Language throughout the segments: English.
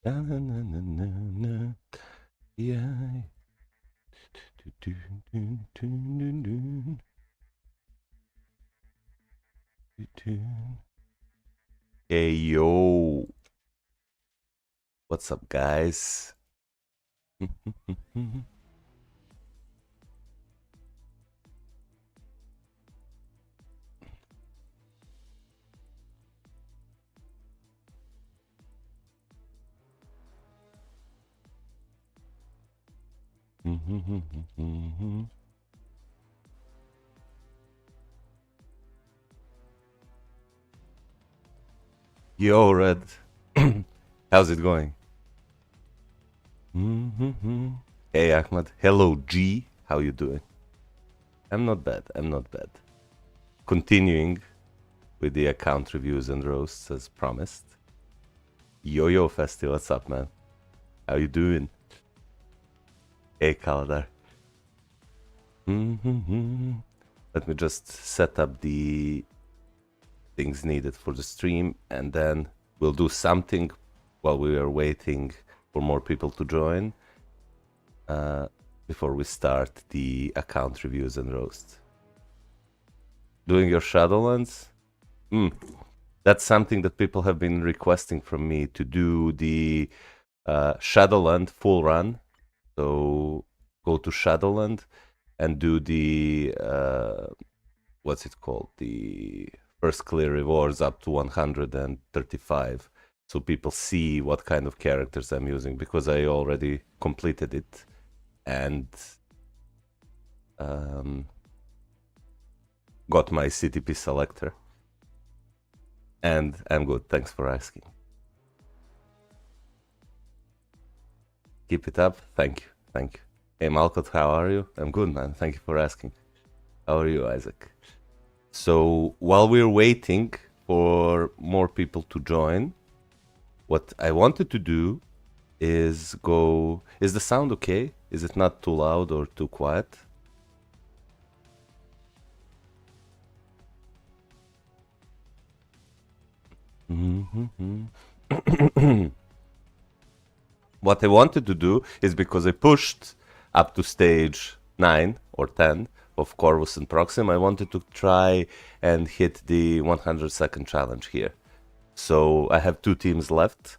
Na, na, na, na, na, na. Yeah. Hey yo, what's up, guys? Yo, Red, how's it going? Hey, Ahmed. Hello, G. How you doing? I'm not bad. I'm not bad. Continuing with the account reviews and roasts as promised. Yo Festi, what's up, man? How you doing? Hey, Kaladar. Let me just set up the things needed for the stream, and then we'll do something while we are waiting for more people to join before we start the account reviews and roasts. Doing your Shadowlands? That's something that people have been requesting from me, to do the Shadowland full run. So go to Shadowland and do the what's it called? The first clear rewards up to 135, so people see what kind of characters I'm using, because I already completed it and got my CTP selector, and I'm good. Thanks for asking. Keep it up. Thank you. Thank you. Hey, Malkot, how are you? I'm good, man. Thank you for asking. How are you, Isaac? So while we're waiting for more people to join, what I wanted to do is go... Is the sound okay? Is it not too loud or too quiet? What I wanted to do is, because I pushed up to stage 9 or 10 of Corvus and Proxima, I wanted to try and hit the 100-second challenge here. So I have two teams left.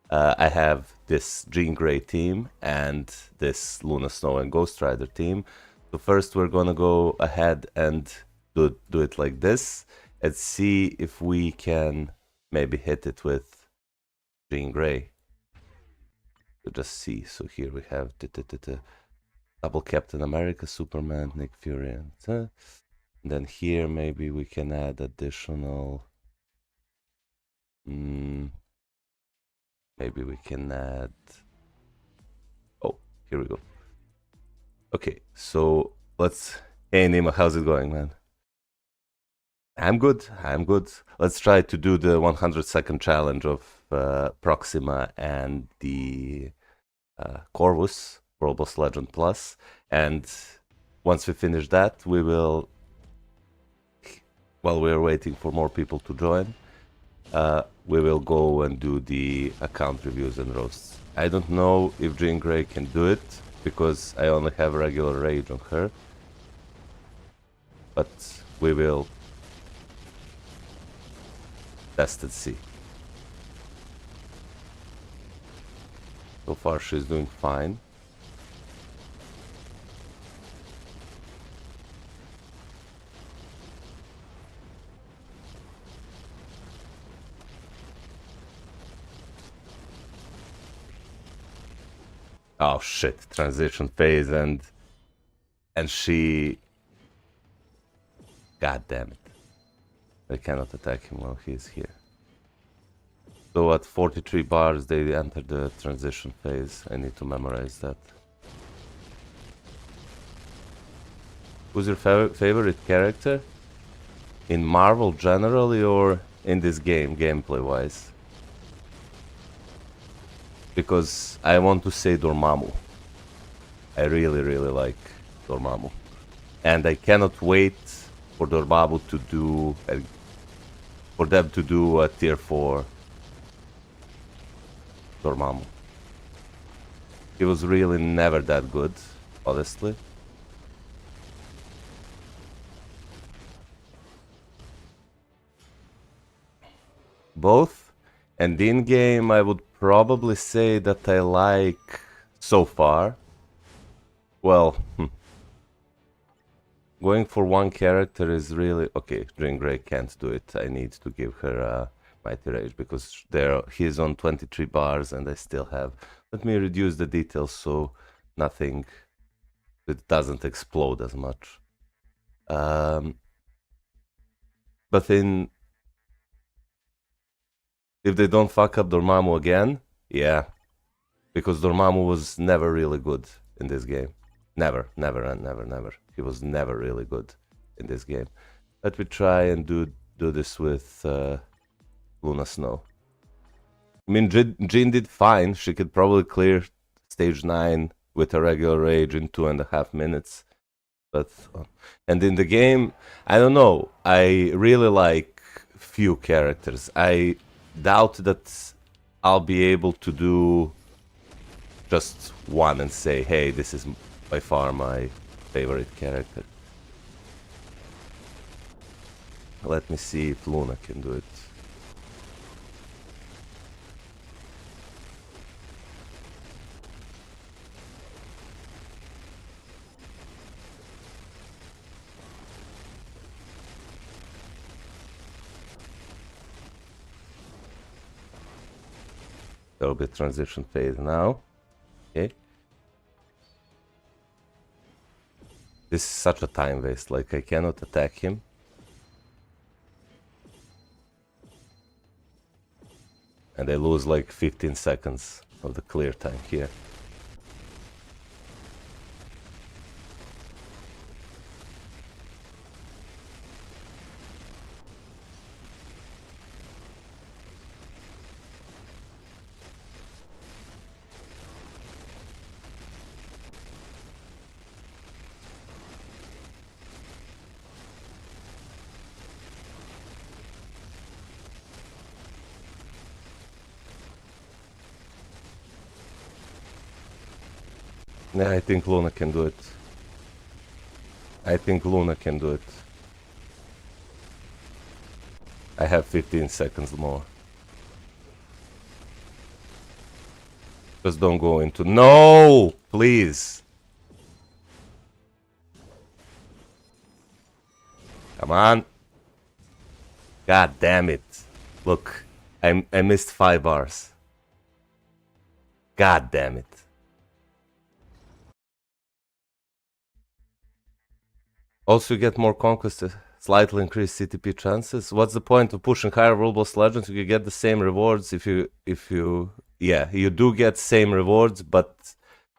I have this Jean Grey team and this Luna Snow and Ghost Rider team. So first we're gonna go ahead and do it like this and see if we can maybe hit it with Jean Grey. So just see. So here we have double Captain America, Superman, Nick Fury, and then here maybe we can add additional... maybe we can add... Oh, here we go. Okay, so let's... Hey, Nima, how's it going, man? I'm good. I'm good. Let's try to do the 100-second challenge of Proxima and the Corvus, World Boss Legend Plus. And once we finish that, we will... While we're waiting for more people to join, we will go and do the account reviews and roasts. I don't know if Jean Grey can do it, because I only have regular rage on her. But we will test and see. So far she's doing fine. Oh shit, transition phase, and she... God damn it. I cannot attack him while he is here. So at 43 bars they enter the transition phase. I need to memorize that. Who's your favorite character? In Marvel generally, or in this game, gameplay wise? Because I want to say Dormammu. I really like Dormammu. And I cannot wait for Dormammu to do... for them to do a tier 4 Dormammu. He was really never that good, honestly. Both. And in-game, I would probably say that I like, so far, well, going for one character is really... Okay, Jean Grey can't do it. I need to give her a Mighty Rage because he's on 23 bars and I still have... Let me reduce the details so nothing... It doesn't explode as much. But if they don't fuck up Dormammu again, yeah. Because Dormammu was never really good in this game. Never. He was never really good in this game. Let me try and do this with Luna Snow. I mean, Jean did fine. She could probably clear stage 9 with a regular rage in 2.5 minutes. But and in the game, I don't know. I really like few characters. I doubt that I'll be able to do just one and say, hey, this is by far my favorite character. Let me see if Luna can do it. There will be transition phase now. Okay. This is such a time waste, like I cannot attack him. And I lose like 15 seconds of the clear time here. Yeah, I think Luna can do it. I have 15 seconds more. Just don't go into... No! Please! Come on! God damn it. Look, I missed 5 bars. God damn it. Also, you get more conquest, slightly increased CTP chances. What's the point of pushing higher World Boss Legends? You get the same rewards if you... Yeah, you do get same rewards, but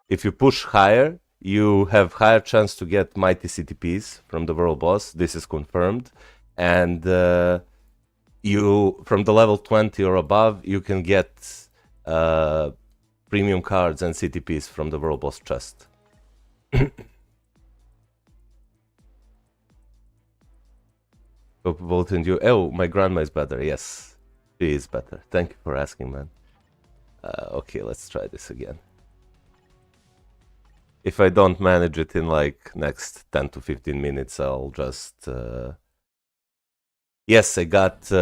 if you push higher, you have higher chance to get mighty CTPs from the World Boss. This is confirmed. And you, from the level 20 or above, you can get premium cards and CTPs from the World Boss chest. Both in you. Oh, my grandma is better. Yes, she is better. Thank you for asking, man. Okay, let's try this again. If I don't manage it in like next 10 to 15 minutes, I'll just... Yes, I got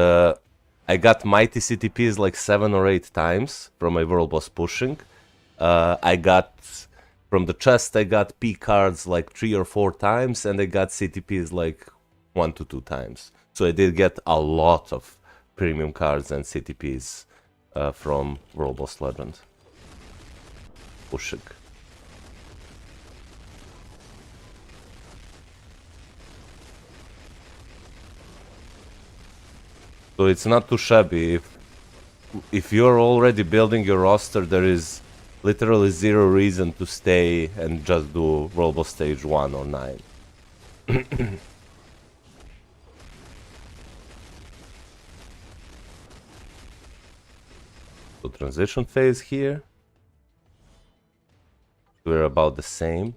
mighty CTPs like 7 or 8 times from my World Boss pushing. I got... From the chest, I got P cards like 3 or 4 times, and I got CTPs like 1 to 2 times. So I did get a lot of premium cards and CTPs from World Boss Legend. Pushing. So it's not too shabby. If you're already building your roster, there is literally 0 reason to stay and just do World Boss Stage 1 or 9. So transition phase here. We're about the same.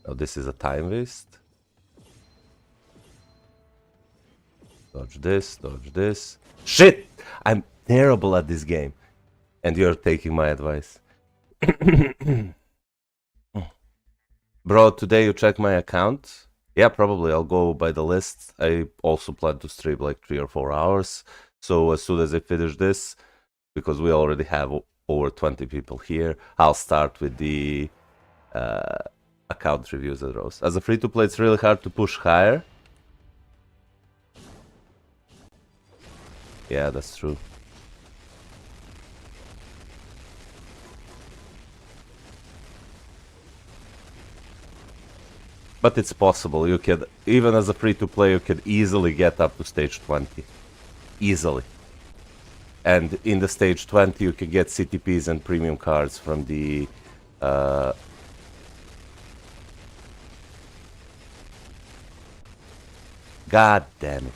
Now this is a time waste. Dodge this, dodge this. Shit! I'm terrible at this game. And you're taking my advice. Bro, today you check my account? Yeah, probably. I'll go by the list. I also plan to stream like 3 or 4 hours. So as soon as I finish this, because we already have over 20 people here, I'll start with the account reviews and roasts. As a free-to-play, it's really hard to push higher. Yeah, that's true. But it's possible. You could, even as a free-to-play, you could easily get up to stage 20. Easily. And in the stage 20, you can get CTPs and premium cards from the... God damn it.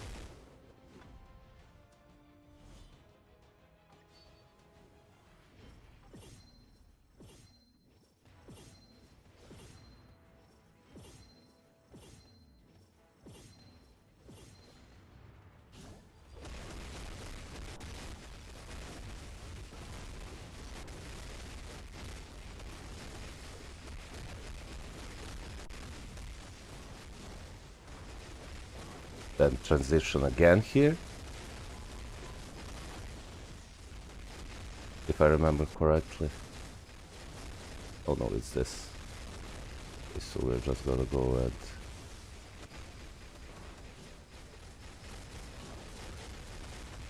Then transition again here. If I remember correctly. Oh no, it's this. Okay, so we're just gonna go and...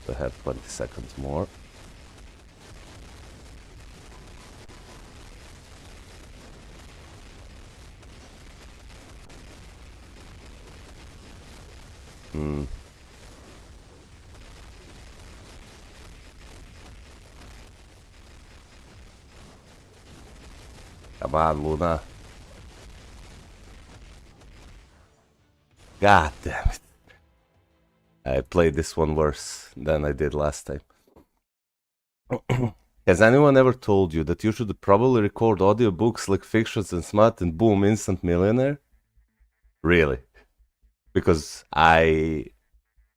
I have 20 seconds more. Come on, Luna. God damn it. I played this one worse than I did last time. Has anyone ever told you that you should probably record audiobooks like fictions and smut and boom, instant millionaire? Really? Because I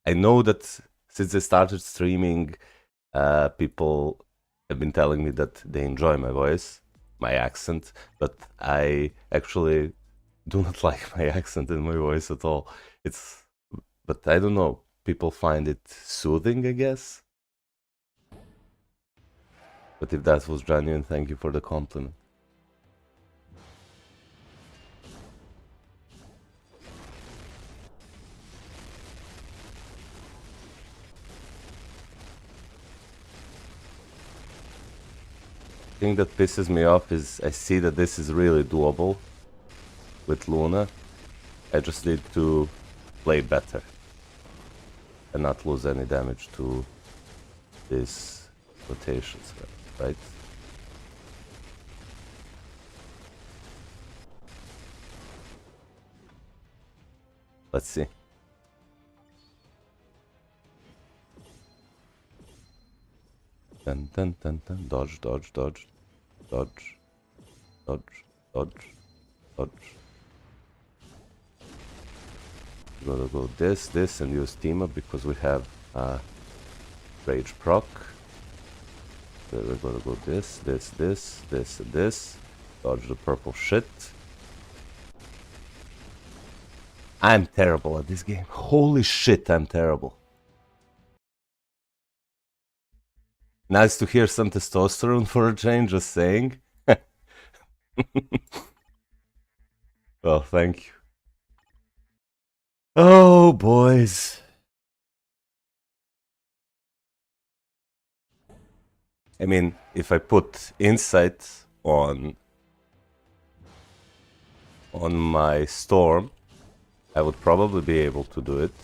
know that since I started streaming, people have been telling me that they enjoy my voice, my accent, but I actually do not like my accent and my voice at all. But I don't know, people find it soothing, I guess. But if that was genuine, thank you for the compliment. The thing that pisses me off is I see that this is really doable with Luna. I just need to play better and not lose any damage to these rotations, right? Let's see. Dun dun dun dun. Dodge, dodge, dodge, dodge, dodge, dodge, dodge. We're gonna go this, and use team up because we have rage proc. Then we're gonna go this, and this. Dodge the purple shit. I'm terrible at this game. Holy shit, I'm terrible. Nice to hear some testosterone for a change, just saying. Well, thank you. Oh, boys. I mean, if I put insight on my storm, I would probably be able to do it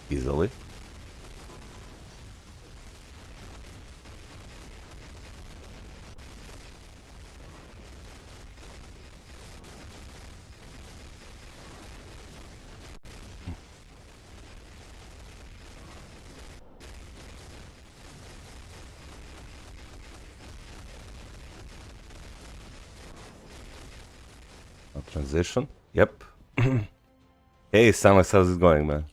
easily. Transition. Yep. Hey, Samus, how's it going, man?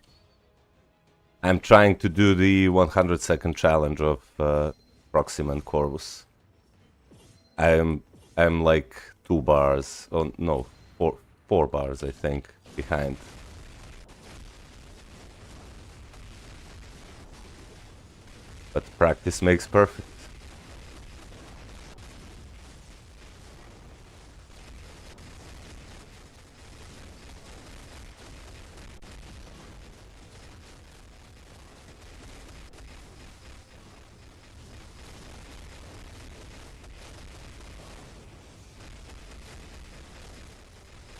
I'm trying to do the 100-second challenge of Proxima and Corvus. I'm like 2 bars, oh no, 4 bars I think, behind. But practice makes perfect.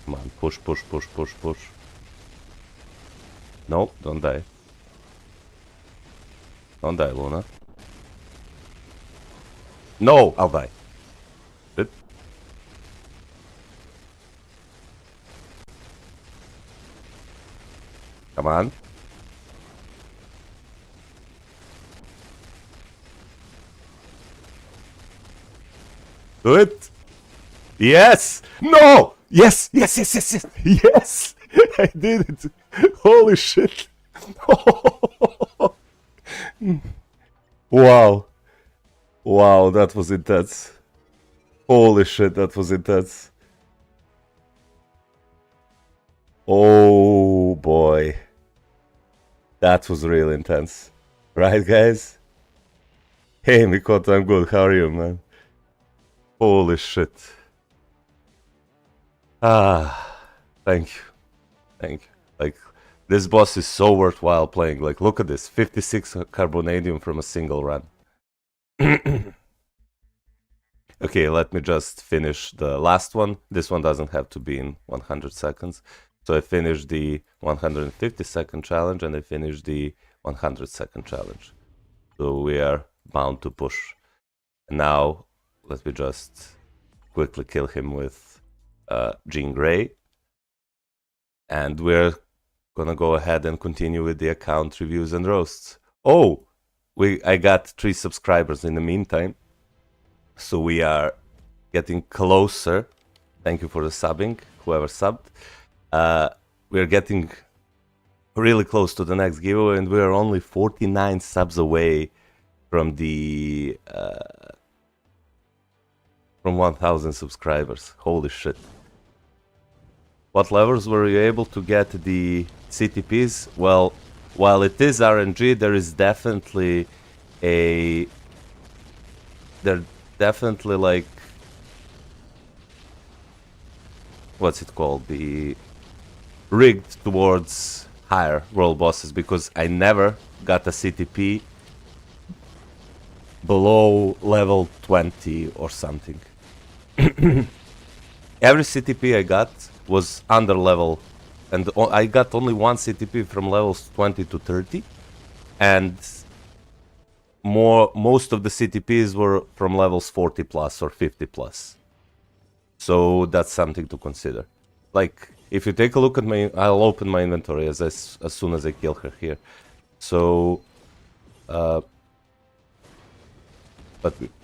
Come on, push, push, push, push, push. No, don't die. Don't die, Luna. No, I'll die. Good. Come on. Do it. Yes. No. Yes. Yes. Yes. Yes. Yes. Yes. I did it. Holy shit. Wow. Wow, that was intense. Holy shit, that was intense. Oh boy. That was really intense. Right, guys? Hey, Mikoto, I'm good. How are you, man? Holy shit. Ah, thank you. Thank you. Like, this boss is so worthwhile playing. Like, look at this. 56 carbonadium from a single run. Okay, let me just finish the last one. This one doesn't have to be in 100 seconds. So I finished the 150-second challenge and I finished the 100-second challenge. So we are bound to push. Now, let me just quickly kill him with Jean Grey. And we're gonna go ahead and continue with the account reviews and roasts. Oh, I got 3 subscribers in the meantime. So we are getting closer. Thank you for the subbing, whoever subbed. We're getting really close to the next giveaway, and we are only 49 subs away from the from 1,000 subscribers. Holy shit! What levels were you able to get the CTPs? Well, while it is RNG, there is definitely definitely like, what's it called, the rigged towards higher world bosses, because I never got a CTP below level 20 or something. Every CTP I got was under level, and I got only 1 CTP from levels 20 to 30, and most of the CTPs were from levels 40 plus or 50 plus. So that's something to consider. Like, if you take a look at I'll open my inventory as soon as I kill her here. So, but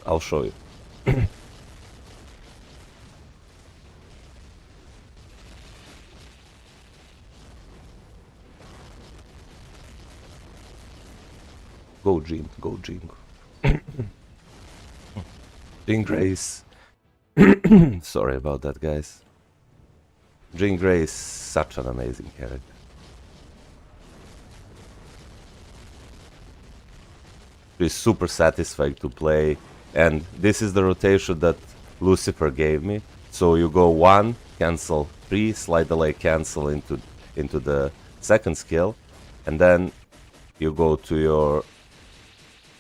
I'll show you. Go Jean, go Jean. Jean Grace. Sorry about that, guys. Jean Grey is such an amazing character. She's super satisfying to play, and this is the rotation that Lucifer gave me. So you go 1, cancel 3, slide delay cancel into the second skill, and then you go to your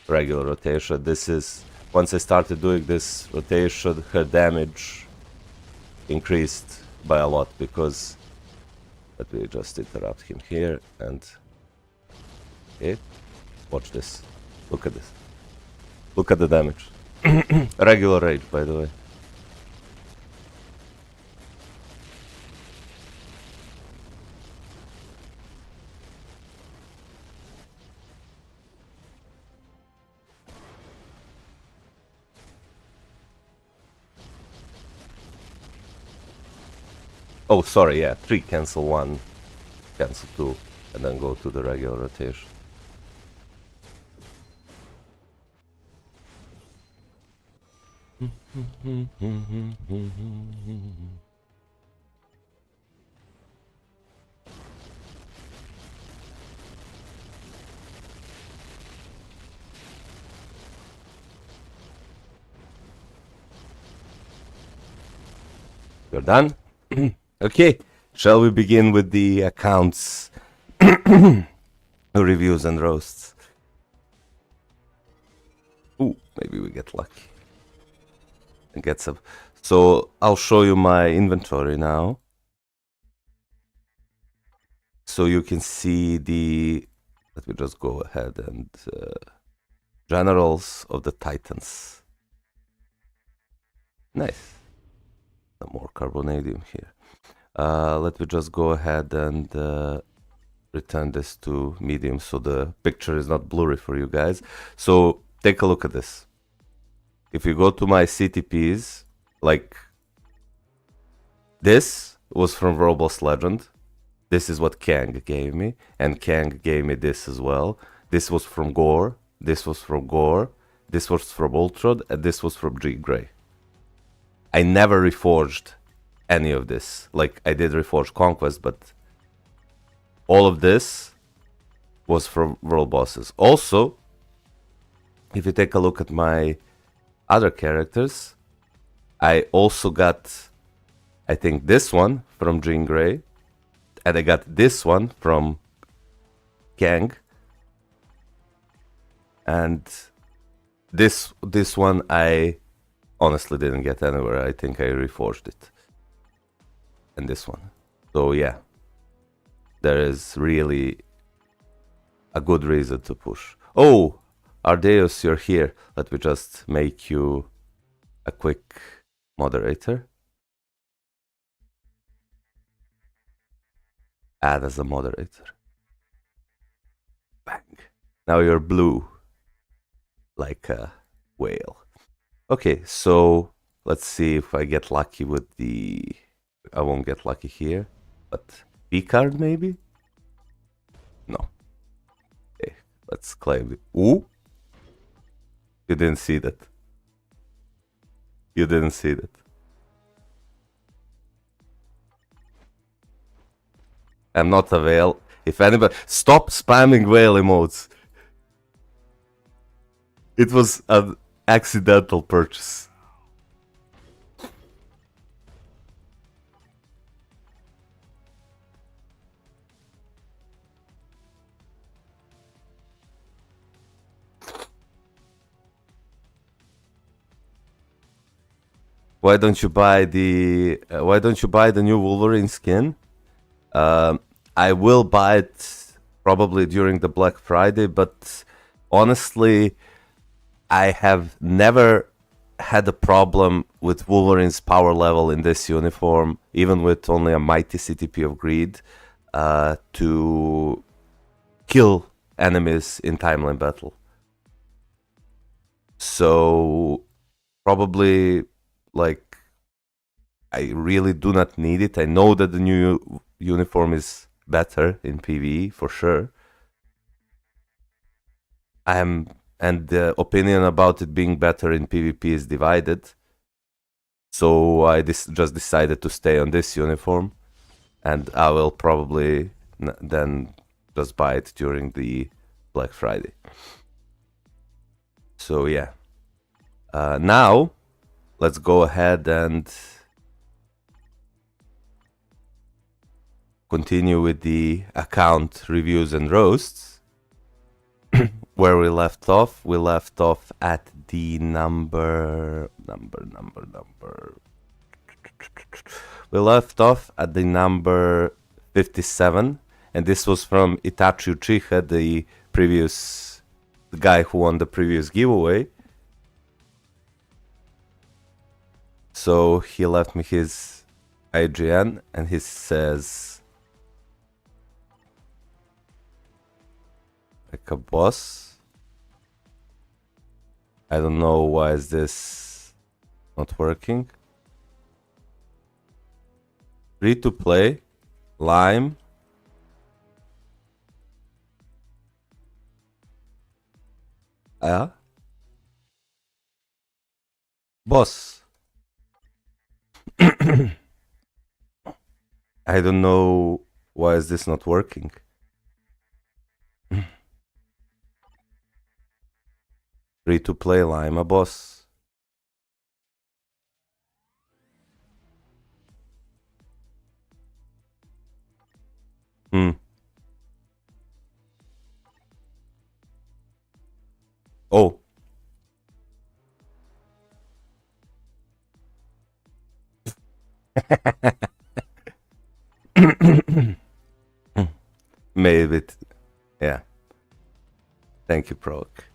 regular rotation. This is, once I started doing this rotation, her damage increased by a lot, because, let me just interrupt him here, and okay, watch this. Look at this. Look at the damage. Regular rage, by the way. Oh, sorry, yeah, 3, cancel 1, cancel 2, and then go to the regular rotation. You're done? Okay, shall we begin with the accounts, reviews, and roasts? Ooh, maybe we get lucky and get some. So I'll show you my inventory now. So you can see the. Let me just go ahead and. Generals of the Titans. Nice. Some more carbonadium here. Let me just go ahead and return this to medium so the picture is not blurry for you guys. So take a look at this. If you go to my CTPs, like this was from Roblox Legend. This is what Kang gave me, and Kang gave me this as well. This was from Gore. This was from Gore. This was from Ultrod, and this was from G Grey. I never reforged any of this. Like, I did reforge Conquest, but all of this was from World Bosses. Also, if you take a look at my other characters, I also got, I think, this one from Jean Grey, and I got this one from Kang, and this one I honestly didn't get anywhere. I think I reforged it. And this one. So yeah, there is really a good reason to push. Oh, Ardeus, you're here. Let me just make you a quick moderator. Add as a moderator. Bang. Now you're blue. Like a whale. Okay, so let's see if I get lucky with the... I won't get lucky here, but B card maybe? No. Okay, let's claim it. Ooh! You didn't see that. You didn't see that. I'm not a whale. If anybody... Stop spamming whale emotes. It was an accidental purchase. Why don't you buy the new Wolverine skin? I will buy it probably during the Black Friday, but honestly, I have never had a problem with Wolverine's power level in this uniform, even with only a mighty CTP of Greed, to kill enemies in timeline battle. So probably, like, I really do not need it. I know that the new uniform is better in PvE for sure. And the opinion about it being better in PvP is divided. So I just decided to stay on this uniform, and I will probably then just buy it during the Black Friday. So yeah. Now, let's go ahead and continue with the account reviews and roasts. Where we left off at the number. We left off at the number 57, and this was from Itachi Uchiha, the guy who won the previous giveaway. So he left me his IGN, and he says, like a boss. I don't know why is this not working. Free to play, Lime. Yeah. Boss, I don't know why is this not working. Free to play Lima, boss. Hmm. Oh. Maybe. Yeah. Thank you, Proc.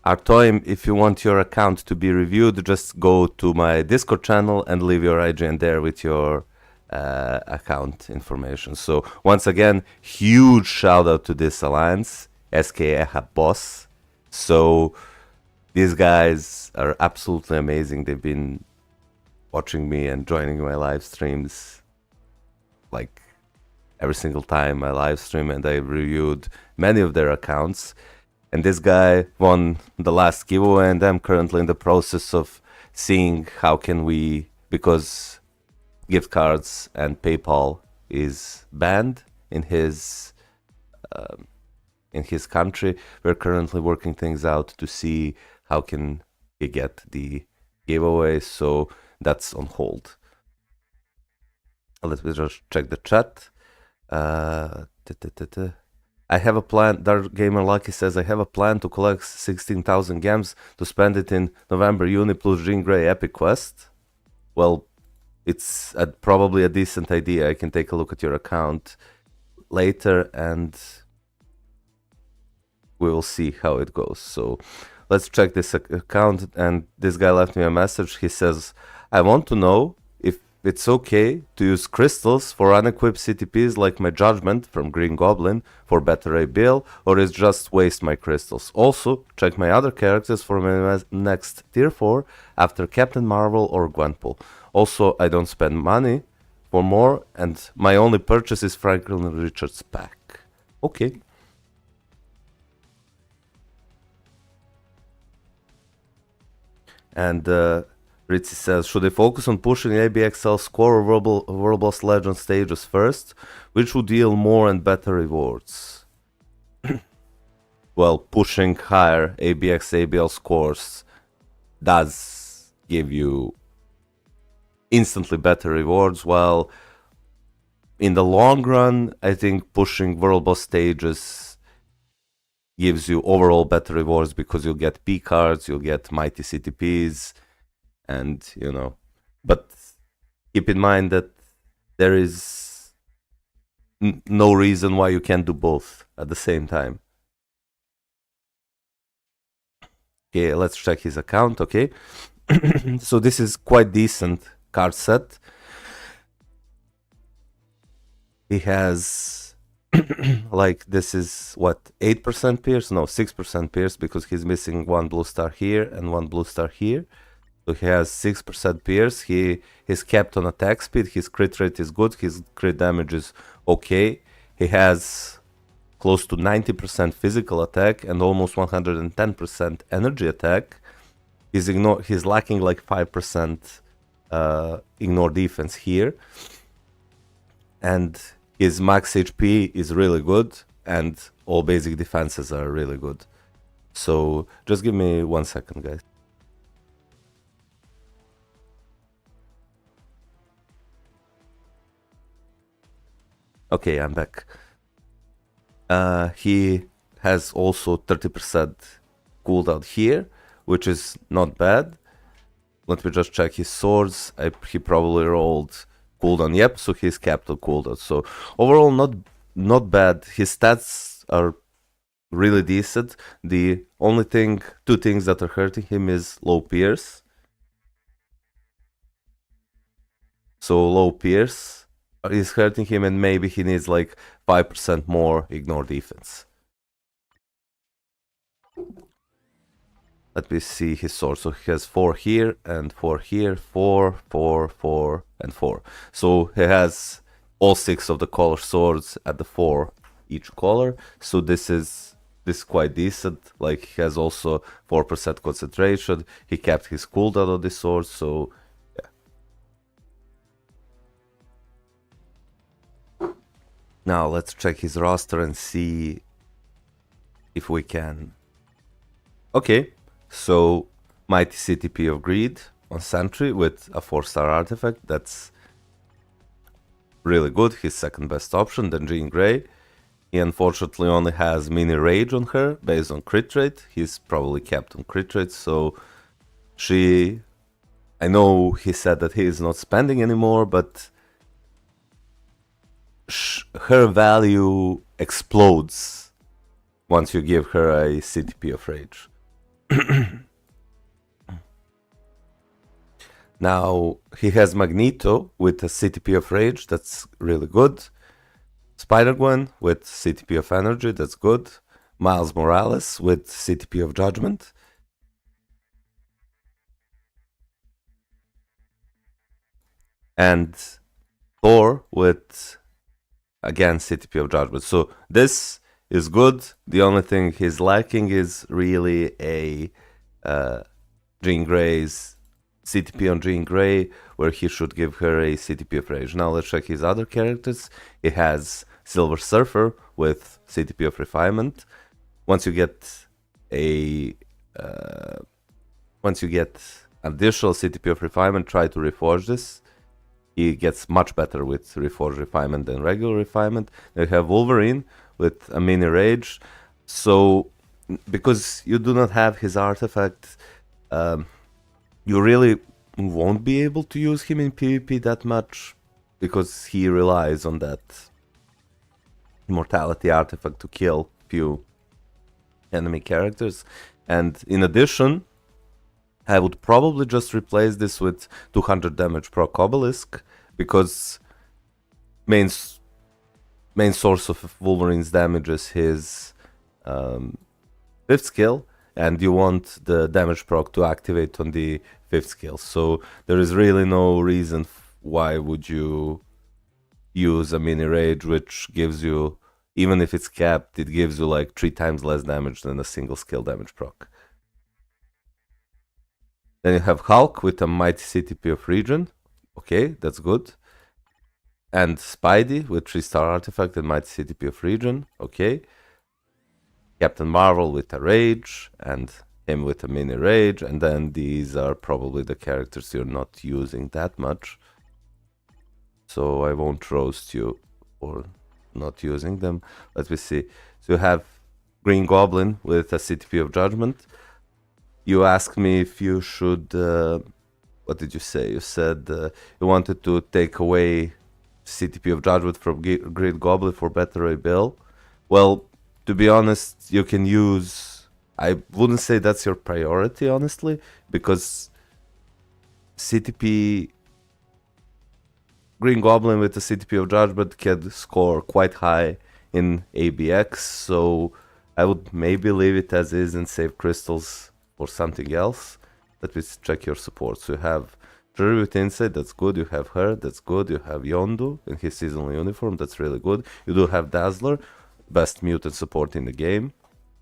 Artoim, if you want your account to be reviewed, just go to my Discord channel and leave your IGN there with your account information. So once again, huge shout out to this alliance, SKEHA Boss. So these guys are absolutely amazing. They've been watching me and joining my live streams like every single time I live stream, and I reviewed many of their accounts. And this guy won the last giveaway, and I'm currently in the process of seeing how can we, because gift cards and PayPal is banned in his country. We're currently working things out to see how can we get the giveaway. So that's on hold. Let me just check the chat. I have a plan. Dark Gamer Lucky says I have a plan to collect 16,000 gems to spend it in November Uni plus Jean Grey Epic Quest. Well, it's probably a decent idea. I can take a look at your account later and we will see how it goes. So let's check this account. And this guy left me a message. He says, I want to know if it's okay to use crystals for unequipped CTPs like my Judgment from Green Goblin for better ABL, or is just waste my crystals. Also, check my other characters for my next tier 4 after Captain Marvel or Gwenpool. Also, I don't spend money for more, and my only purchase is Franklin Richards pack. Okay. And Ritzy says, should I focus on pushing ABXL score or World Boss Legend stages first, which would deal more and better rewards? Well, pushing higher ABX ABL scores does give you instantly better rewards, while in the long run, I think pushing World Boss stages gives you overall better rewards because you'll get P cards, you'll get mighty CTPs, and but keep in mind that there is no reason why you can't do both at the same time. Okay, let's check his account. Okay. So this is quite decent card set. He has like, this is what, 8% pierce? No, 6% pierce, because he's missing one blue star here and one blue star here. So he has 6% pierce. He's capped on attack speed. His crit rate is good. His crit damage is okay. He has close to 90% physical attack and almost 110% energy attack. He's lacking like 5% ignore defense here. And his max HP is really good, and all basic defenses are really good. So just give me 1 second, guys. Okay, I'm back. He has also 30% cooldown here, which is not bad. Let me just check his swords. He probably rolled cooldown. Yep, so he's capped on cooldown. So overall, not bad. His stats are really decent. The only two things that are hurting him is low pierce. So low pierce is hurting him, and maybe he needs like 5% more ignore defense. Let me see his sword. So he has 4 here and 4 here, 4, 4, 4, and 4. So he has all 6 of the color swords at the 4 each color. So this is this is quite decent. Like, he has also 4% concentration. He kept his cooldown on this sword, so yeah. Now let's check his roster and see if we can. Okay, so Mighty CTP of Greed on Sentry with a 4-star artifact. That's really good. His second best option, then Jean Grey. He unfortunately only has mini rage on her based on crit rate. He's probably capped on crit rate, so I know he said that he is not spending anymore, but her value explodes once you give her a CTP of rage. Now he has Magneto with a CTP of rage, that's really good. Spider-Gwen with CTP of energy, that's good. Miles Morales with CTP of judgment. And Thor with, again, CTP of judgment. So this is good. The only thing he's lacking is really a Jean Grey's CTP on Jean Grey, where he should give her a CTP of rage. Now let's check his other characters. He has Silver Surfer with CTP of refinement. Once you get additional CTP of refinement, try to reforge this. He gets much better with reforged refinement than regular refinement. They have Wolverine with a mini rage. So because you do not have his artifact, you really won't be able to use him in PvP that much, because he relies on that immortality artifact to kill few enemy characters. And in addition, I would probably just replace this with 200 damage proc obelisk, because main source of Wolverine's damage is his 5th skill, and you want the damage proc to activate on the 5th skill. So there is really no reason why would you use a mini rage, which gives you, even if it's capped, it gives you like 3 times less damage than a single skill damage proc. Then you have Hulk with a mighty CTP of regen. Okay, that's good. And Spidey with 3-star artifact and mighty CTP of regen. Okay. Captain Marvel with a rage, and him with a mini rage, and then these are probably the characters you're not using that much. So I won't roast you for not using them. Let me see. So you have Green Goblin with a CTP of judgment. You asked me if you should, what did you say? You said you wanted to take away CTP of judgment from Green Goblin for better rebuild. Well, to be honest, you can use, I wouldn't say that's your priority, honestly, because CTP Green Goblin with the CTP of Judgment can score quite high in ABX, so I would maybe leave it as is and save crystals for something else. Let me check your support. So you have Jury with Insight, that's good. You have her, that's good. You have Yondu in his seasonal uniform, that's really good. You do have Dazzler, best mutant support in the game,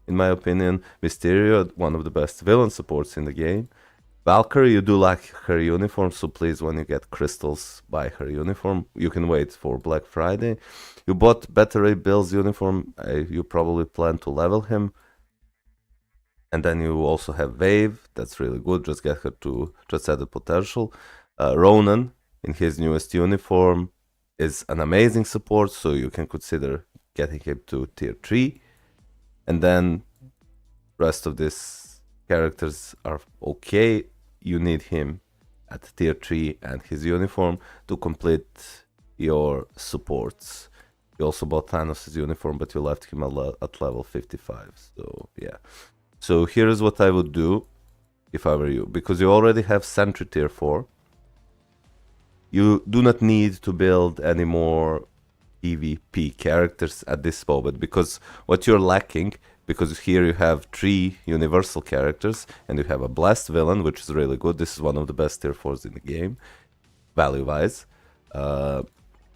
in my opinion. Mysterio, one of the best villain supports in the game. Valkyrie, you do like her uniform, so please, when you get crystals, buy her uniform. You can wait for Black Friday. You bought Better Ray Bill's uniform, you probably plan to level him. And then you also have Wave, that's really good, just get her to just add the potential. Ronan, in his newest uniform, is an amazing support, so you can consider getting him to tier 3. And then rest of these characters are okay. You need him at tier 3 and his uniform to complete your supports. You also bought Thanos' uniform, but you left him at level 55. So yeah. So here's what I would do if I were you. Because you already have Sentry tier 4. You do not need to build any more PvP characters at this moment, because what you're lacking, because here you have 3 universal characters and you have a blessed villain, which is really good. This is one of the best tier 4s in the game, value wise.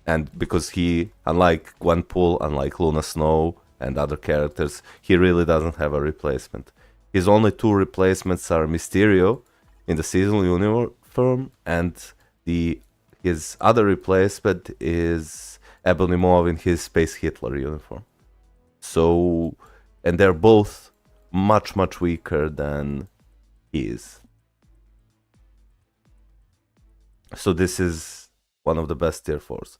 And because he, unlike Gwenpool, unlike Luna Snow, and other characters, he really doesn't have a replacement. His only two replacements are Mysterio in the seasonal uniform, and his other replacement is Ebony Maw in his Space Hitler uniform. So, and they're both much, much weaker than he is. So this is one of the best tier 4s.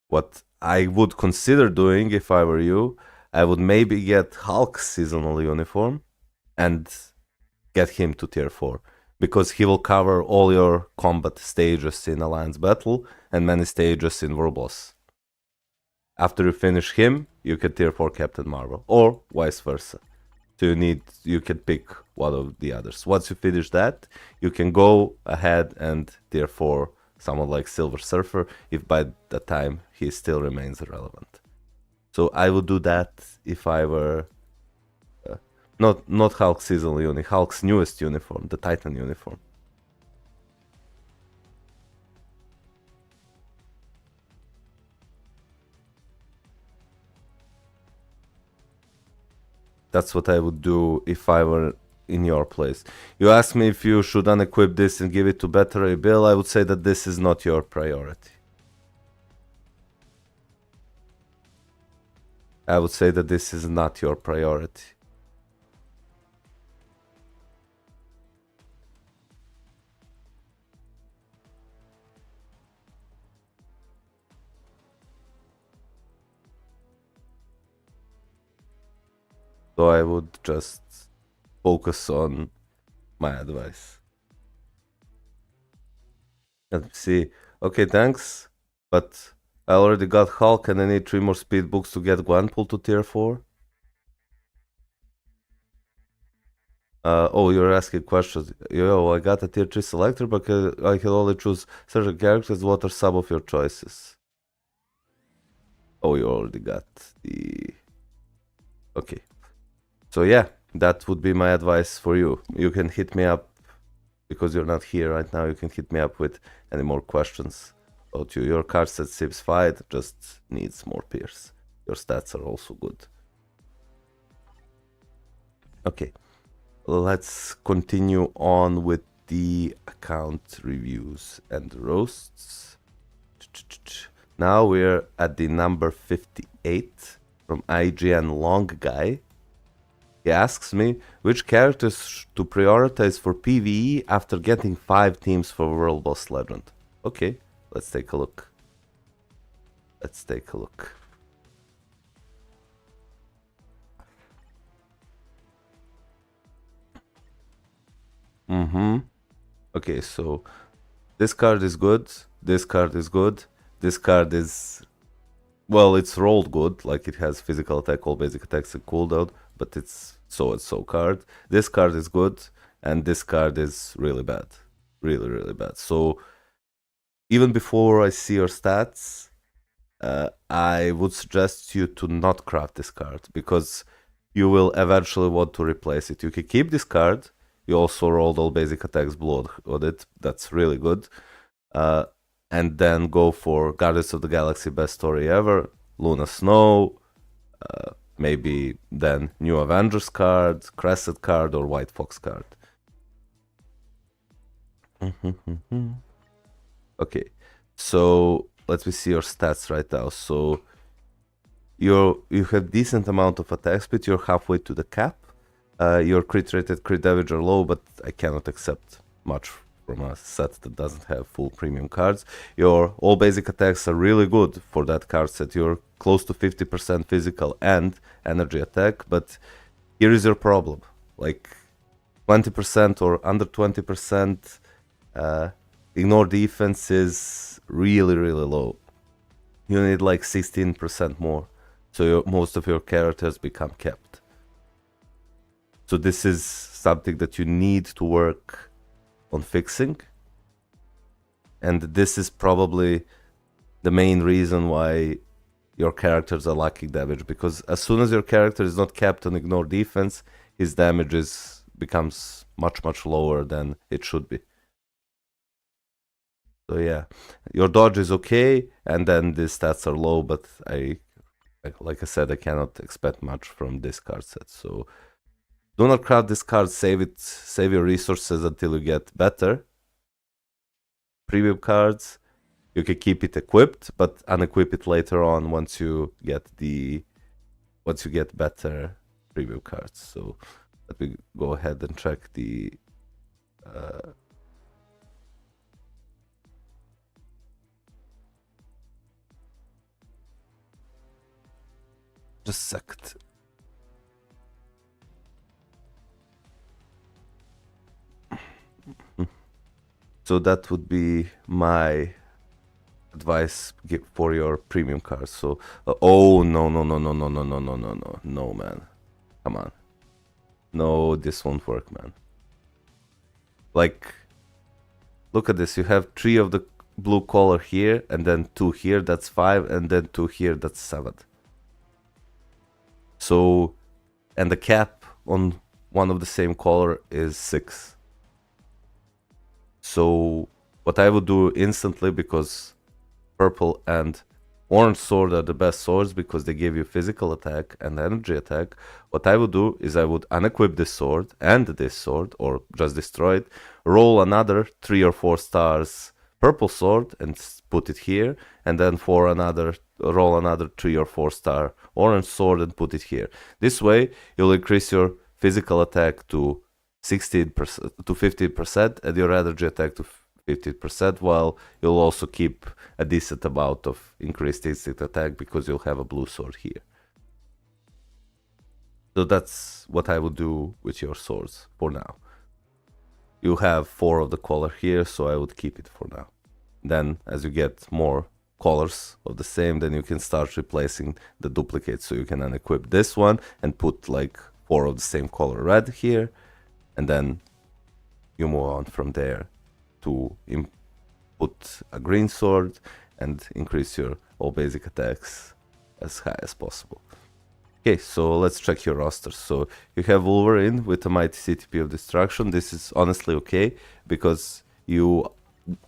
What I would consider doing if I were you, I would maybe get Hulk's seasonal uniform and get him to tier 4. Because he will cover all your combat stages in Alliance Battle and many stages in World Boss. After you finish him, you can tier 4 Captain Marvel, or vice versa. So you can pick one of the others. Once you finish that, you can go ahead and tier 4 someone like Silver Surfer, if by the time he still remains relevant. So I would do that if I were not Hulk's seasonal uniform, Hulk's newest uniform, the Titan uniform. That's what I would do if I were in your place. You ask me if you should unequip this and give it to Beta Ray Bill. I would say that this is not your priority. I would say that this is not your priority. So I would just focus on my advice. Let's see. Okay, thanks. But I already got Hulk and I need 3 more speed books to get Gwenpool to tier 4. Oh, you're asking questions. Yo, I got a tier 3 selector, but I can only choose certain characters. What are some of your choices? Oh, you already got the... Okay. So yeah, that would be my advice for you. You can hit me up, because you're not here right now, you can hit me up with any more questions about you. Your card set seems fine, just needs more peers. Your stats are also good. Okay, let's continue on with the account reviews and roasts. Now we're at the number 58 from IGN Long Guy. He asks me which characters to prioritize for PvE after getting 5 teams for World Boss Legend. Okay, let's take a look. Let's take a look. Okay, so this card is good, this card is good, this card is... Well, it's rolled good, like it has physical attack, all basic attacks and cooldown, but it's so card. This card is good, and this card is really bad. Really, really bad. So, even before I see your stats, I would suggest you to not craft this card, because you will eventually want to replace it. You can keep this card, you also rolled all basic attacks blood on it, that's really good. And then go for Guardians of the Galaxy best story ever, Luna Snow, maybe then New Avengers card, Crescent card, or White Fox card. Okay, so let me see your stats right now. So you have decent amount of attack speed, you're halfway to the cap. Your crit rated, crit damage are low, but I cannot accept much from a set that doesn't have full premium cards. Your all basic attacks are really good for that card set. You're close to 50% physical and energy attack, but here is your problem. Like 20% or under 20% ignore defense is really, really low. You need like 16% more, so most of your characters become kept. So this is something that you need to work on fixing, and this is probably the main reason why your characters are lacking damage, because as soon as your character is not kept on ignore defense, his damage becomes much lower than it should be. So yeah, your dodge is okay, and then the stats are low, but I like I said, I cannot expect much from this card set. So do not craft this card. Save your resources until you get better preview cards. You can keep it equipped, but unequip it later on once you get better preview cards. So let me go ahead and check the just a second. So that would be my advice for your premium cards. So oh no, man, come on, no, this won't work, man. Like, look at this. You have 3 of the blue color here, and then 2 here, that's 5, and then 2 here, that's 7. So, and the cap on one of the same color is 6. So what I would do instantly, because purple and orange sword are the best swords because they give you physical attack and energy attack, what I would do is I would unequip this sword and this sword, or just destroy it, roll another 3 or 4 stars purple sword and put it here, and then roll another 3 or 4 star orange sword and put it here. This way you'll increase your physical attack to 16% to 50% and your energy attack to 50%, while you'll also keep a decent amount of increased instant attack because you'll have a blue sword here. So that's what I would do with your swords for now. You have 4 of the color here, so I would keep it for now. Then as you get more colors of the same, then you can start replacing the duplicates. So you can unequip this one and put like 4 of the same color red here, and then you move on from there to put a green sword and increase your all basic attacks as high as possible. Okay, so let's check your roster. So you have Wolverine with a mighty CTP of destruction. This is honestly okay because you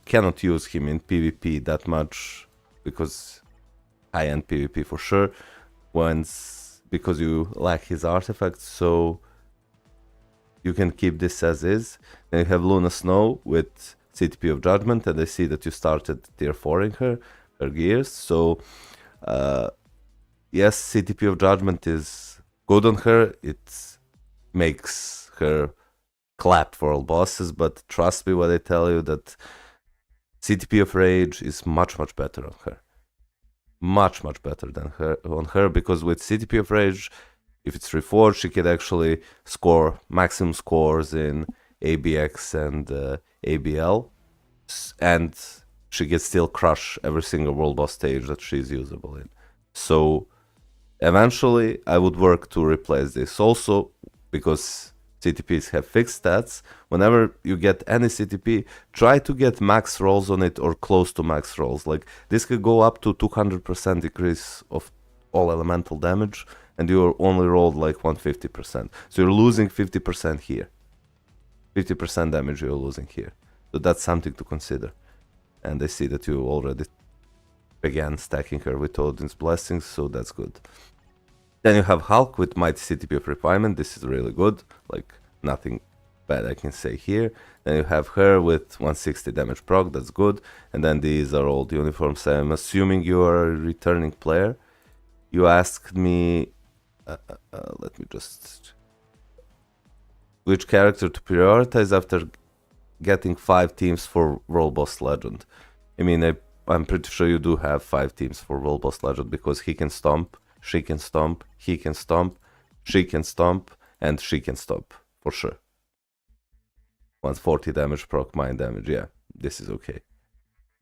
cannot use him in PvP that much, because high-end PvP for sure, because you lack his artifacts. So you can keep this as is. Then you have Luna Snow with CTP of Judgment, and I see that you started tier 4ing her gears. So yes, CTP of Judgment is good on her. It makes her clap for all bosses, but trust me when I tell you that CTP of Rage is much better on her. Much better than on her, because with CTP of Rage, if it's reforged, she can actually score maximum scores in ABX and ABL, and she can still crush every single world boss stage that she's usable in. So eventually I would work to replace this. Also, because CTPs have fixed stats, whenever you get any CTP, try to get max rolls on it or close to max rolls. Like, this could go up to 200% decrease of all elemental damage, and you only rolled like 150%. So you're losing 50% here. 50% damage you're losing here. So that's something to consider. And I see that you already began stacking her with Odin's Blessings, so that's good. Then you have Hulk with Mighty CTP of Refinement. This is really good. Like, nothing bad I can say here. Then you have her with 160 damage proc. That's good. And then these are all the uniforms. I'm assuming you are a returning player. You asked me... let me just... which character to prioritize after getting 5 teams for World Boss Legend. I mean, I'm pretty sure you do have 5 teams for World Boss Legend, because he can stomp, she can stomp, he can stomp, she can stomp, and she can stomp, for sure. 140 damage proc, mind damage, yeah, this is okay.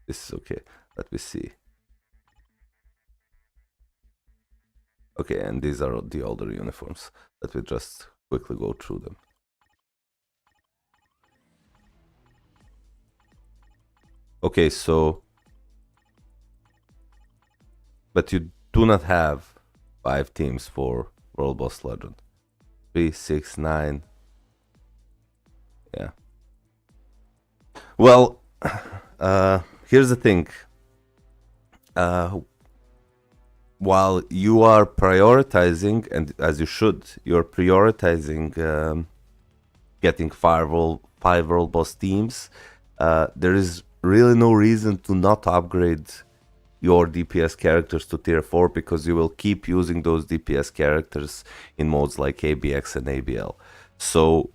This is okay. Let me see. Okay, and these are the older uniforms. Let me just quickly go through them. Okay, so... but you do not have 5 teams for World Boss Legend. 3, 6, 9... yeah. Well, here's the thing. while you are prioritizing, and as you should, you're prioritizing getting five world boss teams, there is really no reason to not upgrade your DPS characters to tier 4 because you will keep using those DPS characters in modes like ABX and ABL. So,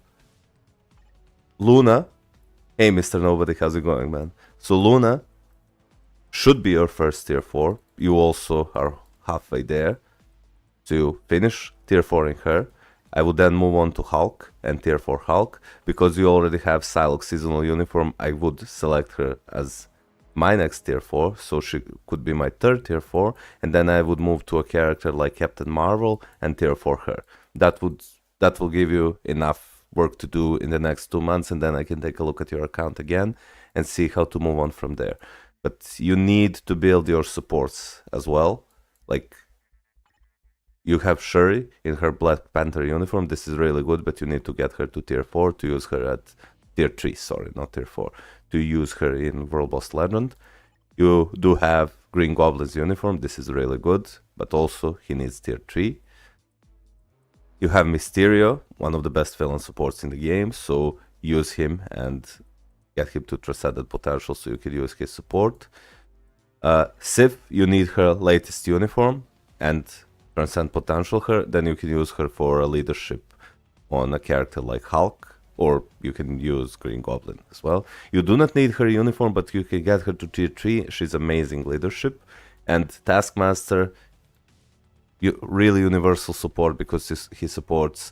Luna, hey Mr. Nobody, how's it going, man? So, Luna should be your first tier 4. You also are halfway there. So, you finish tier 4 in her. I would then move on to Hulk and tier 4 Hulk. Because you already have Psylocke seasonal uniform, I would select her as my next tier 4, so she could be my third tier 4, and then I would move to a character like Captain Marvel and tier 4 her. That will give you enough work to do in the next 2 months, and then I can take a look at your account again and see how to move on from there. But you need to build your supports as well. Like, you have Shuri in her Black Panther uniform. This is really good, but you need to get her to tier 4 to use her at tier 3, sorry, not tier 4, to use her in World Boss Legend. You do have Green Goblin's uniform. This is really good, but also he needs tier 3. You have Mysterio, one of the best villain supports in the game, so use him and get him to Transcendent Potential so you can use his support. Sif, you need her latest uniform and Transcend Potential her, then you can use her for a leadership on a character like Hulk, or you can use Green Goblin as well. You do not need her uniform, but you can get her to tier 3. She's amazing leadership. And Taskmaster, really universal support because he supports,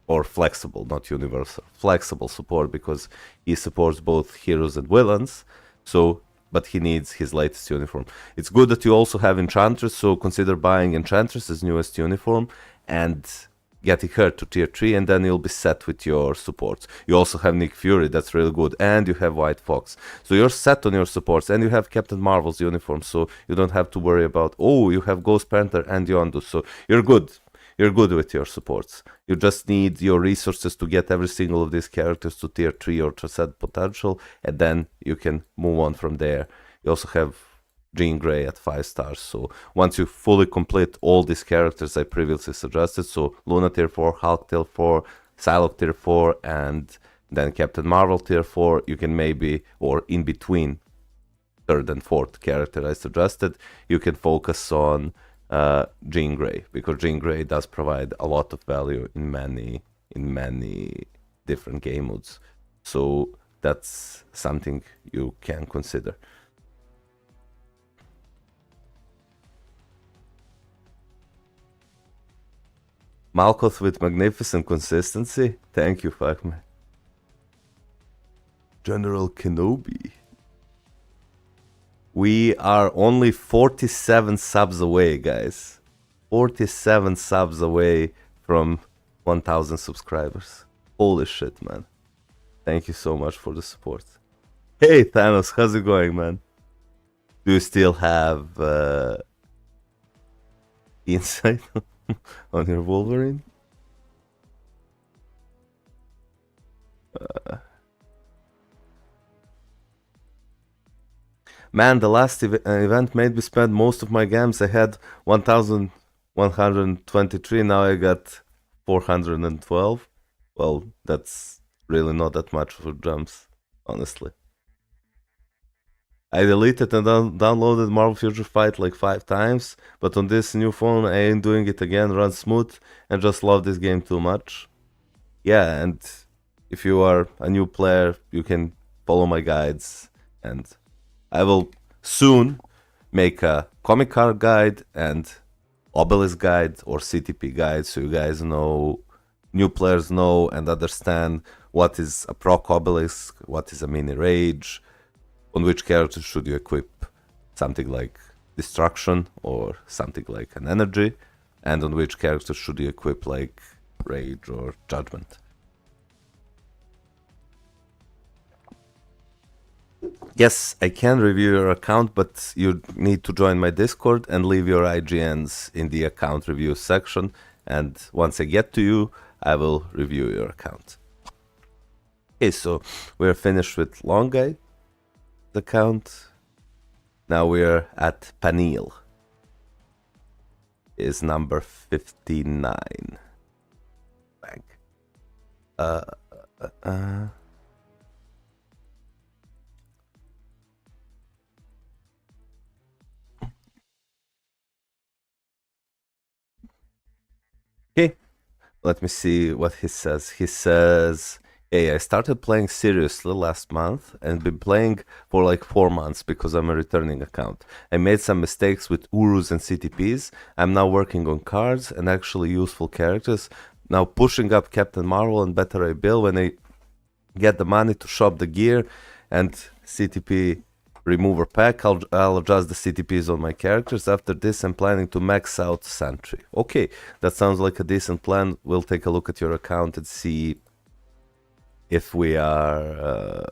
or flexible, not universal, flexible support because he supports both heroes and villains. So, but he needs his latest uniform. It's good that you also have Enchantress, so consider buying Enchantress's newest uniform and getting her to tier 3, and then you'll be set with your supports. You also have Nick Fury, that's really good, and you have White Fox. So you're set on your supports, and you have Captain Marvel's uniform, so you don't have to worry about, oh, you have Ghost Panther and Yondu, so you're good. You're good with your supports. You just need your resources to get every single of these characters to tier 3 or Transcend Potential, and then you can move on from there. You also have Jean Grey at 5 stars, so once you fully complete all these characters I previously suggested, so Luna tier 4, Hulk tier 4, Psylocke tier 4, and then Captain Marvel tier 4, you can maybe, or in between third and fourth character I suggested, you can focus on Jean Grey, because Jean Grey does provide a lot of value in many different game modes. So that's something you can consider. Malkoth with magnificent consistency. Thank you, Fakman. General Kenobi. We are only 47 subs away, guys. 47 subs away from 1,000 subscribers. Holy shit, man. Thank you so much for the support. Hey, Thanos, how's it going, man? Do you still have insight on your Wolverine? Man, the last event made me spend most of my games. I had 1,123, now I got 412. Well, that's really not that much for jumps, honestly. I deleted and downloaded Marvel Future Fight like 5 times, but on this new phone I ain't doing it again, runs smooth, and just love this game too much. Yeah, and if you are a new player, you can follow my guides, and I will soon make a comic card guide and obelisk guide or CTP guide, so you guys know, new players know and understand what is a proc obelisk, what is a mini rage, on which character should you equip something like destruction or something like an energy, and on which character should you equip like rage or judgment. Yes, I can review your account, but you need to join my Discord and leave your IGNs in the account review section, and once I get to you, I will review your account. Okay, so we're finished with Long Guy's account. Now we're at Panil. is number 59. Bang. Okay, let me see what he says. He says, hey, I started playing seriously last month and been playing for like 4 months because I'm a returning account. I made some mistakes with Urus and CTPs. I'm now working on cards and actually useful characters. Now pushing up Captain Marvel and Better Ray Bill when I get the money to shop the gear and CTP remover pack. I'll adjust the CTPs on my characters. After this, I'm planning to max out Sentry. Okay, that sounds like a decent plan. We'll take a look at your account and see if we are...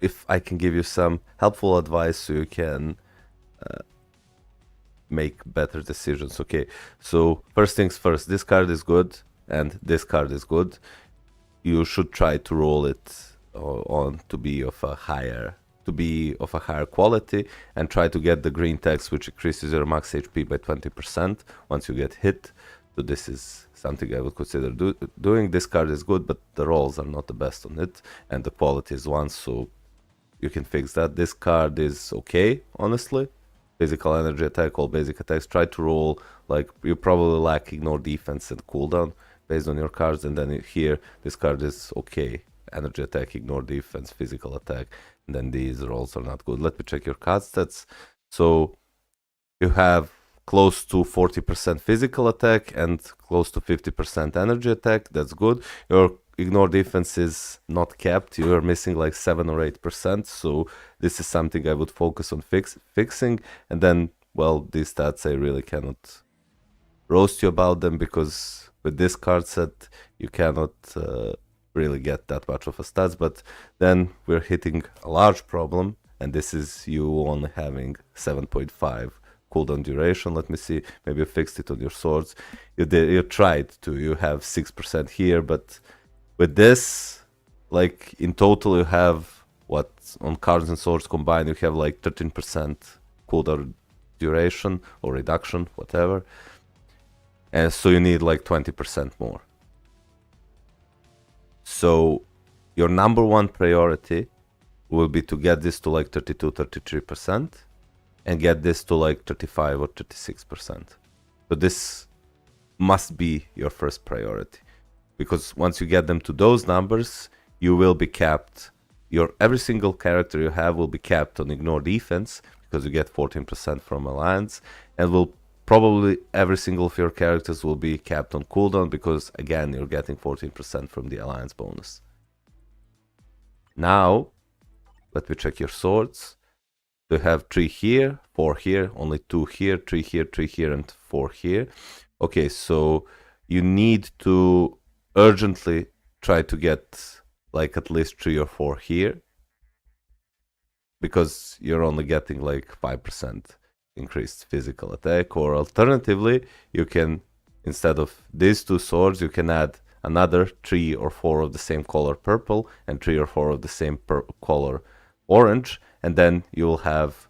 if I can give you some helpful advice so you can make better decisions. Okay, so first things first, this card is good and this card is good. You should try to roll it on to be of a higher quality and try to get the green text, which increases your max HP by 20% once you get hit. So this is something I would consider doing. This card is good, but the rolls are not the best on it and the quality is 1, so you can fix that. This card is okay, honestly. Physical energy attack, all basic attacks. Try to roll, like, you probably lack ignore defense and cooldown based on your cards, and then here this card is okay. Energy attack, ignore defense, physical attack, and then these rolls are not good. Let me check your card stats. So you have close to 40% physical attack and close to 50% energy attack. That's good. Your ignore defense is not capped. You are missing like 7 or 8%. So this is something I would focus on fixing. And then, well, these stats I really cannot roast you about them because with this card set you cannot really get that much of a stats. But then we're hitting a large problem, and this is you only having 7.5 cooldown duration. Let me see, maybe you fixed it on your swords. You tried to, you have 6% here, but with this, like in total you have what on cards and swords combined, you have like 13% cooldown duration or reduction, whatever, and so you need like 20% more. So your number one priority will be to get this to like 32-33% and get this to like 35 or 36%. So this must be your first priority, because once you get them to those numbers, you will be capped. Every single character you have will be capped on ignore defense because you get 14% from alliance, and probably every single of your characters will be capped on cooldown because again you're getting 14% from the alliance bonus. Now let me check your swords. You have 3 here, 4 here, only 2 here, 3 here, 3 here, and 4 here. Okay, so you need to urgently try to get like at least 3 or 4 here, because you're only getting like 5% increased physical attack. Or alternatively, you can, instead of these 2 swords, you can add another 3 or 4 of the same color purple and 3 or 4 of the same color orange, and then you will have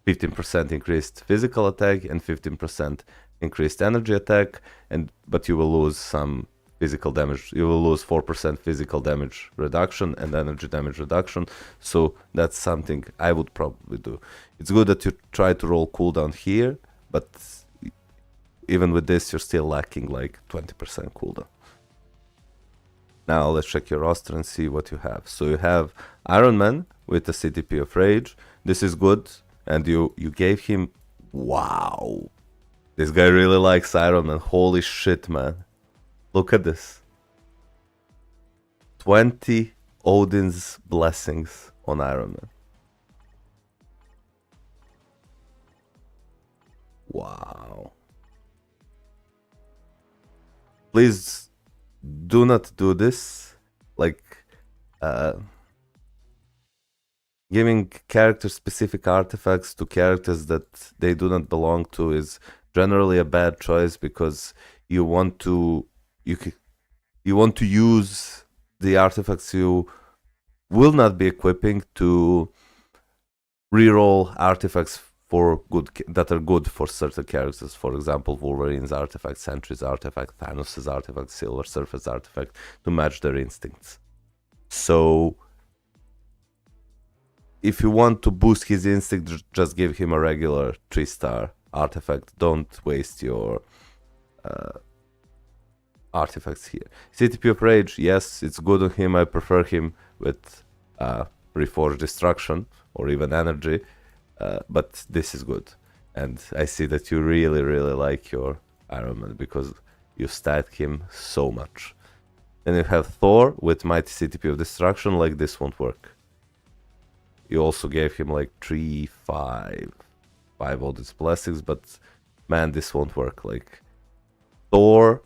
15% increased physical attack and 15% increased energy attack, but you will lose some physical damage. You will lose 4% physical damage reduction and energy damage reduction. So that's something I would probably do. It's good that you try to roll cooldown here, but even with this you're still lacking like 20% cooldown. Now let's check your roster and see what you have. So you have Iron Man with a CTP of Rage. This is good, and you gave him... Wow! This guy really likes Iron Man. Holy shit, man. Look at this. 20 Odin's blessings on Iron Man. Wow. Please do not do this. Like, giving character-specific artifacts to characters that they do not belong to is generally a bad choice, because you want to use the artifacts you will not be equipping to reroll artifacts that are good for certain characters. For example, Wolverine's artifact, Sentry's artifact, Thanos' artifact, Silver Surfer's artifact, to match their instincts. So if you want to boost his instinct, just give him a regular 3-star artifact. Don't waste your artifacts here. CTP of Rage, yes, it's good on him. I prefer him with Reforged Destruction or even Energy, but this is good. And I see that you really, really like your Iron Man because you stat him so much. And you have Thor with Mighty CTP of Destruction, like this won't work. You also gave him like 3, 5 all these plastics, but man, this won't work. Like Thor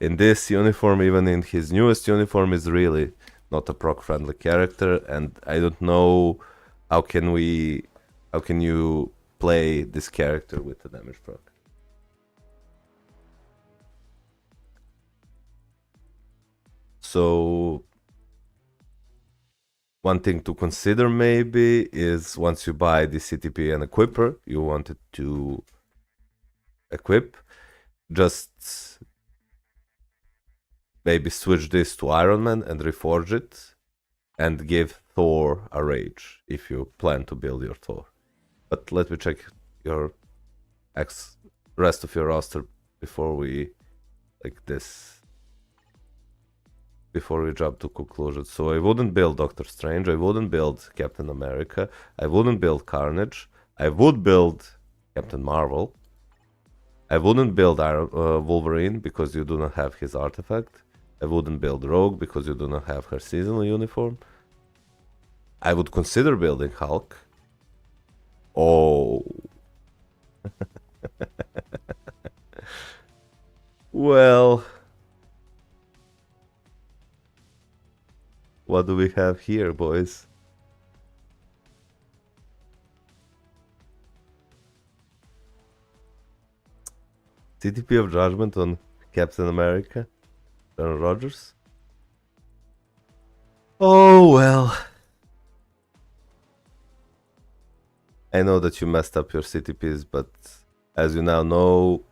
in this uniform, even in his newest uniform, is really not a proc-friendly character, and I don't know how can you play this character with the damage proc. So one thing to consider maybe is once you buy the CTP and equipper, you wanted to equip, just maybe switch this to Iron Man and reforge it and give Thor a rage if you plan to build your Thor. But let me check your rest of your roster before we before we jump to conclusions. So I wouldn't build Doctor Strange, I wouldn't build Captain America, I wouldn't build Carnage, I would build Captain Marvel, I wouldn't build Wolverine because you do not have his artifact, I wouldn't build Rogue because you do not have her seasonal uniform, I would consider building Hulk. Oh. Well, what do we have here, boys? CTP of Judgment on Captain America, Aaron Rodgers. Oh well. I know that you messed up your CTPs, but as you now know,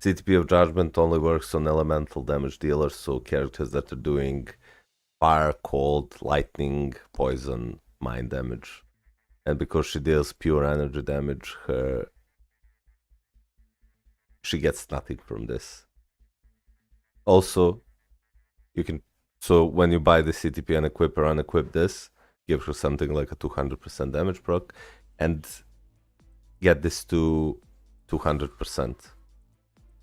CTP of Judgment only works on elemental damage dealers, so characters that are doing fire, cold, lightning, poison, mind damage. And because she deals pure energy damage, she gets nothing from this. Also, you can, so when you buy the CTP and equip or unequip this, give her something like a 200% damage proc, and get this to 200%.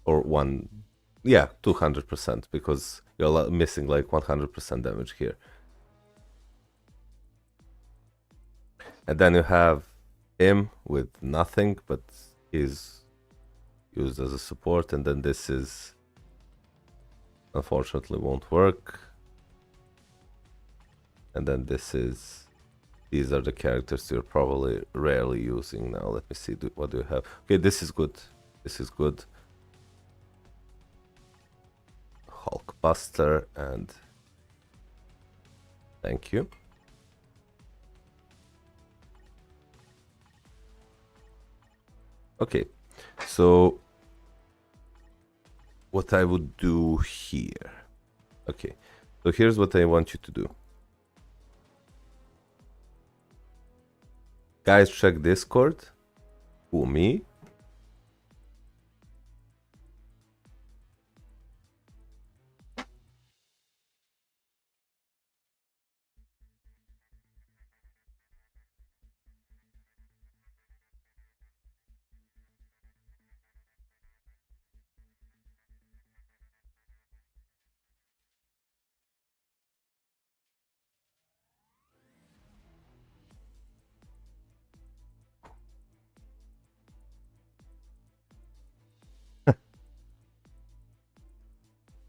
Or 200%, because you're missing like 100% damage here. And then you have him with nothing, but he's used as a support, and then this is, unfortunately, won't work. And then these are the characters you're probably rarely using now. Let me see, what do you have? Okay, this is good. This is good. Hulkbuster, and thank you. Okay, so what I would do here. Okay, so here's what I want you to do. Guys, check Discord. Who, me?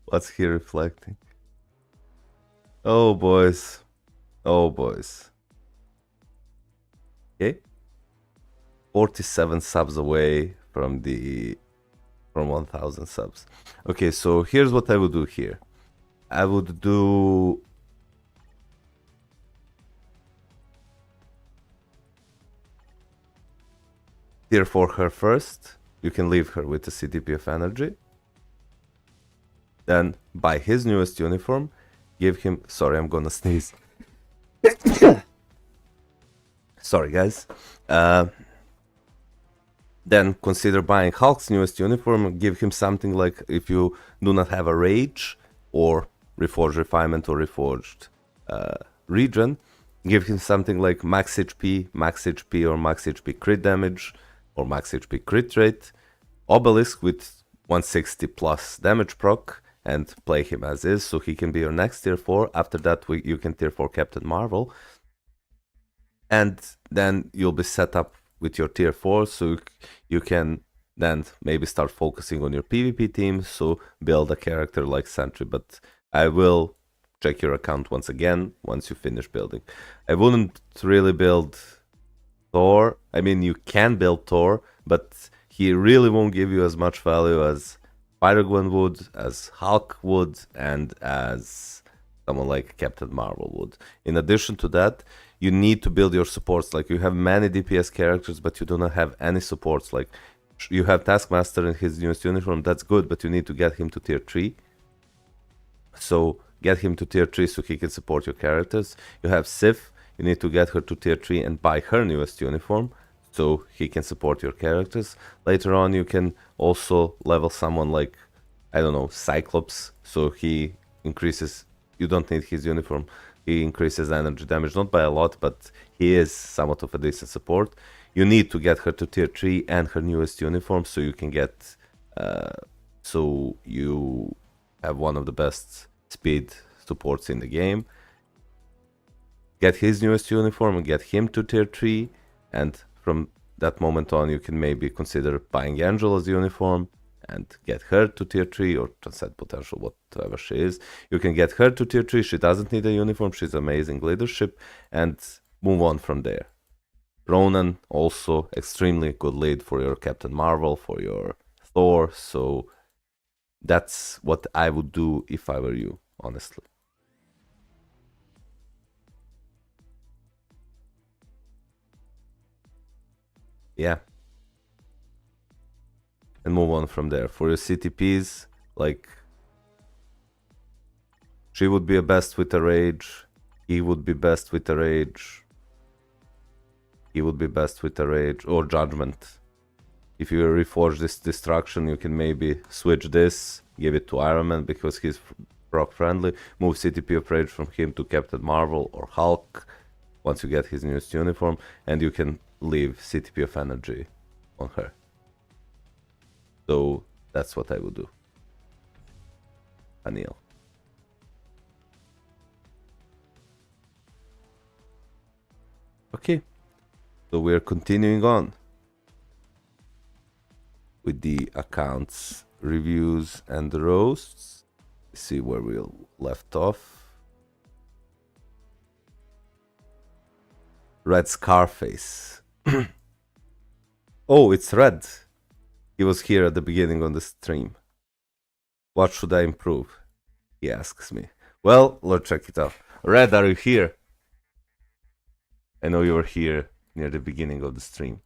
What's he reflecting? Oh, boys. Oh, boys. Okay. 47 subs away from 1000 subs. Okay, so here's what I would do here. I would do... tier 4 her first. You can leave her with a CTP of energy. Then buy his newest uniform. Give him... Sorry, I'm gonna sneeze. Sorry, guys. Then consider buying Hulk's newest uniform. Give him something like, if you do not have a Rage or Reforged Refinement or Reforged Regen, give him something like max HP or max HP crit damage or max HP crit rate, Obelisk with 160 plus damage proc, and play him as is, so he can be your next tier 4. After that, you can tier 4 Captain Marvel. And then you'll be set up with your tier 4, so you can then maybe start focusing on your PvP team, so build a character like Sentry. But I will check your account once again once you finish building. I wouldn't really build Thor. I mean, you can build Thor, but he really won't give you as much value as Spider-Gwen would, as Hulk would, and as someone like Captain Marvel would. In addition to that, you need to build your supports. Like, you have many DPS characters, but you do not have any supports. Like, you have Taskmaster in his newest uniform, that's good, but you need to get him to tier 3. So get him to tier 3 so he can support your characters. You have Sif, you need to get her to tier 3 and buy her newest uniform so he can support your characters. Later on, you can also level someone like, I don't know, Cyclops, so he increases... You don't need his uniform. He increases energy damage, not by a lot, but he is somewhat of a decent support. You need to get her to tier 3 and her newest uniform so you can get... so you have one of the best speed supports in the game. Get his newest uniform and get him to tier 3, and from that moment on you can maybe consider buying Angela's uniform and get her to tier 3, or Transcend Potential, whatever she is. You can get her to tier 3, she doesn't need a uniform, she's amazing leadership, and move on from there. Ronan, also extremely good lead for your Captain Marvel, for your Thor, so that's what I would do if I were you, honestly. Yeah. And move on from there. For your CTPs, like, she would be a best with a Rage, he would be best with a Rage, he would be best with a Rage, or Judgment. If you reforge this Destruction, you can maybe switch this, give it to Iron Man because he's proc friendly, move CTP of Rage from him to Captain Marvel or Hulk once you get his newest uniform, and you can leave CTP of Energy on her. So that's what I would do. Anil. Okay, so we're continuing on with the accounts, reviews, and the roasts. Let's see where we left off. Red Scarface. Oh, it's Red. He was here at the beginning on the stream. What should I improve? He asks me. Well, let's check it out. Red, are you here? I know you were here near the beginning of the stream.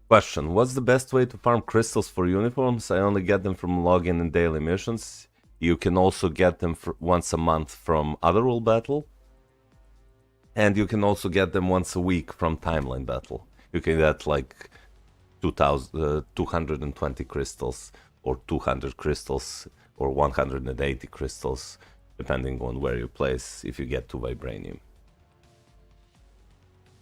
Question: what's the best way to farm crystals for uniforms? I only get them from login and daily missions. You can also get them once a month from Otherworld Battle. And you can also get them once a week from Timeline Battle. You can get like 220 crystals, or 200 crystals, or 180 crystals, depending on where you place, if you get to Vibranium.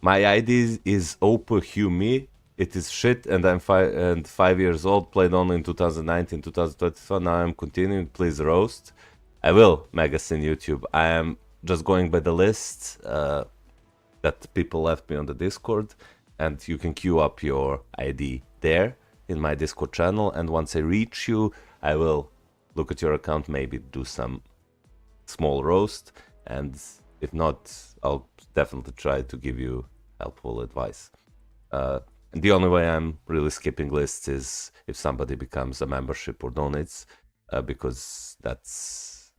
My ID is OPHUME. It is shit, and I'm 5 years old, played only in 2019, 2021, now I'm continuing, please roast. I will, Megasin YouTube. I am just going by the list that people left me on the Discord, and you can queue up your ID there in my Discord channel, and once I reach you, I will look at your account, maybe do some small roast, and if not, I'll definitely try to give you helpful advice. The only way I'm really skipping lists is if somebody becomes a membership or donates, because that's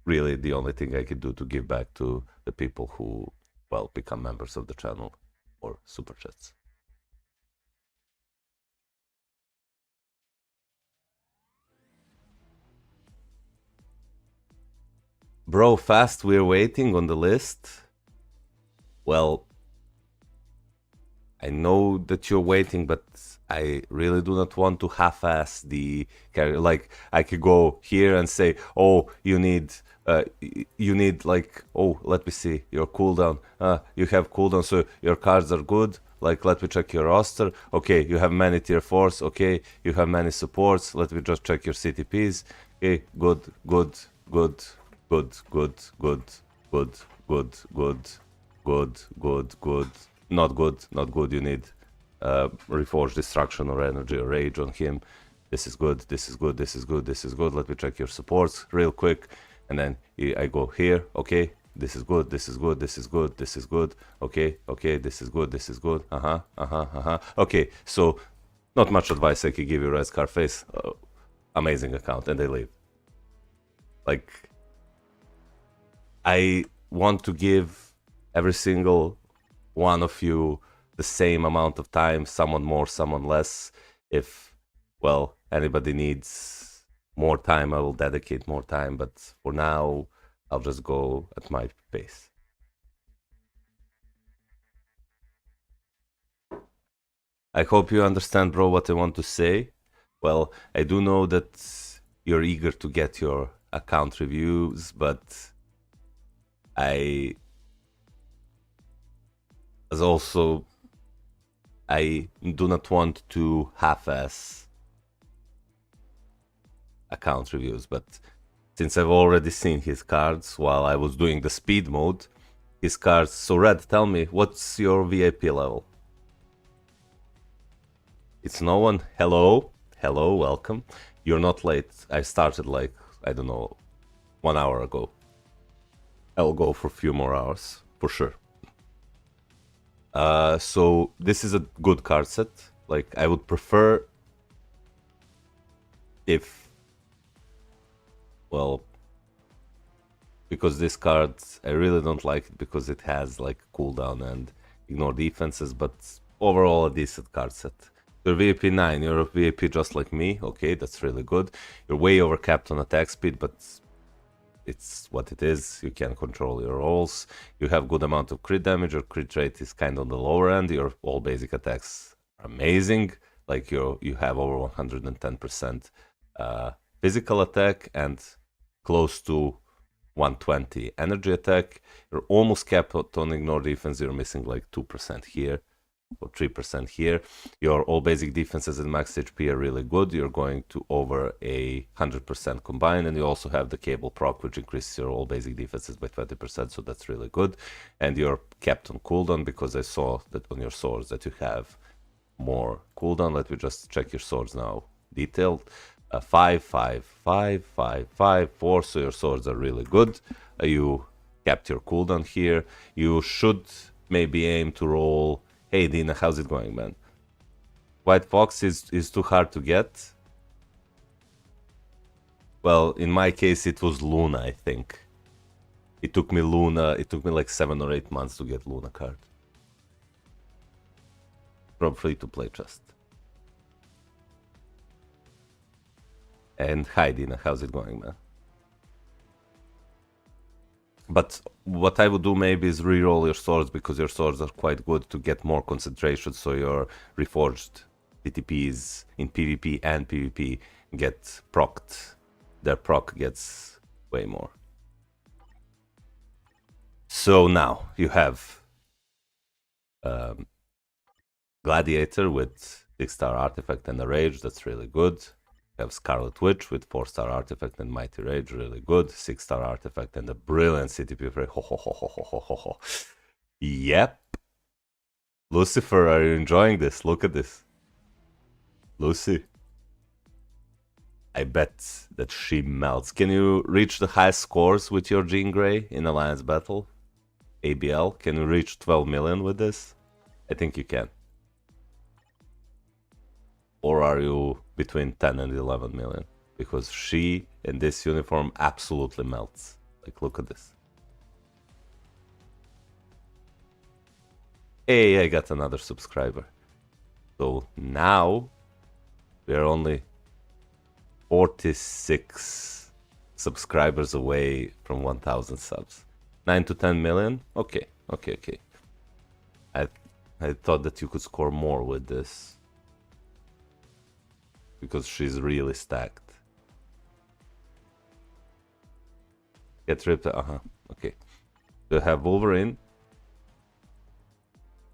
really the only thing I can do to give back to the people who, well, become members of the channel or super chats. Bro, fast, we're waiting on the list. Well, I know that you're waiting, but I really do not want to half-ass the carry. Like, I could go here and say, oh, you need like, oh, let me see, your cooldown. You have cooldown, so your cards are good. Like, let me check your roster. Okay, you have many tier 4s. Okay, you have many supports. Let me just check your CTPs. Okay, good, good, good, good, good, good, good, good, good, good, good, good. Not good, not good. You need Reforge Destruction or Energy or Rage on him. This is good, this is good, this is good, this is good. Let me check your supports real quick. And then I go here, okay, this is good, this is good, this is good, this is good. Okay, okay, this is good, this is good. Okay, so not much advice I could give you, Red Scarface. Amazing account, and they leave. Like, I want to give every single one of you the same amount of time, someone more, someone less. If, well, anybody needs more time, I will dedicate more time, but for now, I'll just go at my pace. I hope you understand, bro, what I want to say. Well, I do know that you're eager to get your account reviews, but I do not want to half-ass account reviews, but since I've already seen his cards while I was doing the speed mode, his cards. So Red, tell me, what's your VIP level? It's no one. Hello, hello, welcome. You're not late. I started like, I don't know, 1 hour ago. I'll go for a few more hours, for sure. So this is a good card set. Like, I would prefer if, well, because this card, I really don't like it because it has like cooldown and ignore defenses, but overall a decent card set. You're VP 9, you're a VP just like me, okay, that's really good. You're way overcapped on attack speed, but it's what it is. You can control your rolls. You have good amount of crit damage. Your crit rate is kind of on the lower end. Your all basic attacks are amazing. Like you have over 110% physical attack and close to 120 energy attack. You're almost capped on ignore defense. You're missing like 2% here or 3% here. Your all basic defenses and max HP are really good. You're going to over 100% combined, and you also have the cable proc, which increases your all basic defenses by 20%, so that's really good. And you're kept on cooldown because I saw that on your swords that you have more cooldown. Let me just check your swords now. Detailed. 5, 5, 5, 5, 5, 4, so your swords are really good. You kept your cooldown here. You should maybe aim to roll. Hey Dina, how's it going, man? White Fox is too hard to get. Well, in my case it was Luna, I think. It took me like 7 or 8 months to get Luna card. From free to play just. And hi Dina, how's it going, man? But what I would do maybe is re-roll your swords, because your swords are quite good to get more concentration, so your reforged PTPs in PvP and PvP get procced. Their proc gets way more. So now you have Gladiator with 6-star artifact and a rage, that's really good. You have Scarlet Witch with 4-star artifact and Mighty Rage, really good. 6-star artifact and a brilliant CTP for ho ho ho ho ho ho ho ho. Yep. Lucifer, are you enjoying this? Look at this. Lucy. I bet that she melts. Can you reach the highest scores with your Jean Grey in Alliance Battle? ABL? Can you reach 12 million with this? I think you can. or are you between 10 and 11 million? Because she in this uniform absolutely melts. Like, look at this. Hey, I got another subscriber. So now we're only 46 subscribers away from 1,000 subs. 9 to 10 million? Okay. I thought that you could score more with this. Because she's really stacked. Get ripped. Okay. You have Wolverine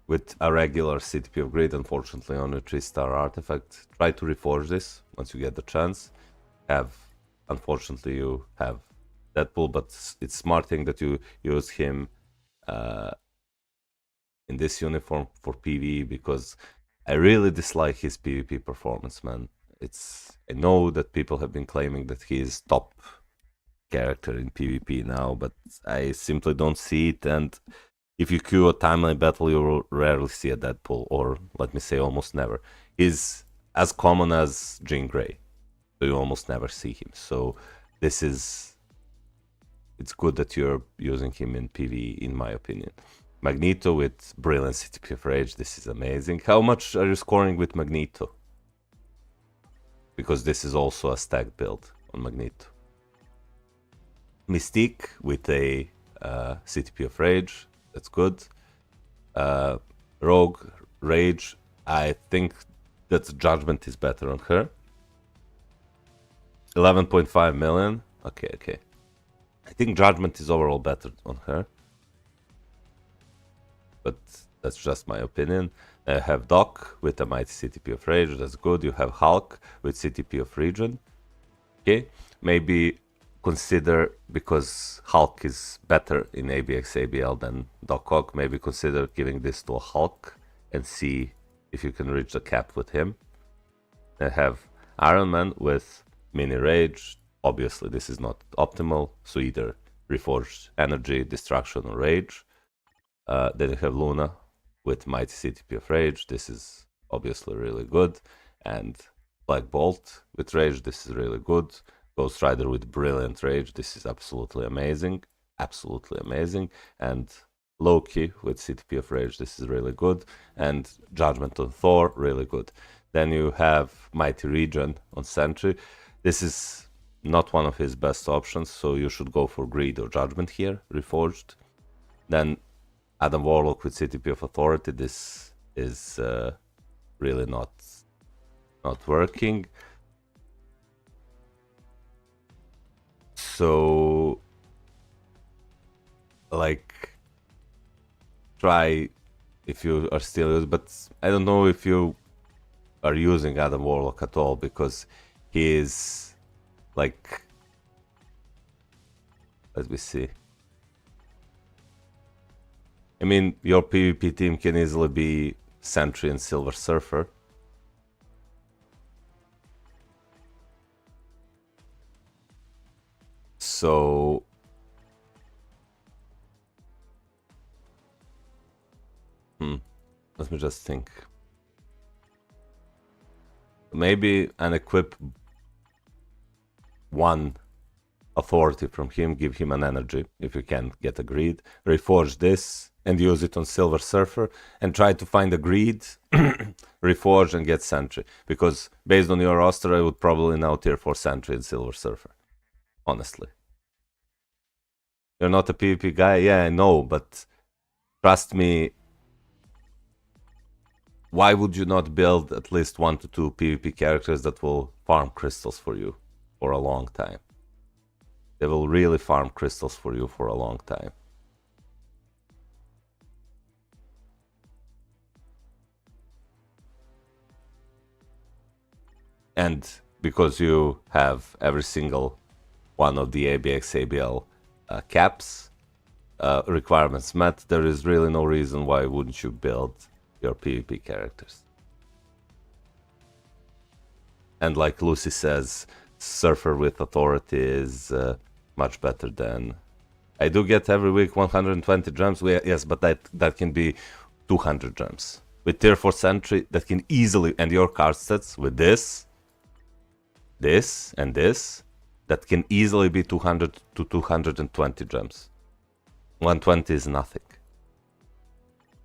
with a regular CTP of Grid, unfortunately on a 3-star artifact. Try to reforge this once you get the chance. Unfortunately, you have Deadpool, but it's smart thing that you use him in this uniform for PvE, because I really dislike his PvP performance, man. I know that people have been claiming that he is top character in PvP now, but I simply don't see it. And if you queue a timeline battle, you will rarely see a Deadpool, or let me say almost never. He's as common as Jean Grey, so you almost never see him. So it's good that you're using him in PvE, in my opinion. Magneto with brilliant CTP of Rage, this is amazing. How much are you scoring with Magneto? Because this is also a stacked build on Magneto. Mystique with a CTP of Rage, that's good. Rogue, Rage, I think that Judgment is better on her. 11.5 million, okay. I think Judgment is overall better on her. But that's just my opinion. I have Doc with a mighty CTP of Rage, that's good. You have Hulk with CTP of Regen. Okay, maybe consider, because Hulk is better in ABX ABL than Doc Ock, maybe consider giving this to a Hulk and see if you can reach the cap with him. I have Iron Man with mini Rage. Obviously this is not optimal, so either Reforged Energy, Destruction or Rage. Then you have Luna with mighty CTP of Rage, this is obviously really good. And Black Bolt with Rage, this is really good. Ghost Rider with brilliant Rage, this is absolutely amazing. And Loki with CTP of Rage, this is really good. And Judgment on Thor, really good. Then you have Mighty Regen on Sentry. This is not one of his best options, so you should go for Greed or Judgment here, Reforged. Then Adam Warlock with CTP of Authority, this is really not working. So, like, try if you are still using, but I don't know if you are using Adam Warlock at all, because he is, like, let me see. I mean, your PvP team can easily be Sentry and Silver Surfer. So let me just think. Maybe unequip one authority from him, give him an energy if you can get a greed, reforge this and use it on Silver Surfer, and try to find a greed, reforge and get Sentry, because based on your roster I would probably now tier 4 Sentry and Silver Surfer, honestly. You're not a PvP guy? Yeah, I know, but trust me, why would you not build at least 1 to 2 PvP characters that will farm crystals for you for a long time? They will really farm crystals for you for a long time. And because you have every single one of the ABX ABL caps requirements met, there is really no reason why wouldn't you build your PvP characters. And like Lucy says, Surfer with Authority is much better than... I do get every week 120 gems, yes, but that can be 200 gems, with tier 4 sentry that can easily, and your card sets with this, and this, that can easily be 200 to 220 gems. 120 is nothing.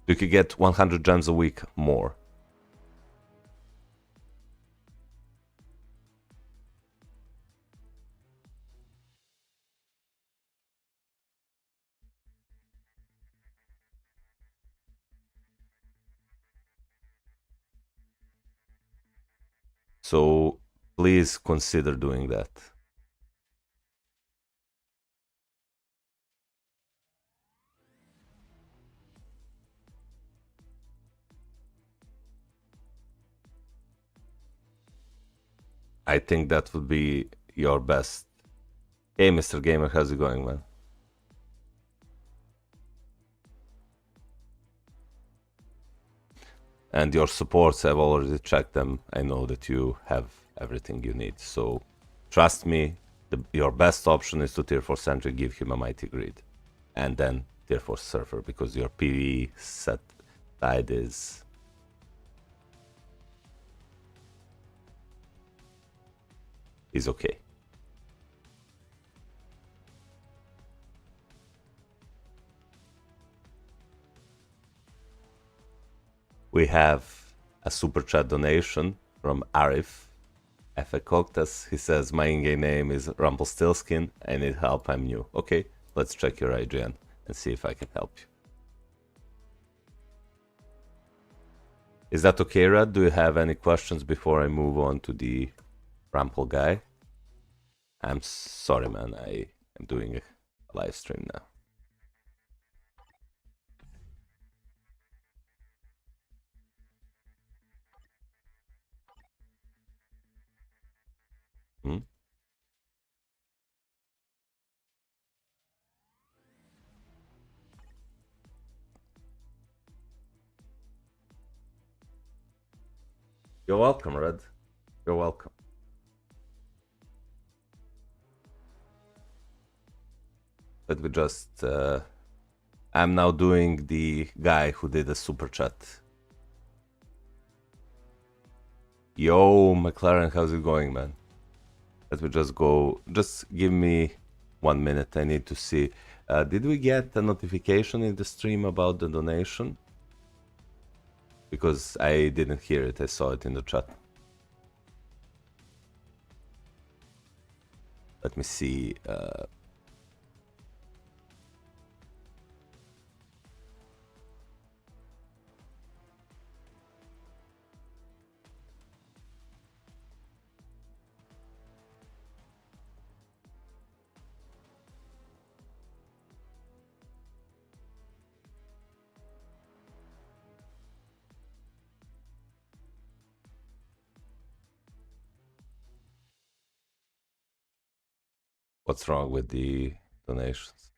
You could get 100 gems a week more. So please consider doing that. I think that would be your best. Hey, Mr. Gamer, how's it going, man? And your supports, I've already checked them. I know that you have everything you need. So trust me, your best option is to tier 4 sentry, give him a mighty grid. And then tier 4 surfer, because your PvE set side is okay. We have a super chat donation from Arif Efekoktas. He says, my in-game name is Rumpelstiltskin. I need help, I'm new. Okay, let's check your IGN and see if I can help you. Is that okay, Rad? Do you have any questions before I move on to the Rample guy? I'm sorry, man. I am doing a live stream now. Hmm? You're welcome, Red. You're welcome. Let me just... I'm now doing the guy who did a super chat. Yo, McLaren, how's it going, man? Let me just go... Just give me 1 minute. I need to see... did we get a notification in the stream about the donation? Because I didn't hear it. I saw it in the chat. Let me see... what's wrong with the donations?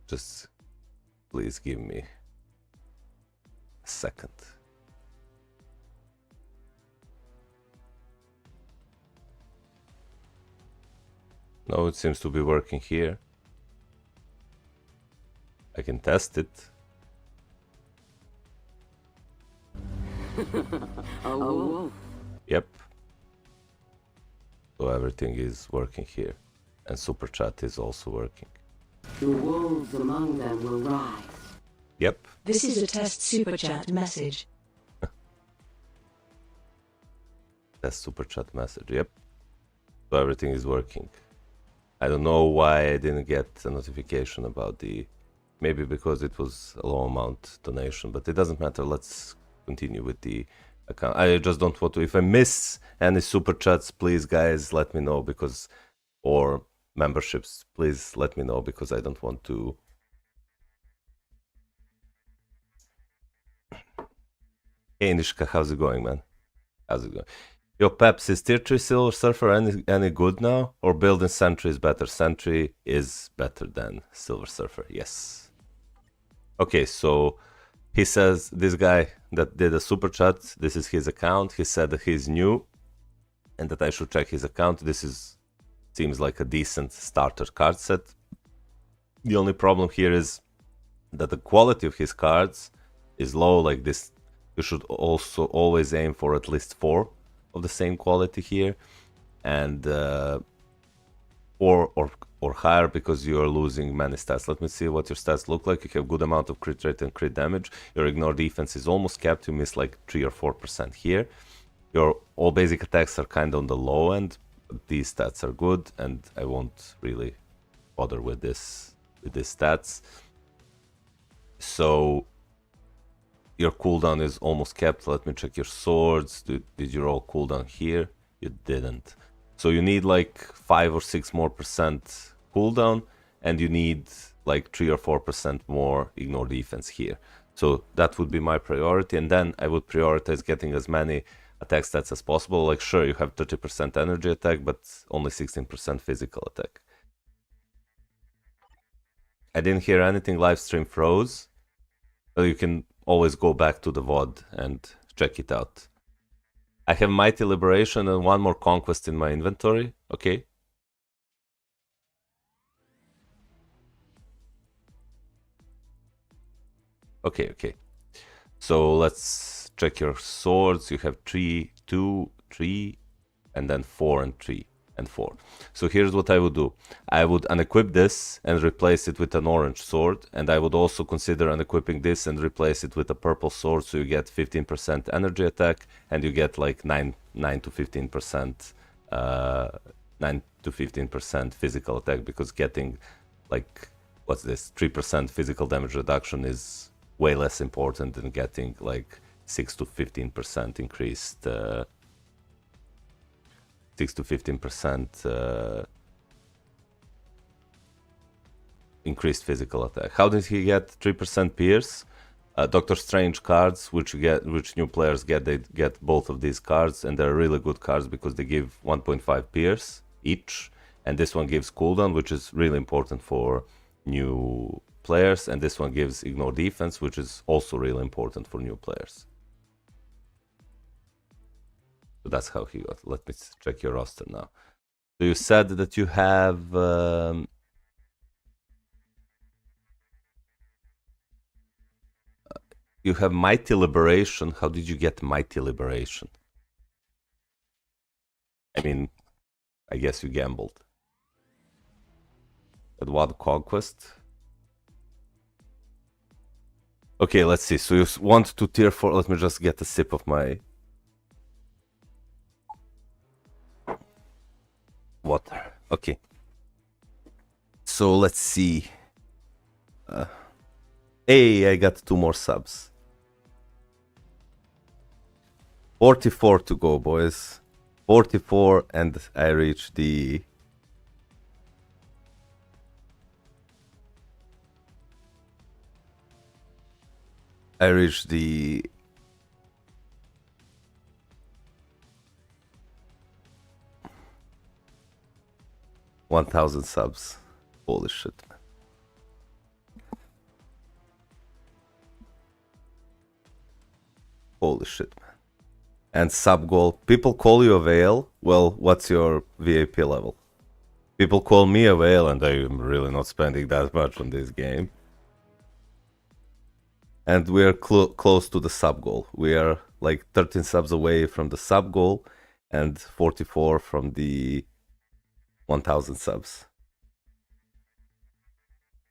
Just please give me a second. No, it seems to be working here. I can test it. Oh. Yep. So everything is working here. And Super Chat is also working. The wolves among them will rise. Yep. This is a test super chat message. That's Super Chat message. Yep. So everything is working. I don't know why I didn't get a notification about the... Maybe because it was a low amount donation, but it doesn't matter. Let's continue with the account. I just don't want to... If I miss any Super Chats, please, guys, let me know, because... Or memberships, please let me know, because I don't want to... Hey, Nishka, how's it going, man? How's it going? Yo, Peps, is tier 3 Silver Surfer any good now? Or building Sentry is better? Sentry is better than Silver Surfer, yes. Okay, so he says, this guy that did a super chat, this is his account. He said that he's new and that I should check his account. This seems like a decent starter card set. The only problem here is that the quality of his cards is low. Like this, you should also always aim for at least 4 of the same quality here, and 4 or higher, because you are losing many stats. Let me see what your stats look like. You have good amount of crit rate and crit damage. Your ignore defense is almost capped. You miss like 3 or 4% here. Your all basic attacks are kind of on the low end, but these stats are good, and I won't really bother with these stats. So your cooldown is almost kept. Let me check your swords. Did you roll cooldown here? You didn't. So you need like 5 or 6 more percent cooldown, and you need like 3 or 4% more ignore defense here. So that would be my priority, and then I would prioritize getting as many attack stats as possible. Like sure, you have 30% energy attack, but only 16% physical attack. I didn't hear anything. Live stream froze. So you can always go back to the VOD and check it out. I have Mighty Liberation and 1 more Conquest in my inventory. Okay. Okay. So let's check your swords. You have 3, 2, 3, and then 4 and 3 and 4. So here's what I would do. I would unequip this and replace it with an orange sword, and I would also consider unequipping this and replace it with a purple sword, so you get 15% energy attack, and you get like 9 to 15% 9 to 15% physical attack, because getting like, what's this, 3% physical damage reduction is way less important than getting like 6 to 15% increased 6 to 15% increased physical attack. How did he get 3% pierce? Doctor Strange cards, which new players get, they get both of these cards, and they're really good cards because they give 1.5 pierce each, and this one gives cooldown, which is really important for new players, and this one gives ignore defense, which is also really important for new players. So that's how he got. Let me check your roster now. So you said that you have Mighty Liberation. How did you get Mighty Liberation? I mean, I guess you gambled. At what Conquest? Okay, let's see. So you want to tier 4. Let me just get a sip of my water. Okay. So let's see. Hey, I got 2 more subs. 44 to go, boys. 44, and I reach the... I reached the... $1,000 subs. Holy shit, man. Holy shit, man. And sub goal. People call you a whale. Well, what's your VIP level? People call me a whale, and I'm really not spending that much on this game. And we are close to the sub goal. We are like 13 subs away from the sub goal, and 44 from the 1,000 subs.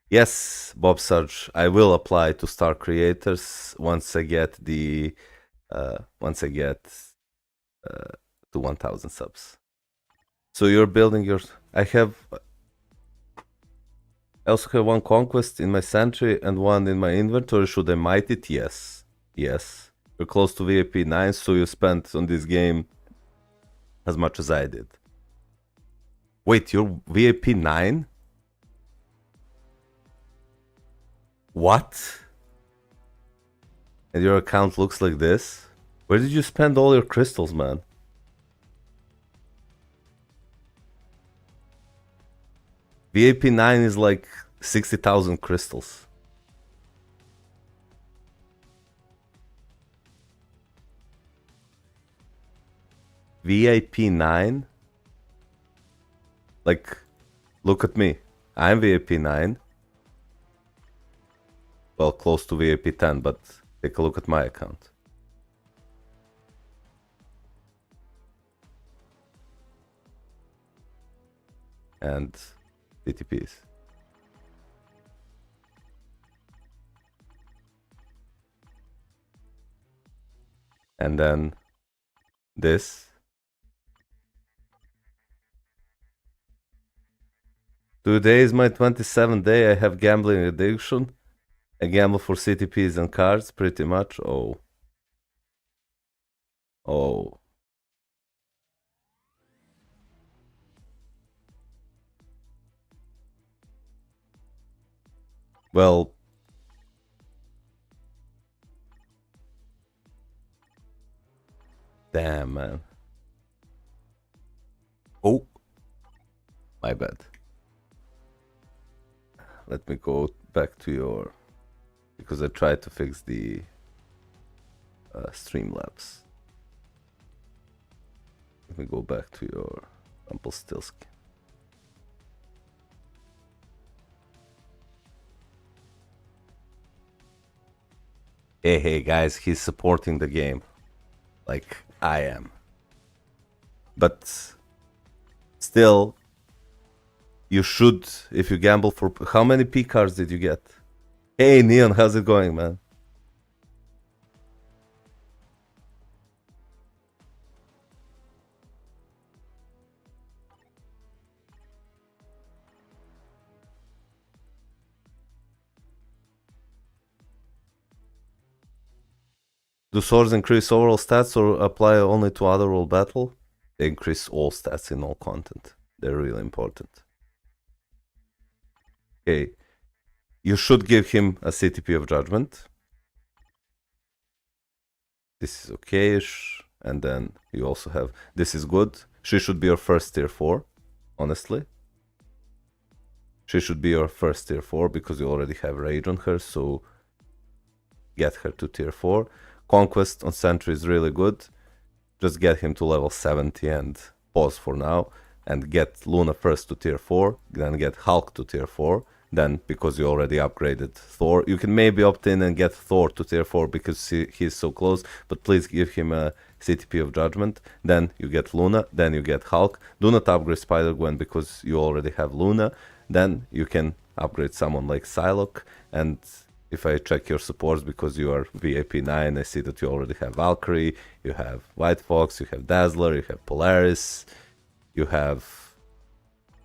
Yes, Bob Surge, I will apply to Star Creators once I get the to 1,000 subs. So you're building your... I also have 1 Conquest in my Sentry and 1 in my inventory. Should I might it? Yes. Yes. You're close to VIP 9, so you spent on this game as much as I did. Wait, you're VIP 9? What? And your account looks like this? Where did you spend all your crystals, man? VAP 9 is like 60,000 crystals. VIP 9? Like, look at me. I'm VIP 9. Well, close to VIP 10, but take a look at my account. And DTPs. And then this. Today is my 27th day. I have gambling addiction. I gamble for CTPs and cards pretty much. Oh. Oh. Well, damn, man. Oh, my bad. Let me go back to your, because I tried to fix the Streamlabs. Let me go back to your Rumpelstiltskin. Hey guys, he's supporting the game like I am. But still, you should, if you gamble for... How many P cards did you get? Hey Neon, how's it going, man? Do swords increase overall stats or apply only to other role battle? They increase all stats in all content. They're really important. Okay. You should give him a CTP of Judgment. This is okay-ish. And then you also have... This is good. She should be your first tier 4, honestly. She should be your first tier 4 because you already have Rage on her, so get her to tier 4. Conquest on Sentry is really good. Just get him to level 70 and pause for now. And get Luna first to tier 4, then get Hulk to tier 4. Then, because you already upgraded Thor, you can maybe opt in and get Thor to tier 4 because he's so close, but please give him a CTP of Judgment. Then you get Luna, then you get Hulk. Do not upgrade Spider-Gwen because you already have Luna. Then you can upgrade someone like Psylocke. And if I check your supports, because you are VIP 9, I see that you already have Valkyrie, you have White Fox, you have Dazzler, you have Polaris, you have...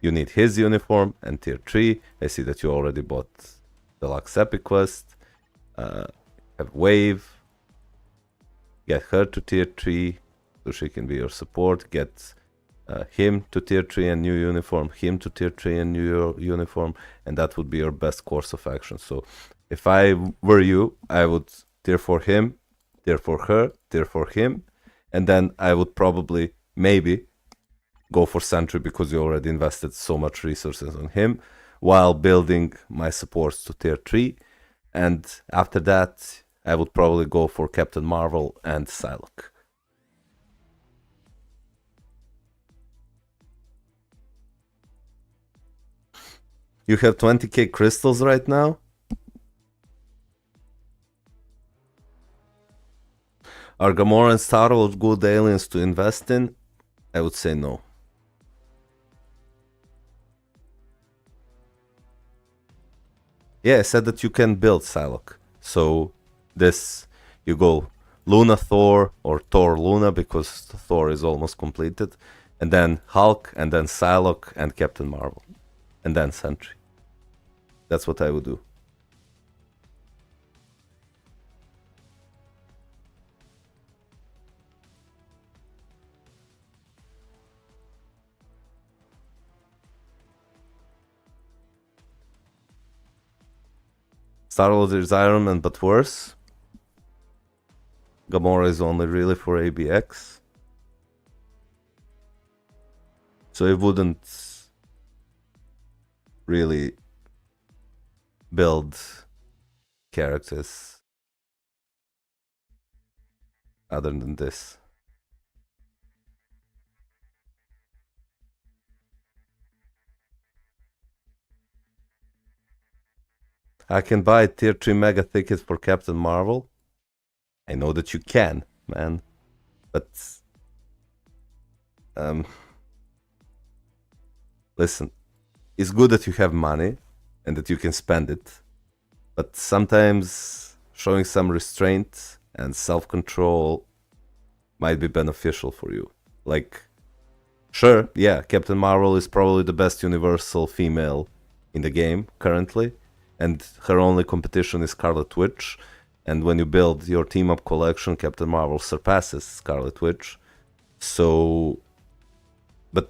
You need his uniform and tier 3. I see that you already bought Deluxe Epic Quest. Have Wave. Get her to tier 3 so she can be your support. Get him to tier 3 and new uniform. Him to tier 3 and new uniform. And that would be your best course of action. So if I were you, I would tier for him, tier for her, tier for him. And then I would probably, maybe, go for Sentry because you already invested so much resources on him, while building my supports to tier 3. And after that, I would probably go for Captain Marvel and Psylocke. You have 20k crystals right now? Are Gamora and Star-Lord good aliens to invest in? I would say no. Yeah, I said that you can build Psylocke. So this, you go Luna Thor or Thor Luna because Thor is almost completed. And then Hulk, and then Psylocke and Captain Marvel. And then Sentry. That's what I would do. Star-Lord is Iron Man, but worse. Gamora is only really for ABX. So it wouldn't really build characters other than this. I can buy tier 3 mega tickets for Captain Marvel. I know that you can, man. But listen, it's good that you have money and that you can spend it. But sometimes showing some restraint and self-control might be beneficial for you. Like, sure, yeah, Captain Marvel is probably the best universal female in the game currently, and her only competition is Scarlet Witch. And when you build your team-up collection, Captain Marvel surpasses Scarlet Witch. So, but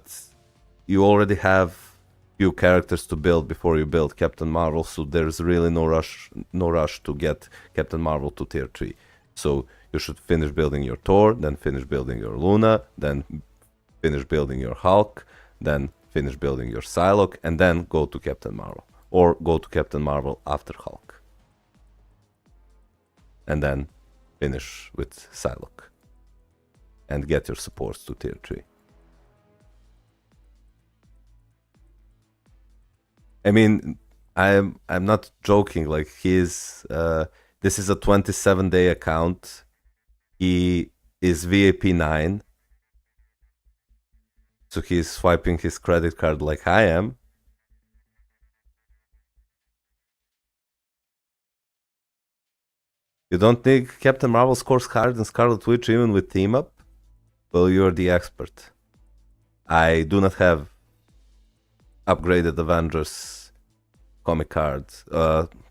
you already have few characters to build before you build Captain Marvel, so there's really no rush to get Captain Marvel to tier 3. So you should finish building your Thor, then finish building your Luna, then finish building your Hulk, then finish building your Psylocke, and then go to Captain Marvel. Or go to Captain Marvel after Hulk. And then finish with Psylocke. And get your supports to tier 3. I mean, I'm not joking. Like, this is a 27-day account. He is VIP 9. So he's swiping his credit card like I am. You don't think Captain Marvel scores higher than Scarlet Witch even with team up? Well, you're the expert. I do not have upgraded Avengers comic cards,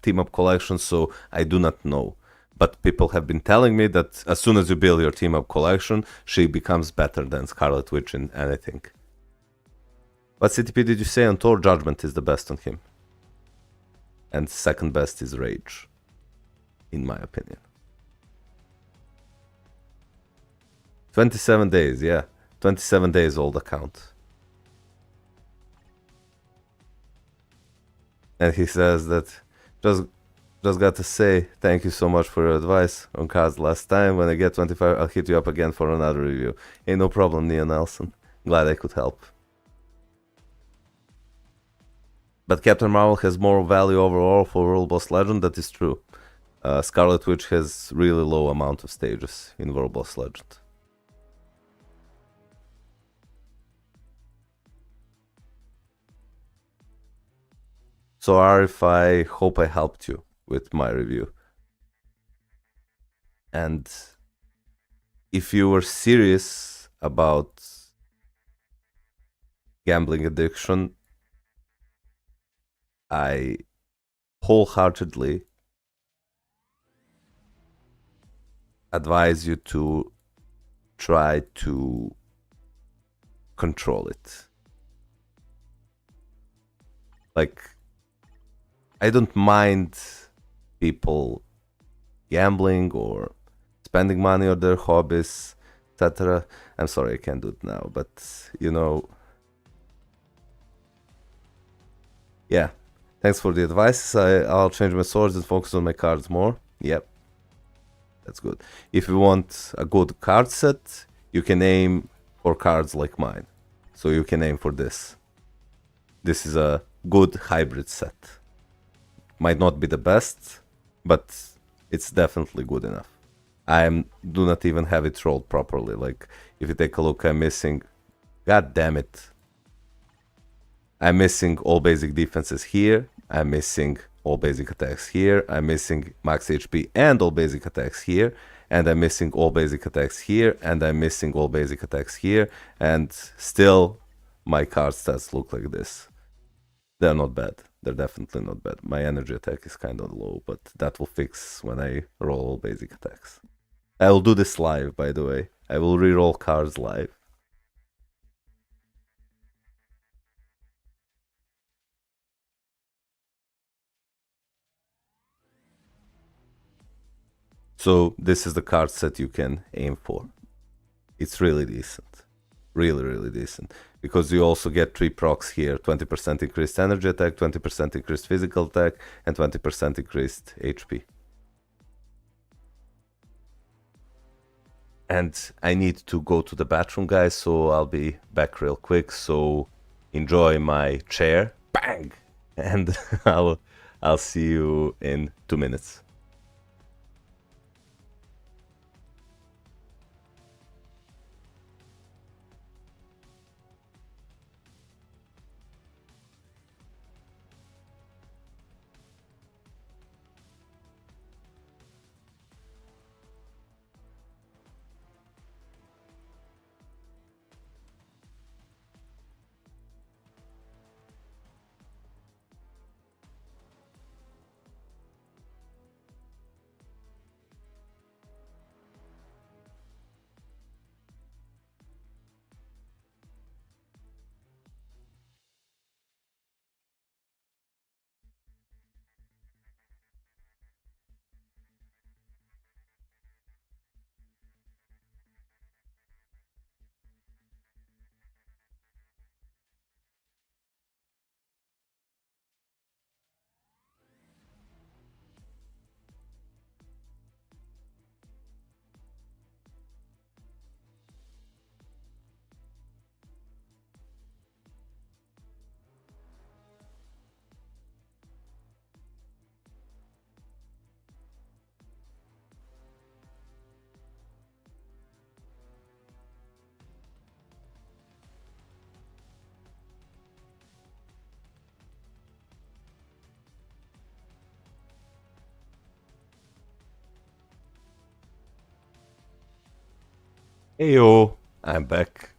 team up collection, so I do not know. But people have been telling me that as soon as you build your team up collection, she becomes better than Scarlet Witch in anything. What CTP did you say on Thor? Judgment is the best on him. And second best is Rage, in my opinion. 27 days, yeah. 27 days old account. And he says that just got to say thank you so much for your advice on cards last time. When I get 25, I'll hit you up again for another review. Hey, no problem, Neo Nelson. Glad I could help. But Captain Marvel has more value overall for World Boss Legend, that is true. Scarlet Witch has really low amount of stages in World Boss Legend. So Arif, I hope I helped you with my review. And if you were serious about gambling addiction, I wholeheartedly advise you to try to control it. Like, I don't mind people gambling or spending money on their hobbies, etc. I'm sorry I can't do it now, but you know, yeah. Thanks for the advice. I'll change my swords and focus on my cards more. Yep. That's good. If you want a good card set, you can aim for cards like mine. So you can aim for this. This is a good hybrid set. Might not be the best, but it's definitely good enough. I do not even have it rolled properly. Like, if you take a look, I'm missing... God damn it. I'm missing all basic defenses here. I'm missing all basic attacks here. I'm missing max HP and all basic attacks here. And I'm missing all basic attacks here. And I'm missing all basic attacks here. And still, my card stats look like this. They're not bad. They're definitely not bad. My energy attack is kind of low, but that will fix when I roll all basic attacks. I will do this live, by the way. I will reroll cards live. So this is the card set you can aim for. It's really decent. Really, really decent. Because you also get 3 procs here. 20% increased energy attack, 20% increased physical attack, and 20% increased HP. And I need to go to the bathroom, guys, so I'll be back real quick. So enjoy my chair. Bang! And I'll see you in 2 minutes. Heyo, I'm back.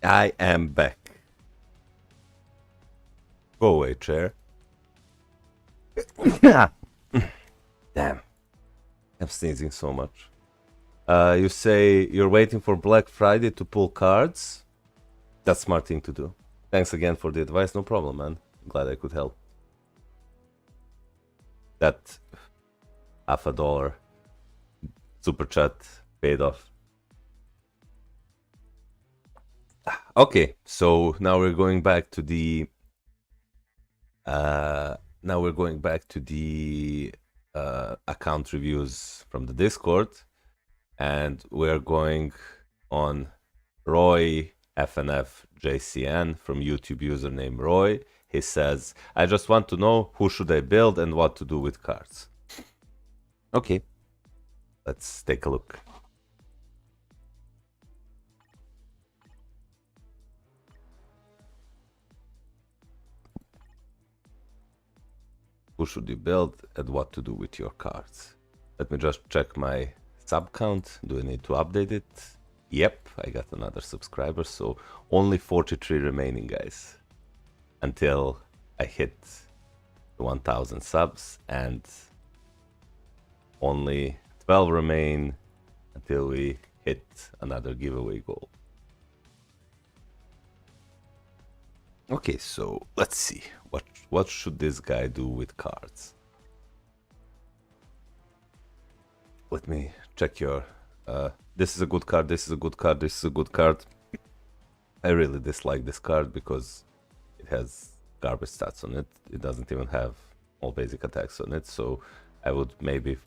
I am back. Go away, chair. Damn. I'm sneezing so much. You say you're waiting for Black Friday to pull cards? That's a smart thing to do. Thanks again for the advice. No problem, man. Glad I could help. That $50 super chat paid off. Okay, so now we're going back to the account reviews from the Discord, and we're going on Roy FNF JCN from YouTube username Roy. He says, I just want to know who should I build and what to do with cards. Okay, let's take a look. Who should you build and what to do with your cards? Let me just check my sub count. Do I need to update it? Yep, I got another subscriber, so only 43 remaining, guys, until I hit 1000 subs, and only 12 remain until we hit another giveaway goal. Okay, so let's see. What should this guy do with cards? Let me check your... this is a good card, this is a good card, this is a good card. I really dislike this card because it has garbage stats on it. It doesn't even have all basic attacks on it, so I would maybe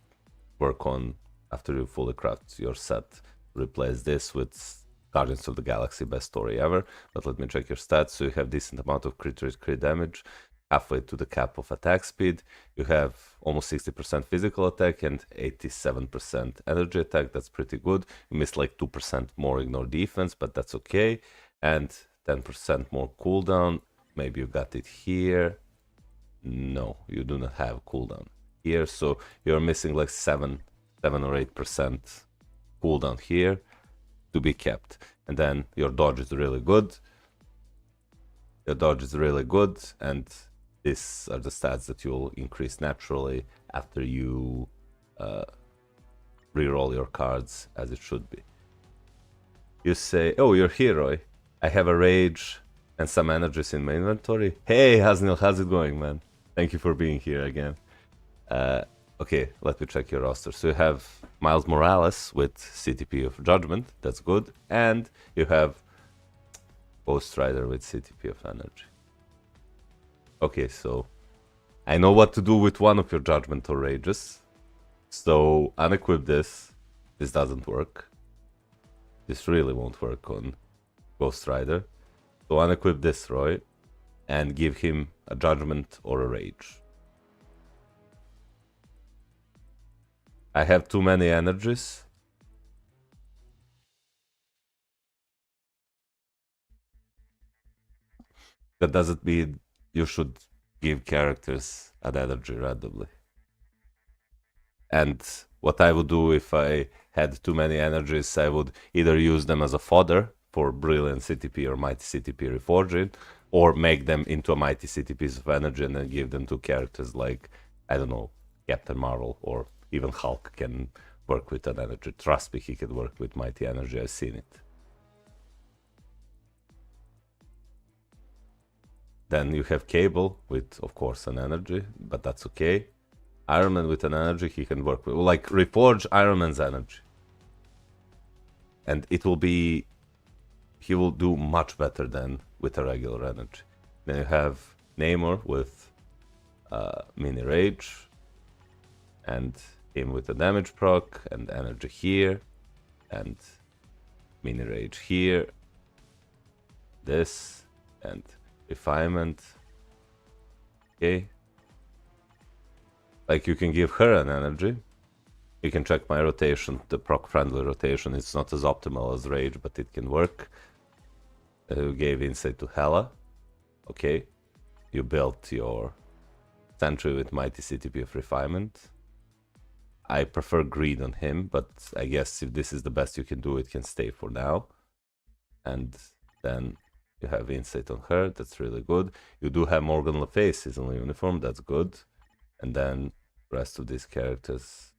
work on, after you fully craft your set, replace this with Guardians of the Galaxy, best story ever. But let me check your stats. So you have decent amount of crit rate, crit damage, halfway to the cap of attack speed. You have almost 60% physical attack and 87% energy attack. That's pretty good. You missed like 2% more ignore defense, but that's okay. And 10% more cooldown. Maybe you got it here. No, you do not have cooldown here. So you're missing like 7 or 8% cooldown here to be kept. And then your dodge is really good. Your dodge is really good, and these are the stats that you'll increase naturally after you reroll your cards as it should be. You say, oh, you're here, Roy. I have a rage and some energies in my inventory. Hey, Haznil, how's it going, man? Thank you for being here again. Okay, let me check your roster. So you have Miles Morales with CTP of Judgment, that's good. And you have Ghost Rider with CTP of Energy. Okay, so I know what to do with one of your Judgmental Rages. So unequip this. This doesn't work. This really won't work on Ghost Rider. So unequip this Roy and give him a Judgment or a Rage. I have too many energies. That doesn't mean you should give characters an energy randomly. And what I would do if I had too many energies, I would either use them as a fodder for Brilliant CTP or Mighty CTP Reforging, or make them into a Mighty CTPs of energy and then give them to characters like, I don't know, Captain Marvel or even Hulk can work with an energy. Trust me, he can work with Mighty Energy, I've seen it. Then you have Cable with, of course, an energy, but that's okay. Iron Man with an energy, he can work with, like, reforge Iron Man's energy. And it will be, he will do much better than with a regular energy. Then you have Namor with mini rage, and him with a damage proc, and energy here, and mini rage here, this, and refinement. Okay. Like, you can give her an energy. You can check my rotation, the proc friendly rotation. It's not as optimal as rage, but it can work. You gave insight to Hela. Okay. You built your sentry with Mighty CTP of refinement. I prefer greed on him, but I guess if this is the best you can do, it can stay for now. And then you have insight on her, that's really good. You do have Morgan Le Fay seasonal uniform, that's good. And then rest of these characters,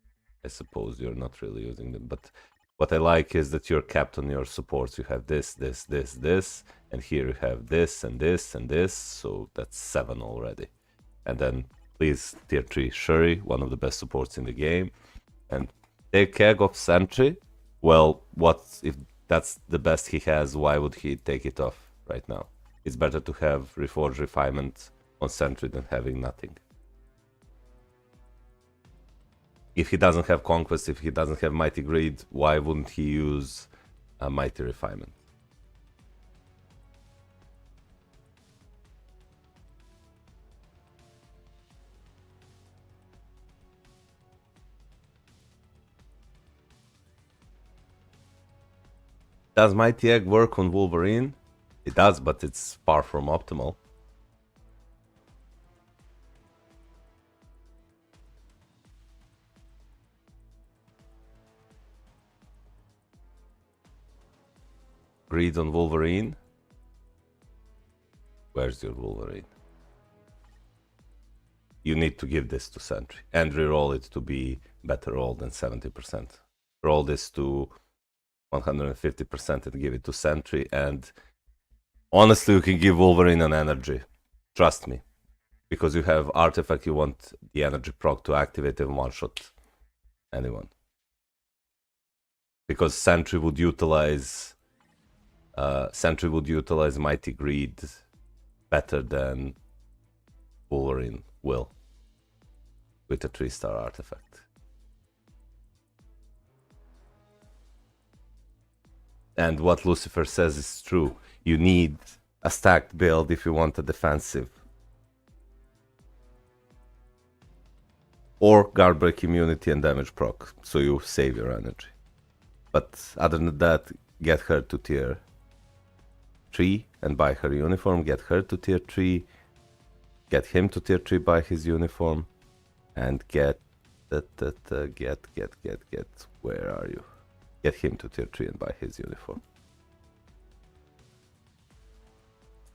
I suppose you're not really using them. But what I like is that you're capped on your supports. You have this, this, this, this, and here you have this and this and this. So that's 7 already. And then please tier 3 Shuri, one of the best supports in the game. And take Keg of Sentry. Well, what if that's the best he has? Why would he take it off right now? It's better to have Reforge Refinement on Sentry than having nothing. If he doesn't have Conquest, if he doesn't have Mighty Greed, why wouldn't he use a Mighty Refinement? Does Mighty Egg work on Wolverine? It does, but it's far from optimal. Greed on Wolverine. Where's your Wolverine? You need to give this to Sentry and reroll it to be better roll than 70%. Roll this to 150% and give it to Sentry, and honestly you can give Wolverine an energy. Trust me. Because you have artifact, you want the energy proc to activate and one-shot anyone. Because Sentry would utilize Mighty Greed better than Wolverine will with a 3-star artifact. And what Lucifer says is true. You need a stacked build if you want a defensive. Or guard break immunity and damage proc, so you save your energy. But other than that, get her to tier 3 and buy her uniform, get her to tier 3, get him to tier 3, buy his uniform, and get, where are you? Get him to tier 3 and buy his uniform.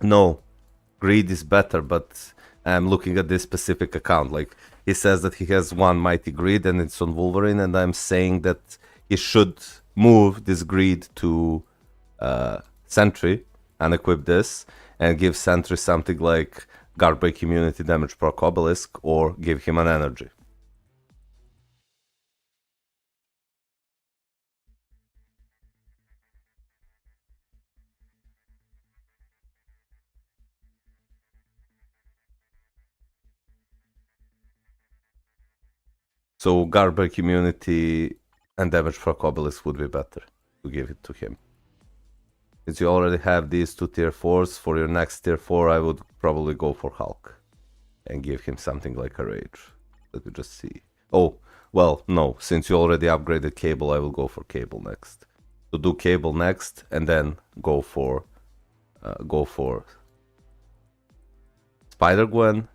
No, greed is better, but I'm looking at this specific account. Like, he says that he has one Mighty Greed and it's on Wolverine, and I'm saying that he should move this greed to Sentry and equip this and give Sentry something like guard break immunity, damage proc obelisk, or give him an energy. So Garbage immunity and damage proc obelisk would be better to give it to him. Since you already have these two tier 4s, for your next tier 4 I would probably go for Hulk and give him something like a rage. Let me just see. Oh, well, no, since you already upgraded Cable, I will go for Cable next. So do Cable next and then go for Spider-Gwen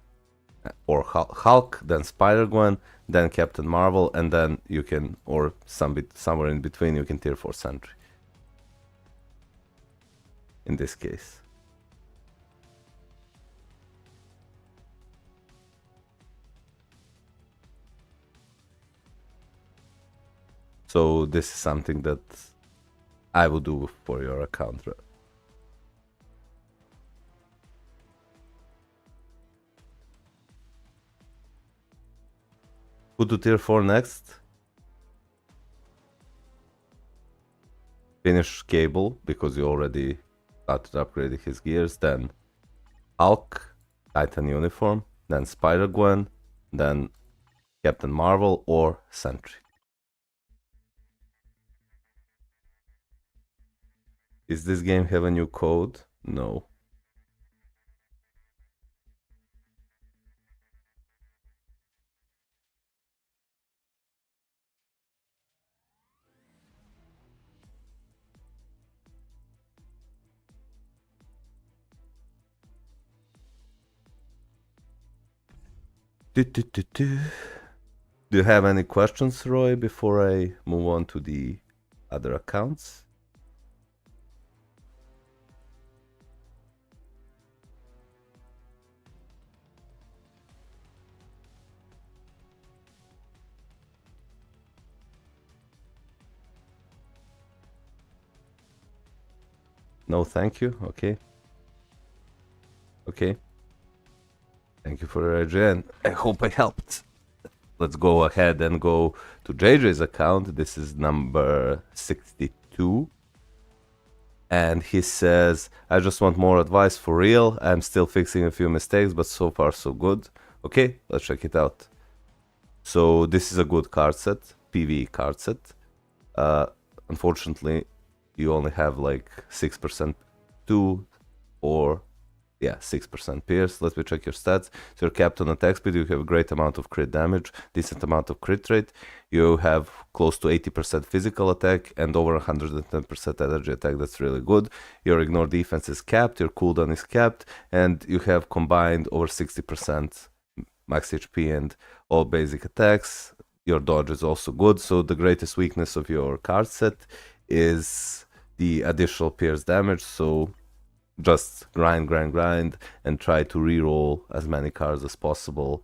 or Hulk, then Spider-Gwen, then Captain Marvel, and then you can, or somewhere in between, you can tier 4 Sentry. In this case. So this is something that I would do for your account. Who to tier 4 next? Finish Cable, because you already started upgrading his gears. Then Hulk, Titan Uniform. Then Spider-Gwen. Then Captain Marvel or Sentry. Is this game have a new code? No. Do you have any questions, Roy, before I move on to the other accounts? No, thank you. Okay. Okay. Thank you for the IGN. I hope I helped. Let's go ahead and go to JJ's account. This is number 62. And he says, I just want more advice for real. I'm still fixing a few mistakes, but so far so good. Okay, let's check it out. So this is a good card set, PvE card set. Unfortunately, you only have like 6% 2 or 6% pierce. Let me check your stats. So you're capped on attack speed, you have a great amount of crit damage, decent amount of crit rate, you have close to 80% physical attack and over 110% energy attack. That's really good. Your ignore defense is capped, your cooldown is capped, and you have combined over 60% max HP and all basic attacks. Your dodge is also good. So the greatest weakness of your card set is the additional pierce damage. So just grind and try to reroll as many cards as possible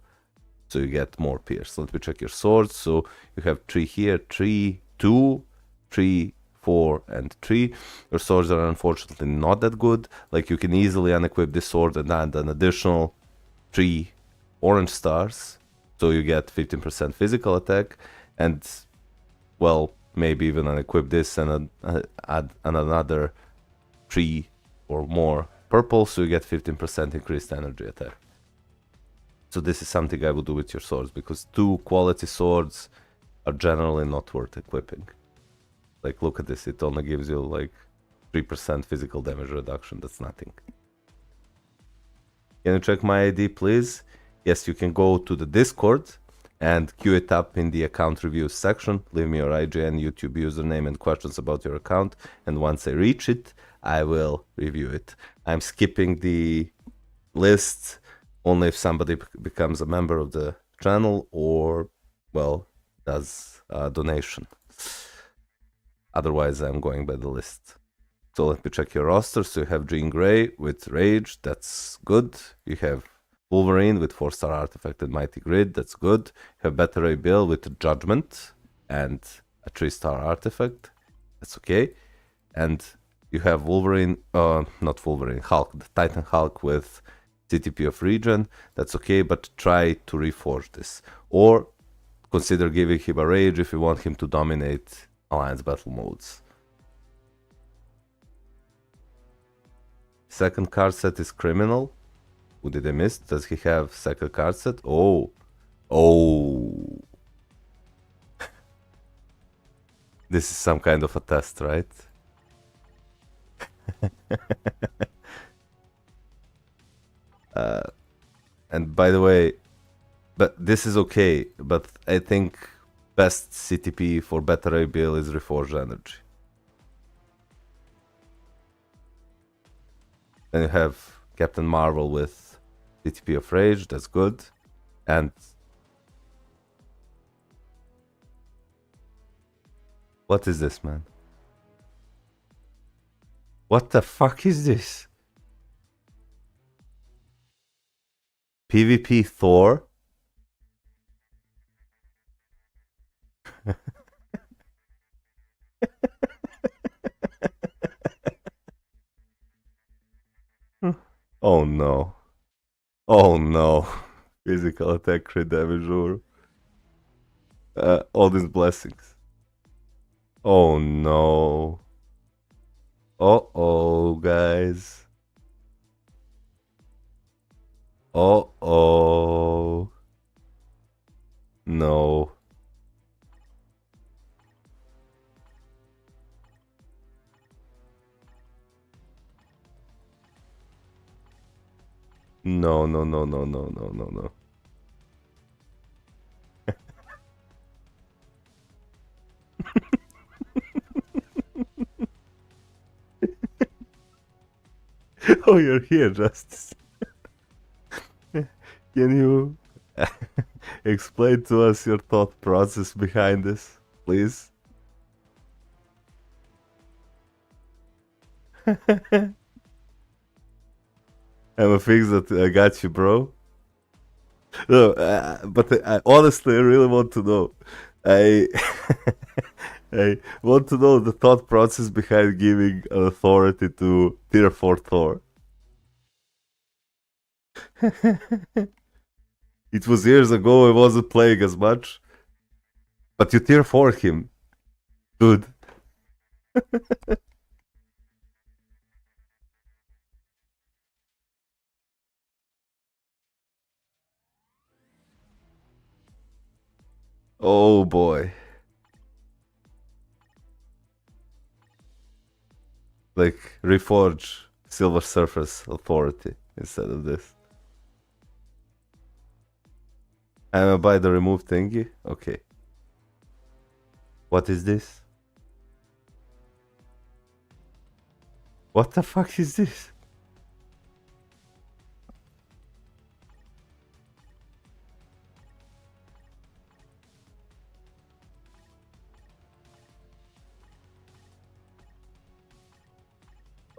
so you get more pierce. Let me check your swords. So you have 3 here, 3, 2, 3, 4, and 3. Your swords are unfortunately not that good. Like, you can easily unequip this sword and add an additional 3 orange stars, so you get 15% physical attack, and well, maybe even unequip this and add another 3 or more purple, so you get 15% increased energy attack. So this is something I would do with your swords, because 2 quality swords are generally not worth equipping. Like, look at this, it only gives you like 3% physical damage reduction. That's nothing. Can you check my ID, please? Yes, you can go to the Discord and queue it up in the account reviews section. Leave me your IGN YouTube username and questions about your account, and once I reach it, I will review it. I'm skipping the list only if somebody becomes a member of the channel or, well, does a donation. Otherwise, I'm going by the list. So let me check your roster. So you have Jean Grey with Rage, that's good. You have Wolverine with 4-star artifact and Mighty Grid, that's good. You have Beta Ray Bill with Judgment and a 3-star artifact, that's okay. And you have Wolverine, not Wolverine, Hulk, the Titan Hulk with CTP of Regen, that's okay, but try to reforge this. Or consider giving him a Rage if you want him to dominate Alliance battle modes. Second card set is Criminal. Who did I miss? Does he have second card set? Oh. This is some kind of a test, right? And by the way, but this is okay, but I think best CTP for better ABL is Reforged Energy. Then you have Captain Marvel with CTP of Rage, that's good. And what is this, man? What the fuck is this? PvP Thor? Oh no. Oh no. Physical attack, crit damage, or all these blessings. Oh no. Uh-oh, guys. Uh-oh. No. No, no, no, no, no, no, no, no. Oh, you're here, Justice. Can you explain to us your thought process behind this, please? I'm a fix that I got you, bro. No, but I honestly really want to know. I I want to know the thought process behind giving an authority to Tier 4 Thor. It was years ago, I wasn't playing as much. But you Tier 4 him. Dude. Oh boy. Like, reforge Silver Surface Authority instead of this. I'm gonna buy the remove thingy? Okay. What is this? What the fuck is this?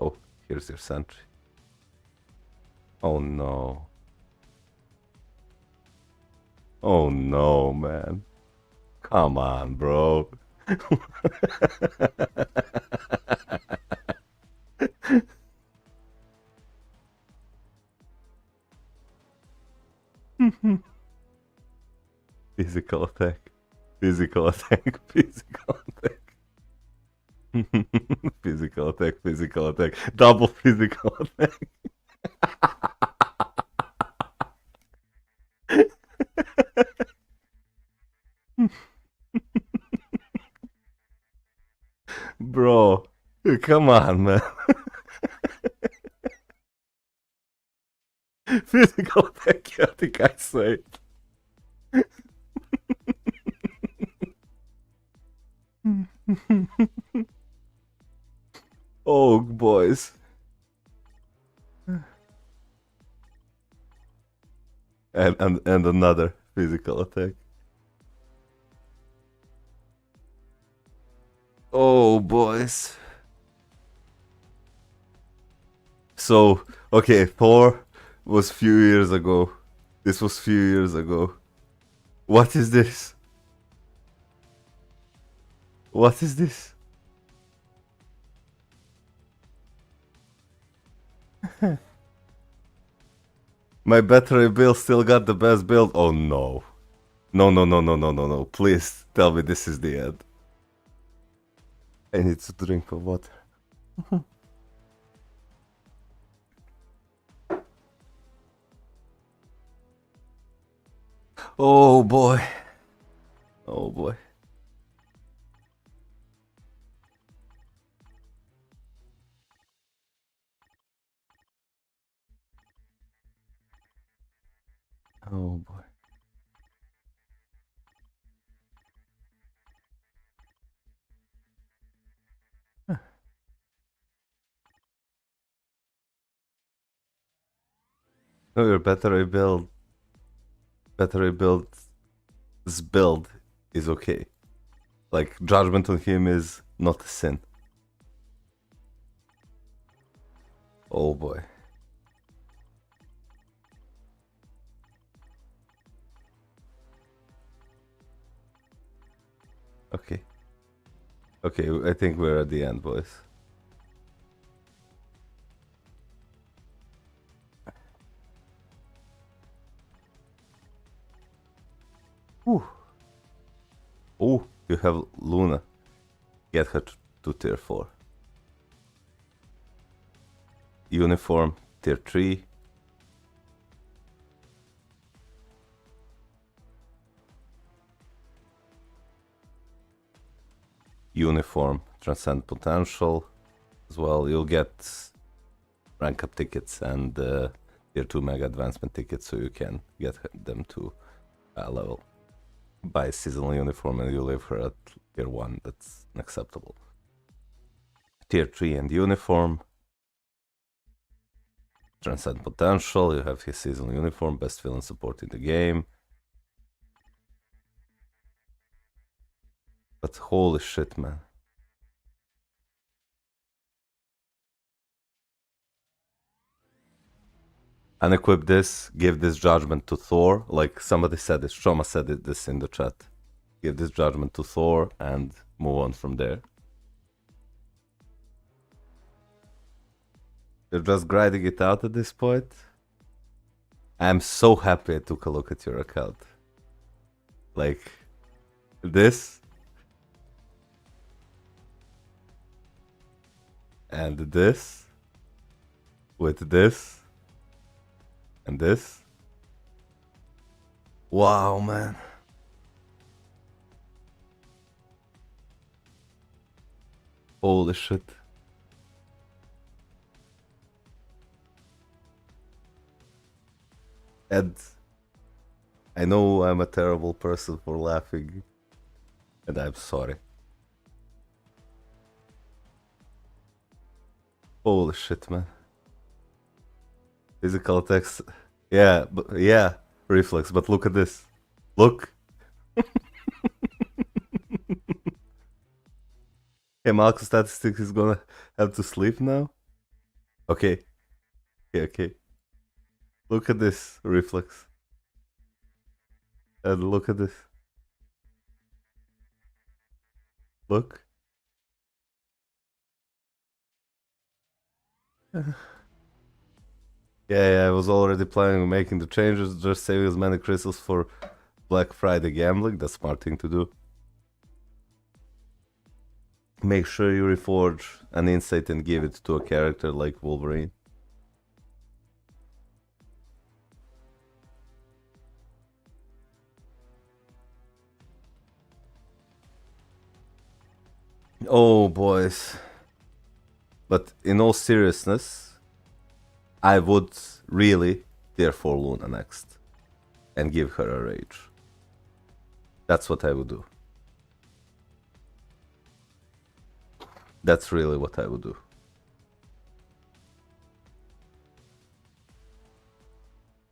Oh, here's your sentry. Oh no. Oh no, man. Come on, bro. Physical attack. Physical attack. Physical attack. Physical attack. Physical attack. Double physical attack. Bro, come on, man. Physical attack, I think I say. Oh, boys. And another physical attack. Oh, boys. So, okay, Thor was few years ago. This was few years ago. What is this? What is this? My battery build still got the best build. Oh no. No, no, no, no, no, no, no. Please tell me this is the end. I need to drink of water. Oh boy. Oh boy. Oh boy. No, your battery build. Battery build. This build is okay. Like, judgment on him is not a sin. Oh boy. Okay. Okay, I think we're at the end, boys. Whew. Oh, you have Luna. Get her to tier 4. Uniform, tier 3. Uniform, transcend potential. As well, you'll get rank up tickets and tier 2 mega advancement tickets, so you can get them to level. Buy seasonal uniform and you leave her at tier 1. That's unacceptable. Tier 3 and uniform. Transcend potential. You have his seasonal uniform, best villain support in the game. But holy shit, man. Unequip this, give this judgment to Thor. Like somebody said this, Shoma said this in the chat. Give this judgment to Thor and move on from there. You're just grinding it out at this point. I'm so happy I took a look at your account. Like, this. And this. With this. And this. Wow, man. Holy shit. And I know I'm a terrible person for laughing. And I'm sorry. Holy shit, man. Physical attacks. Yeah, but yeah, reflex. But look at this. Look. Hey, Malcolm Statistics is gonna have to sleep now. Okay. Okay. Look at this reflex. And look at this. Look. Yeah, I was already planning on making the changes, just saving as many crystals for Black Friday gambling. That's a smart thing to do. Make sure you reforge an insight and give it to a character like Wolverine. Oh, boys. But in all seriousness, I would really tier 4 Luna next and give her a rage. That's what I would do. That's really what I would do.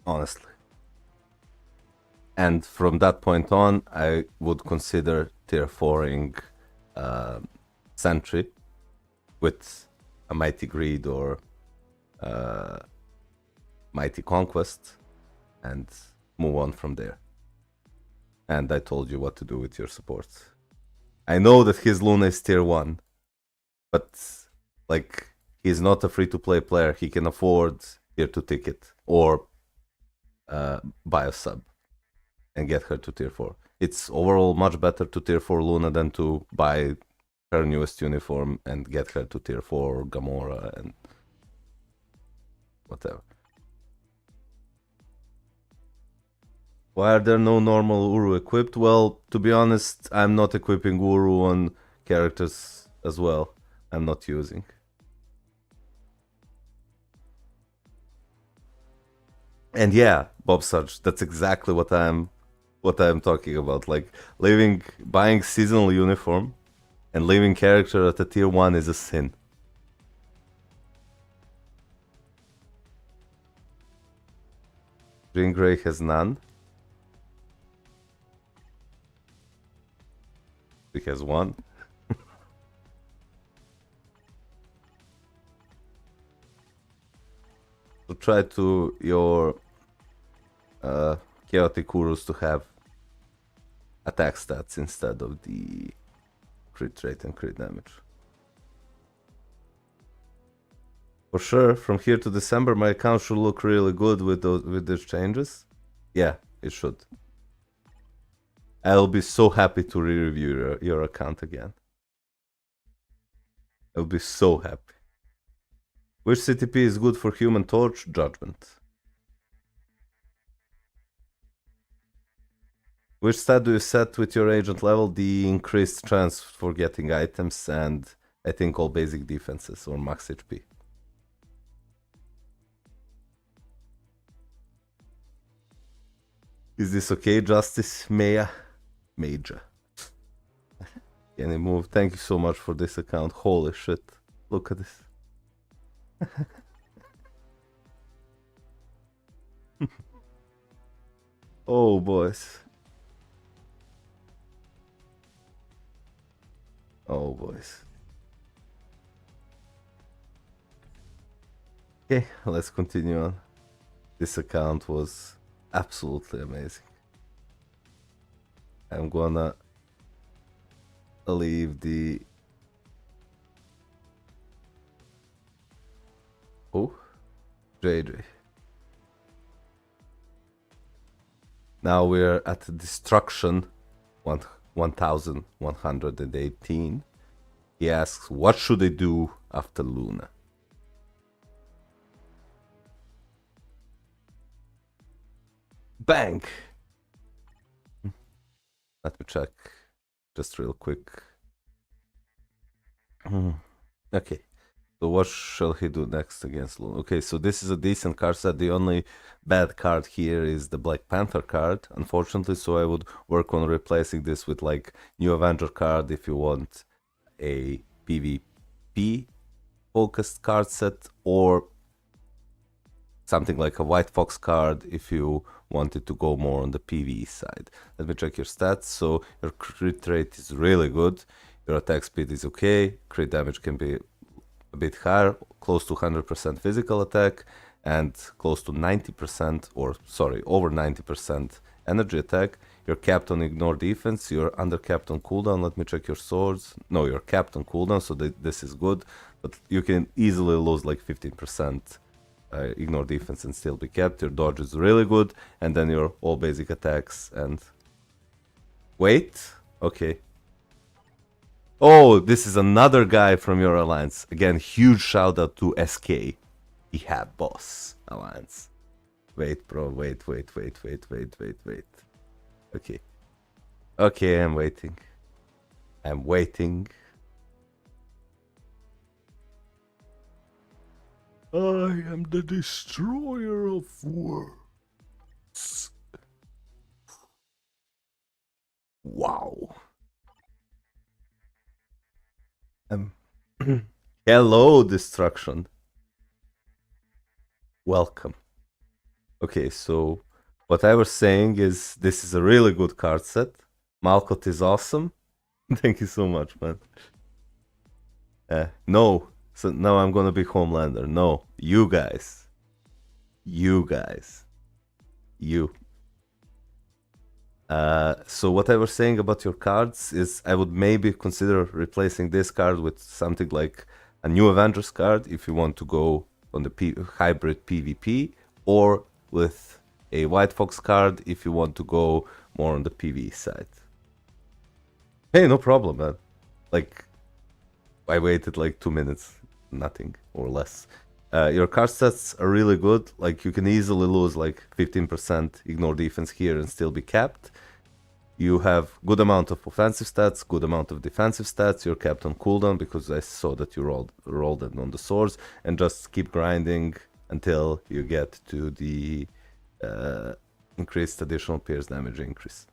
Honestly. And from that point on, I would consider tier 4ing Sentry with a Mighty Greed or Mighty Conquest and move on from there. And I told you what to do with your support. I know that his Luna is tier 1, but like he's not a free-to-play player. He can afford tier 2 ticket or buy a sub and get her to tier 4. It's overall much better to tier 4 Luna than to buy her newest uniform and get her to tier 4 Gamora and whatever. Why are there no normal Uru equipped? Well, to be honest, I'm not equipping Uru on characters as well. I'm not using. And yeah, Bob Sarge, that's exactly what I'm talking about. Like buying seasonal uniform and leaving character at a tier 1 is a sin. Green Grey has none. It has one. So try to your chaotic Urus to have attack stats instead of the crit rate and crit damage. For sure, from here to December, my account should look really good with those changes. Yeah, it should. I'll be so happy to re-review your account again. I'll be so happy. Which CTP is good for Human Torch? Judgment. Which stat do you set with your agent level? The increased chance for getting items and I think all basic defenses or max HP. Is this okay, Justice Maya? Major. Can you move? Thank you so much for this account. Holy shit. Look at this. Oh, boys. Oh, boys. Okay, let's continue on. This account was absolutely amazing. I'm gonna leave the... Oh, JJ. Now we're at Destruction 1118. He asks, what should I do after Luna? Bang! Let me check just real quick. Okay, so what shall he do next against Luna? Okay, so this is a decent card set. The only bad card here is the Black Panther card, unfortunately, so I would work on replacing this with like New Avenger card if you want a PvP focused card set, or something like a White Fox card if you wanted to go more on the PvE side. Let me check your stats. So your crit rate is really good, your attack speed is okay, crit damage can be a bit higher, close to 100% physical attack, and close to 90%, or sorry, over 90% energy attack. You're capped on ignore defense, you're under capped on cooldown. Let me check your swords. No, you're capped on cooldown, so this is good, but you can easily lose like 15% ignore defense and still be kept. Your dodge is really good, and then your all basic attacks and... Wait, okay. Oh, this is another guy from your alliance. Again, huge shout out to SK. Ehab Boss Alliance. Wait, bro, wait. Okay. Okay, I'm waiting. I'm waiting. I am the destroyer of worlds. Wow. Hello, destruction. Welcome. Okay, so what I was saying is this is a really good card set. Malkot is awesome. Thank you so much, man. No, so now I'm gonna be Homelander. No, you guys. You. So what I was saying about your cards is I would maybe consider replacing this card with something like a New Avengers card if you want to go on the hybrid PvP, or with a White Fox card if you want to go more on the PvE side. Hey, no problem, man. Like, I waited like 2 minutes, nothing or less. Your card sets are really good. Like, you can easily lose like 15% ignore defense here and still be capped. You have good amount of offensive stats, good amount of defensive stats. You're capped on cooldown because I saw that you rolled it on the swords, and just keep grinding until you get to the increased additional pierce damage increase.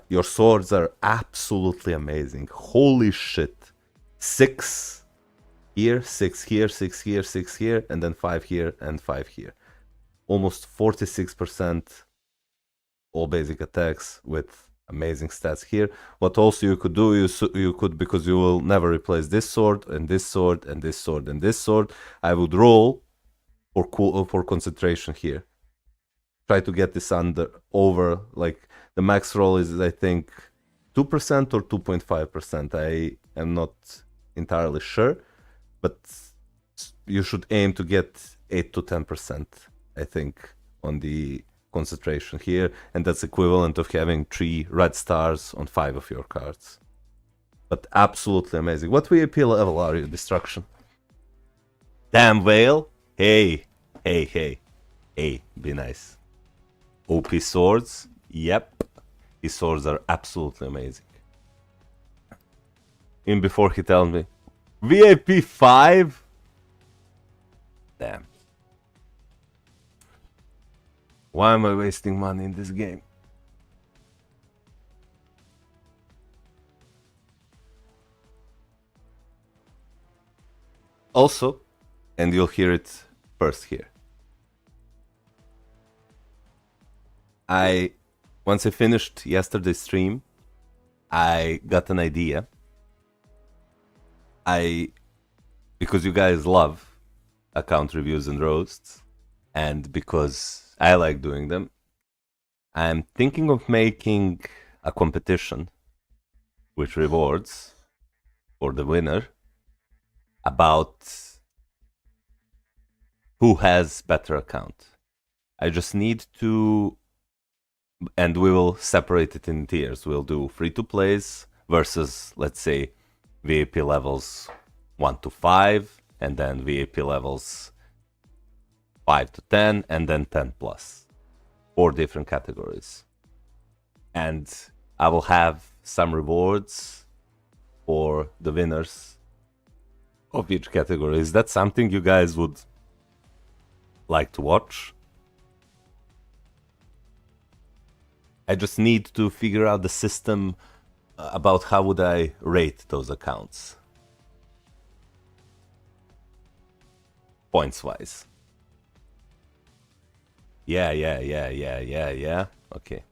Your swords are absolutely amazing. Holy shit. 6 here, 6 here, 6 here, 6 here, and then 5 here and 5 here. Almost 46% all basic attacks with amazing stats here. What also you could do, you could, because you will never replace this sword and this sword and this sword and this sword, I would roll for concentration here. Try to get this over, like the max roll is I think 2% or 2.5%. I am not entirely sure, but you should aim to get 8 to 10%, I think, on the concentration here, and that's equivalent of having 3 red stars on 5 of your cards. But absolutely amazing. What VAP level are you, Destruction? Damn Whale? Hey, be nice. OP swords? Yep. His swords are absolutely amazing. In before he tells me, VAP 5? Damn. Why am I wasting money in this game? Also, and you'll hear it first here, once I finished yesterday's stream, I got an idea. Because you guys love account reviews and roasts, and because I like doing them, I'm thinking of making a competition with rewards for the winner about who has better account. I just need to, and we will separate it in tiers. We'll do free-to-plays versus, let's say, VAP levels 1 to 5, and then VAP levels 5 to 10, and then 10 plus. 4 different categories. And I will have some rewards for the winners of each category. Is that something you guys would like to watch? I just need to figure out the system about how would I rate those accounts. Points wise. Yeah. Okay.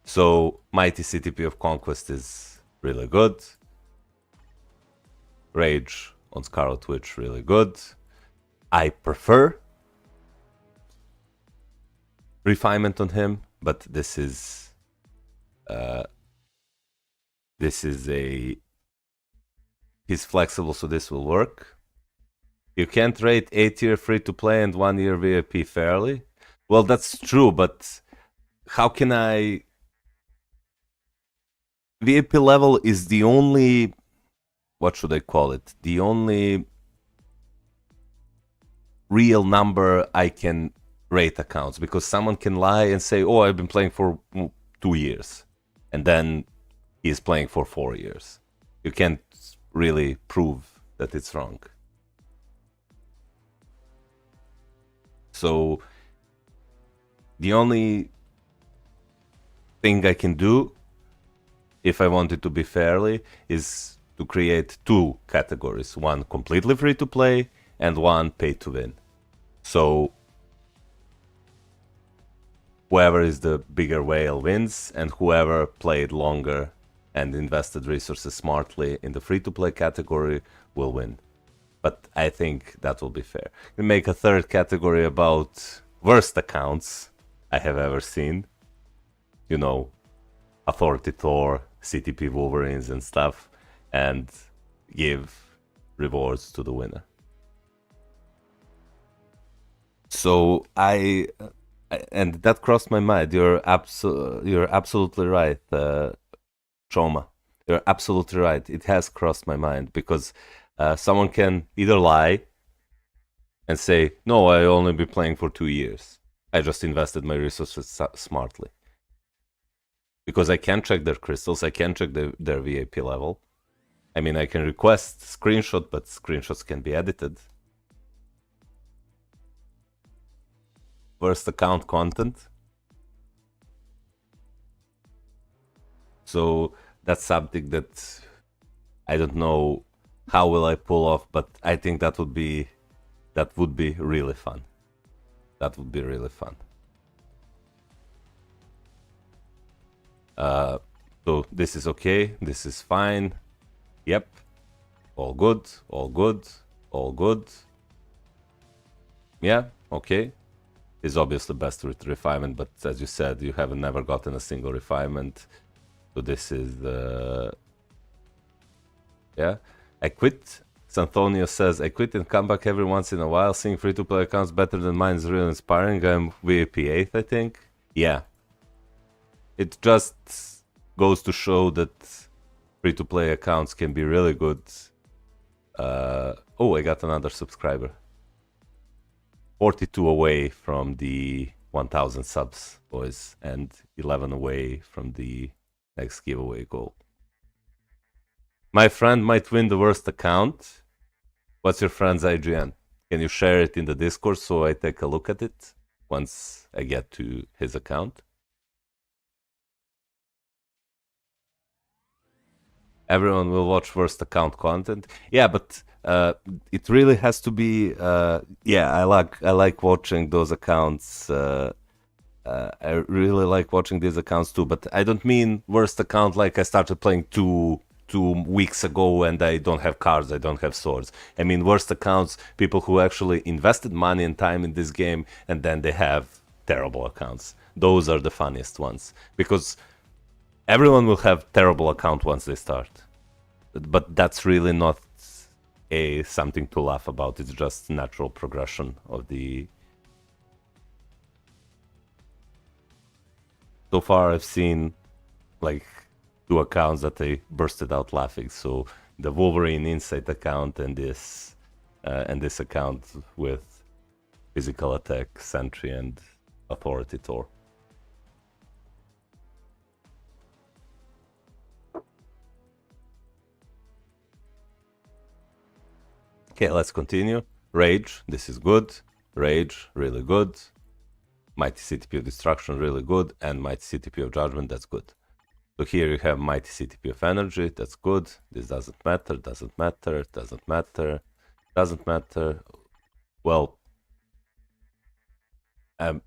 So, Mighty CTP of Conquest is really good. Rage on Scarlet Witch, really good. I prefer Refinement on him, but this is he's flexible, so this will work. You can't rate 8-year free-to-play and 1-year VIP fairly. Well, that's true, but how can I... VIP level is the only... What should I call it? The only real number I can rate accounts, because someone can lie and say, oh, I've been playing for 2 years, and then he's playing for 4 years. You can't really prove that it's wrong. So the only thing I can do, if I want it to be fairly, is to create 2 categories. One completely free to play and one pay to win. So whoever is the bigger whale wins, and whoever played longer and invested resources smartly in the free to play category will win. But I think that will be fair. We make a 3rd category about worst accounts I have ever seen. You know, Authority Thor, CTP Wolverines and stuff, and give rewards to the winner. So and that crossed my mind. You're absolutely right, Choma. You're absolutely right. It has crossed my mind, because someone can either lie and say, no, I only been playing for 2 years. I just invested my resources smartly. because I can check their crystals, I can check their VAP level. I mean, I can request screenshot, but screenshots can be edited. First account content. So that's something that I don't know how will I pull off, but I think that would be really fun. That would be really fun. So this is okay, this is fine. Yep. All good, all good, all good. Yeah, okay. Is obviously best with refinement, but as you said, you haven't never gotten a single refinement. So this is yeah. I quit. Santonio says, I quit and come back every once in a while. Seeing free-to-play accounts better than mine is really inspiring. I'm VAP 8th, I think. Yeah. It just goes to show that free-to-play accounts can be really good. Oh, I got another subscriber. 42 away from the 1000 subs, boys, and 11 away from the next giveaway goal. My friend might win the worst account. What's your friend's IGN? Can you share it in the Discord so I take a look at it once I get to his account? Everyone will watch worst account content. Yeah, but it really has to be. Yeah, I like watching those accounts. I really like watching these accounts too. But I don't mean worst account like I started playing two weeks ago and I don't have cards, I don't have swords. I mean worst accounts, people who actually invested money and time in this game and then they have terrible accounts. Those are the funniest ones because everyone will have terrible account once they start. But that's really not something to laugh about. It's just natural progression of the... So far I've seen like 2 accounts that I bursted out laughing. So the Wolverine Insight account and this account with physical attack, sentry, and authority Tor. Okay, let's continue. Rage, this is good. Rage, really good. Mighty CTP of Destruction, really good. And Mighty CTP of Judgment, that's good. So here you have Mighty CTP of Energy, that's good. This doesn't matter, doesn't matter, doesn't matter, doesn't matter. Well, and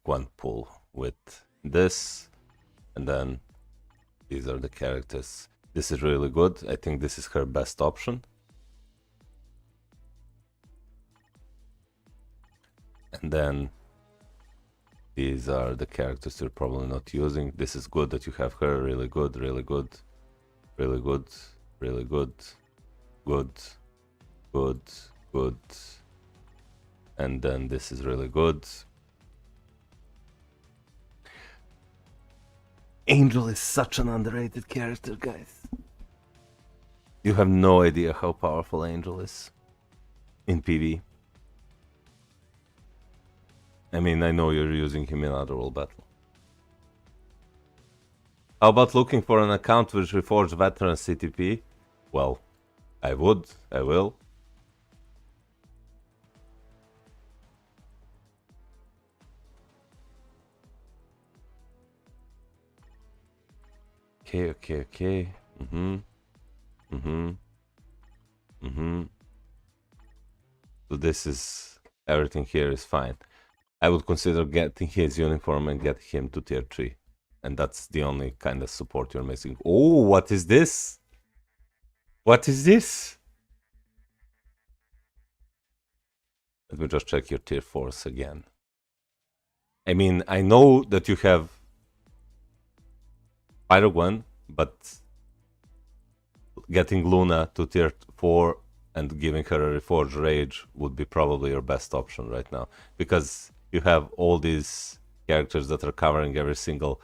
one pull with this, and then these are the characters. This is really good. I think this is her best option. And then these are the characters you're probably not using. This is good that you have her. Really good, really good, really good, really good, good, good, good. And then this is really good. Angel is such an underrated character, guys. You have no idea how powerful Angel is in PV. I mean, I know you're using him in other world battle. How about looking for an account with Reforged Veteran CTP? Well, I would, I will. Okay. So this is, everything here is fine. I would consider getting his uniform and get him to tier 3. And that's the only kind of support you're missing. Oh, what is this? What is this? Let me just check your tier 4s again. I mean, I know that you have Pyro1, but getting Luna to tier 4 and giving her a Reforged Rage would be probably your best option right now. Because you have all these characters that are covering every single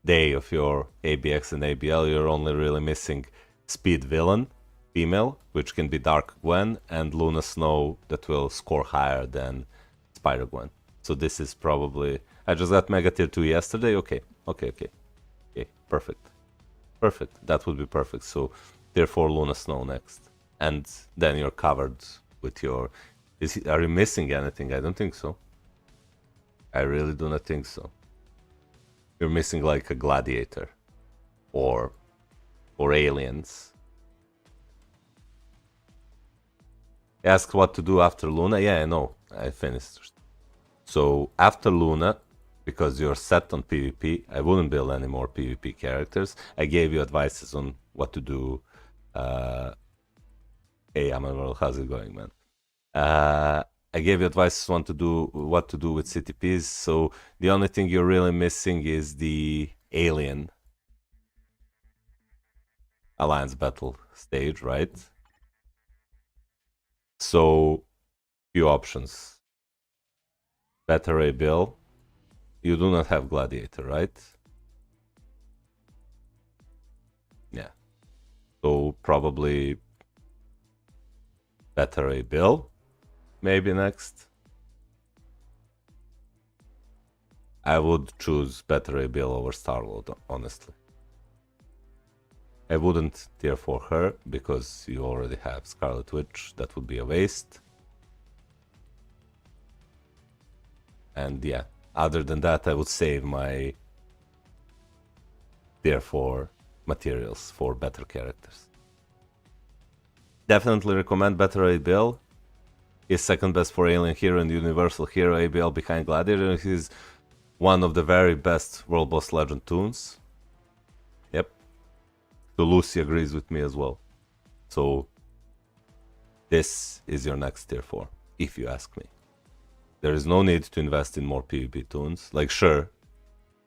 day of your ABX and ABL. You're only really missing Speed Villain, female, which can be Dark Gwen, and Luna Snow that will score higher than Spider Gwen. So this is probably I just got Mega Tier 2 yesterday. Okay. Perfect. That would be perfect. So Tier 4 Luna Snow next. And then you're covered with your... Are you missing anything? I don't think so. I really do not think so. You're missing like a Gladiator. Or aliens. Ask what to do after Luna. Yeah, I know. I finished. So after Luna, because you're set on PvP, I wouldn't build any more PvP characters. I gave you advices on what to do. Hey, Amanuel, how's it going, man? I gave you advice on what to do with CTPs. So the only thing you're really missing is the alien alliance battle stage, right? So few options. Better Ray Bill. You do not have Gladiator, right? Yeah. So probably Better Ray Bill. Maybe next. I would choose Better Ray Bill over Star-Lord, honestly. I wouldn't tier for her because you already have Scarlet Witch. That would be a waste. And yeah, other than that, I would save my tier 4 materials for better characters. Definitely recommend Better ABL. He's second best for Alien Hero and Universal Hero ABL behind Gladiator. He's one of the very best World Boss Legend tunes. Yep. So Lucy agrees with me as well. So this is your next tier 4, if you ask me. There is no need to invest in more PvP tunes. Like, sure,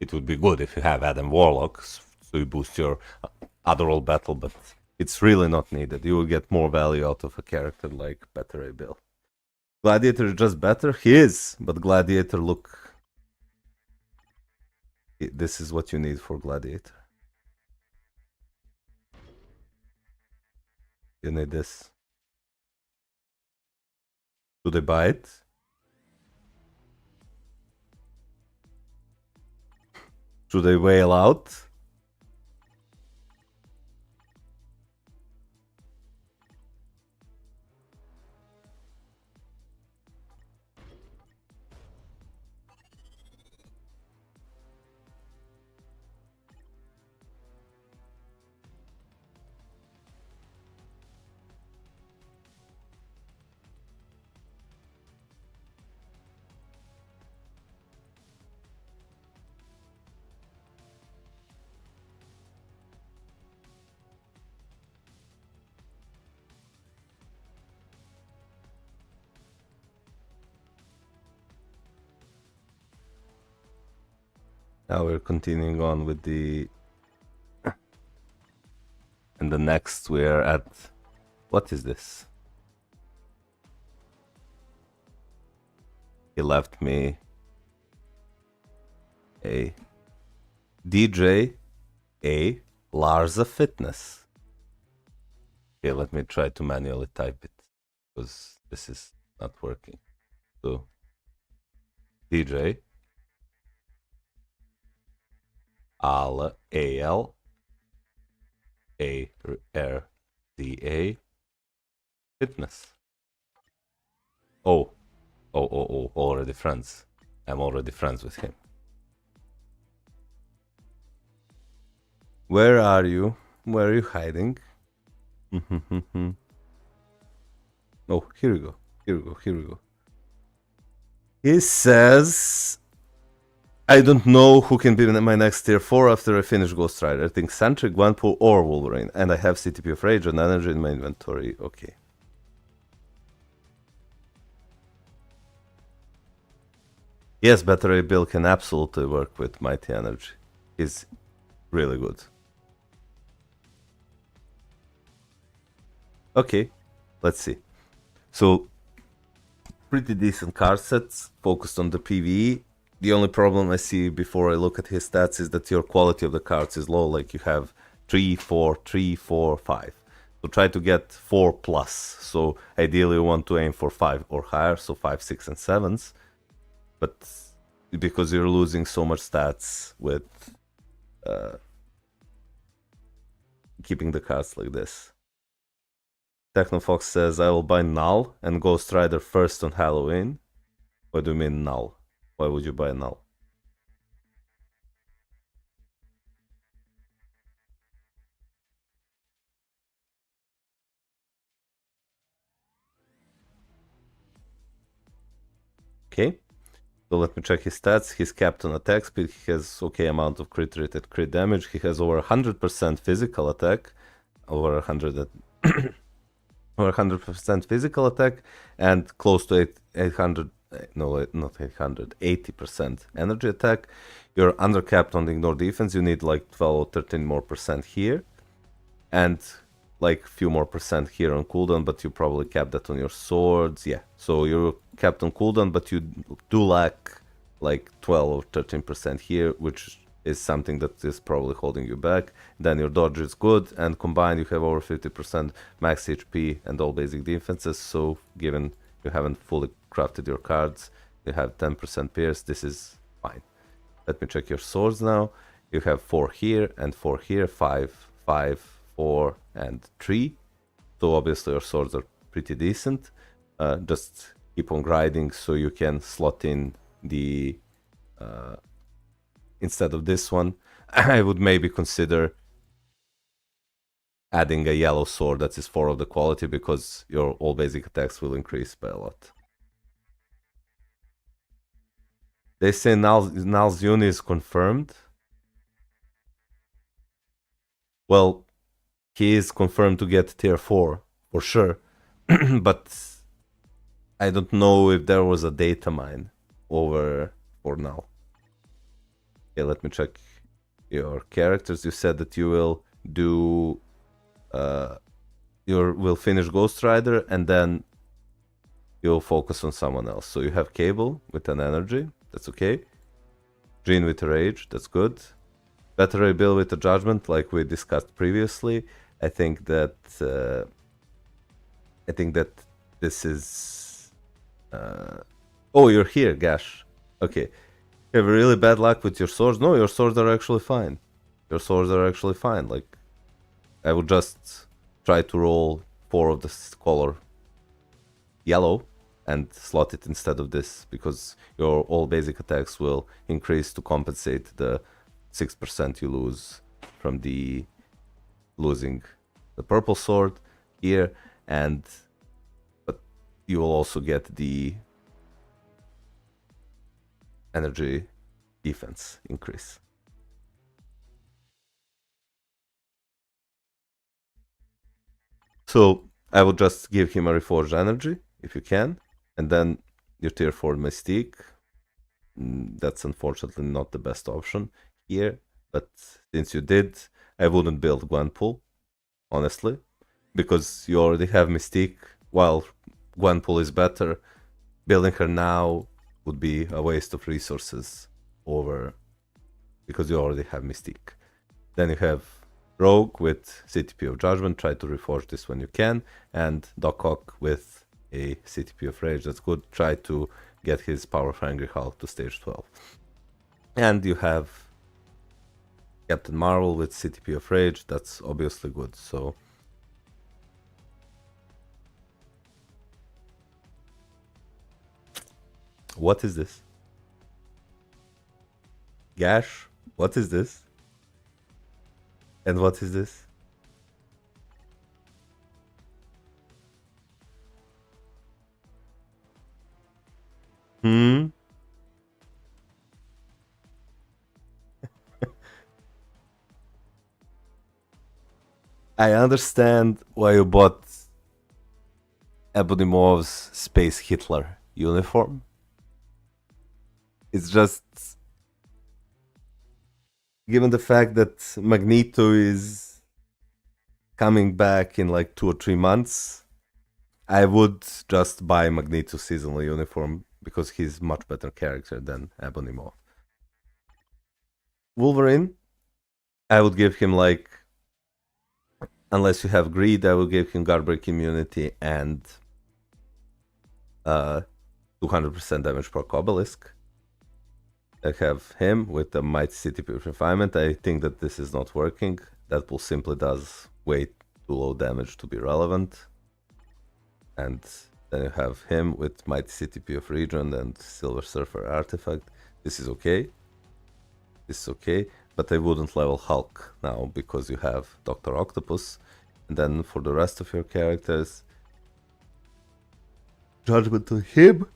it would be good if you have Adam Warlock, so you boost your other battle, but it's really not needed. You will get more value out of a character like Better Bill. Gladiator is just better? He is, but Gladiator, look. This is what you need for Gladiator. You need this. Do they buy it? Should they wail out? Now we're continuing on with the... And the next we're at... What is this? He left me a DJ A Larza Fitness. Okay, let me try to manually type it because this is not working. So DJ Al A-L A-R-D-A Fitness. Oh, already friends. I'm already friends with him. Where are you? Where are you hiding? Oh, here we go. He says, I don't know who can be my next tier 4 after I finish Ghost Rider. I think Sentry, Gwenpool, or Wolverine. And I have CTP of Rage and Energy in my inventory. Okay. Yes, Better Bill can absolutely work with Mighty Energy. He's really good. Okay, let's see. So, pretty decent card sets, focused on the PvE. The only problem I see before I look at his stats is that your quality of the cards is low, like you have 3, 4, 3, 4, 5. So try to get 4 plus. So ideally you want to aim for 5 or higher, so 5, 6, and 7s. But because you're losing so much stats with keeping the cards like this. Technofox says, I will buy Null and Ghost Rider first on Halloween. What do you mean Null? Why would you buy Null? Okay, so let me check his stats. He's capped on attack speed. He has okay amount of crit rate and crit damage. He has over 100% physical attack, over 100 over 100% physical attack, and close to 800. No, not 800. 80% energy attack. You're undercapped on ignore defense. You need like 12 or 13 more percent here, and like few more percent here on cooldown, but you probably cap that on your swords. Yeah, so you're capped on cooldown, but you do lack like 12 or 13% here, which is something that is probably holding you back. Then your dodge is good, and combined you have over 50% max HP and all basic defenses. So given you haven't fully crafted your cards, you have 10% pierce, this is fine. Let me check your swords now. You have 4 here and 4 here, 5, 5, 4 and 3. So obviously your swords are pretty decent. Just keep on grinding so you can slot in the instead of this one. I would maybe consider adding a yellow sword that is 4 of the quality, because your all basic attacks will increase by a lot. They say Null's uni is confirmed. Well, he is confirmed to get tier 4 for sure, but I don't know if there was a data mine over for Null. Okay, let me check your characters. You said that you will do you will finish Ghost Rider and then you'll focus on someone else. So you have Cable with an energy, that's okay. Jean with a rage, that's good. Better rebuild with a judgment, like we discussed previously. I think that this is oh, you're here, Gash. Okay. You have really bad luck with your swords. No, your swords are actually fine. Your swords are actually fine. Like, I would just try to roll 4 of this color yellow and slot it instead of this, because your all basic attacks will increase to compensate the 6% you lose from the losing the purple sword here, but you will also get the energy defense increase. So I will just give him a reforged energy if you can, and then your tier 4 Mystique. That's unfortunately not the best option here, but since you did, I wouldn't build Gwenpool, honestly, because you already have Mystique. While Gwenpool is better, building her now would be a waste of resources because you already have Mystique. Then you have Rogue with CTP of Judgment, try to reforge this when you can, and Doc Ock with a CTP of Rage, that's good. Try to get his Power of Angry Hulk to stage 12. And you have Captain Marvel with CTP of Rage, that's obviously good. So what is this? Gash, what is this? And what is this? I understand why you bought Ebony Mauve's Space Hitler uniform. It's just, given the fact that Magneto is coming back in like 2 or 3 months, I would just buy Magneto seasonal uniform because he's much better character than Ebony Mauve. Wolverine, I would give him like, unless you have greed, I will give him guard break immunity and 200% damage per obelisk. I have him with the Mighty CTP refinement. I think that this is not working. That will simply does way too low damage to be relevant. And then you have him with Mighty CTP of Region and Silver Surfer artifact. This is okay. This is okay, but I wouldn't level Hulk now because you have Dr. Octopus. And then for the rest of your characters, Judgment on him.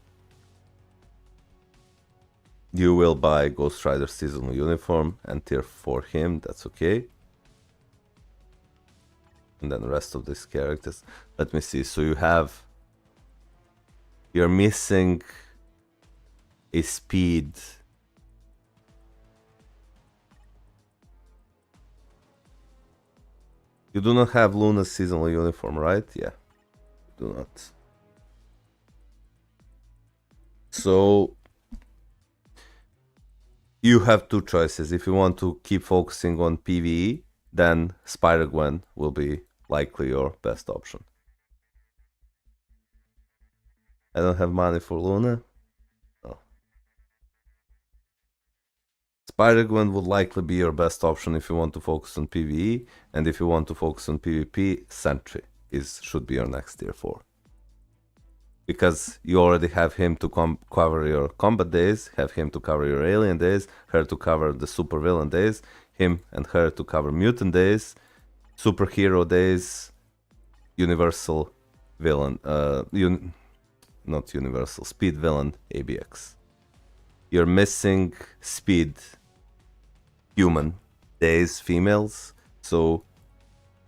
You will buy Ghost Rider seasonal uniform and tier 4 him, that's okay. And then the rest of these characters. Let me see, so you're missing a speed. You do not have Luna's seasonal uniform, right? Yeah, do not. So you have two choices. If you want to keep focusing on PvE, then Spider-Gwen will be likely your best option. I don't have money for Luna. No. Spider-Gwen would likely be your best option if you want to focus on PvE, and if you want to focus on PvP, Sentry should be your next tier 4. Because you already have him to cover your combat days, have him to cover your alien days, her to cover the supervillain days, him and her to cover mutant days, superhero days, universal villain, not universal, speed villain ABX. You're missing speed human days, females, so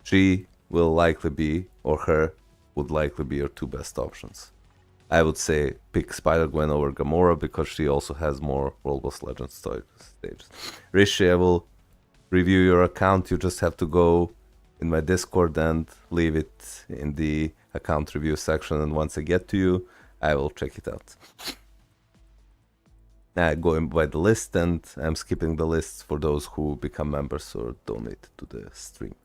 she will likely be, or her would likely be your two best options. I would say pick Spider-Gwen over Gamora because she also has more World Boss Legends stages. Rishi, I will review your account. You just have to go in my Discord and leave it in the account review section, and once I get to you, I will check it out. I go by the list, and I'm skipping the lists for those who become members or donate to the stream.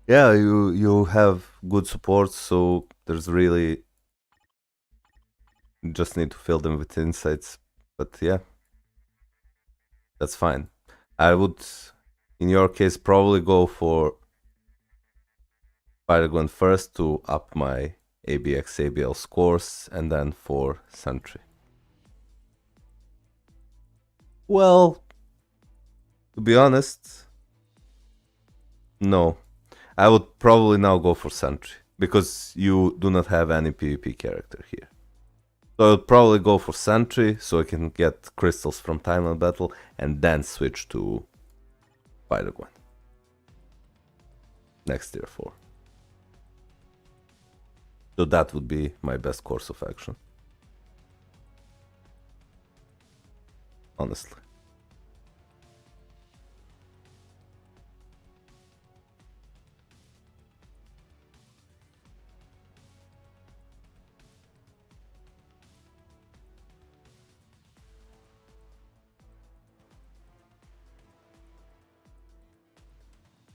Yeah, you have good support, so there's really you just need to fill them with insights. But yeah, that's fine. I would, in your case, probably go for Spider-Gwen first to up my ABX ABL scores, and then for Sentry. Well, to be honest, no. I would probably now go for Sentry, because you do not have any PvP character here. So I would probably go for Sentry, so I can get crystals from Timeline Battle, and then switch to Spider-Gwen. Next tier 4. So that would be my best course of action. Honestly.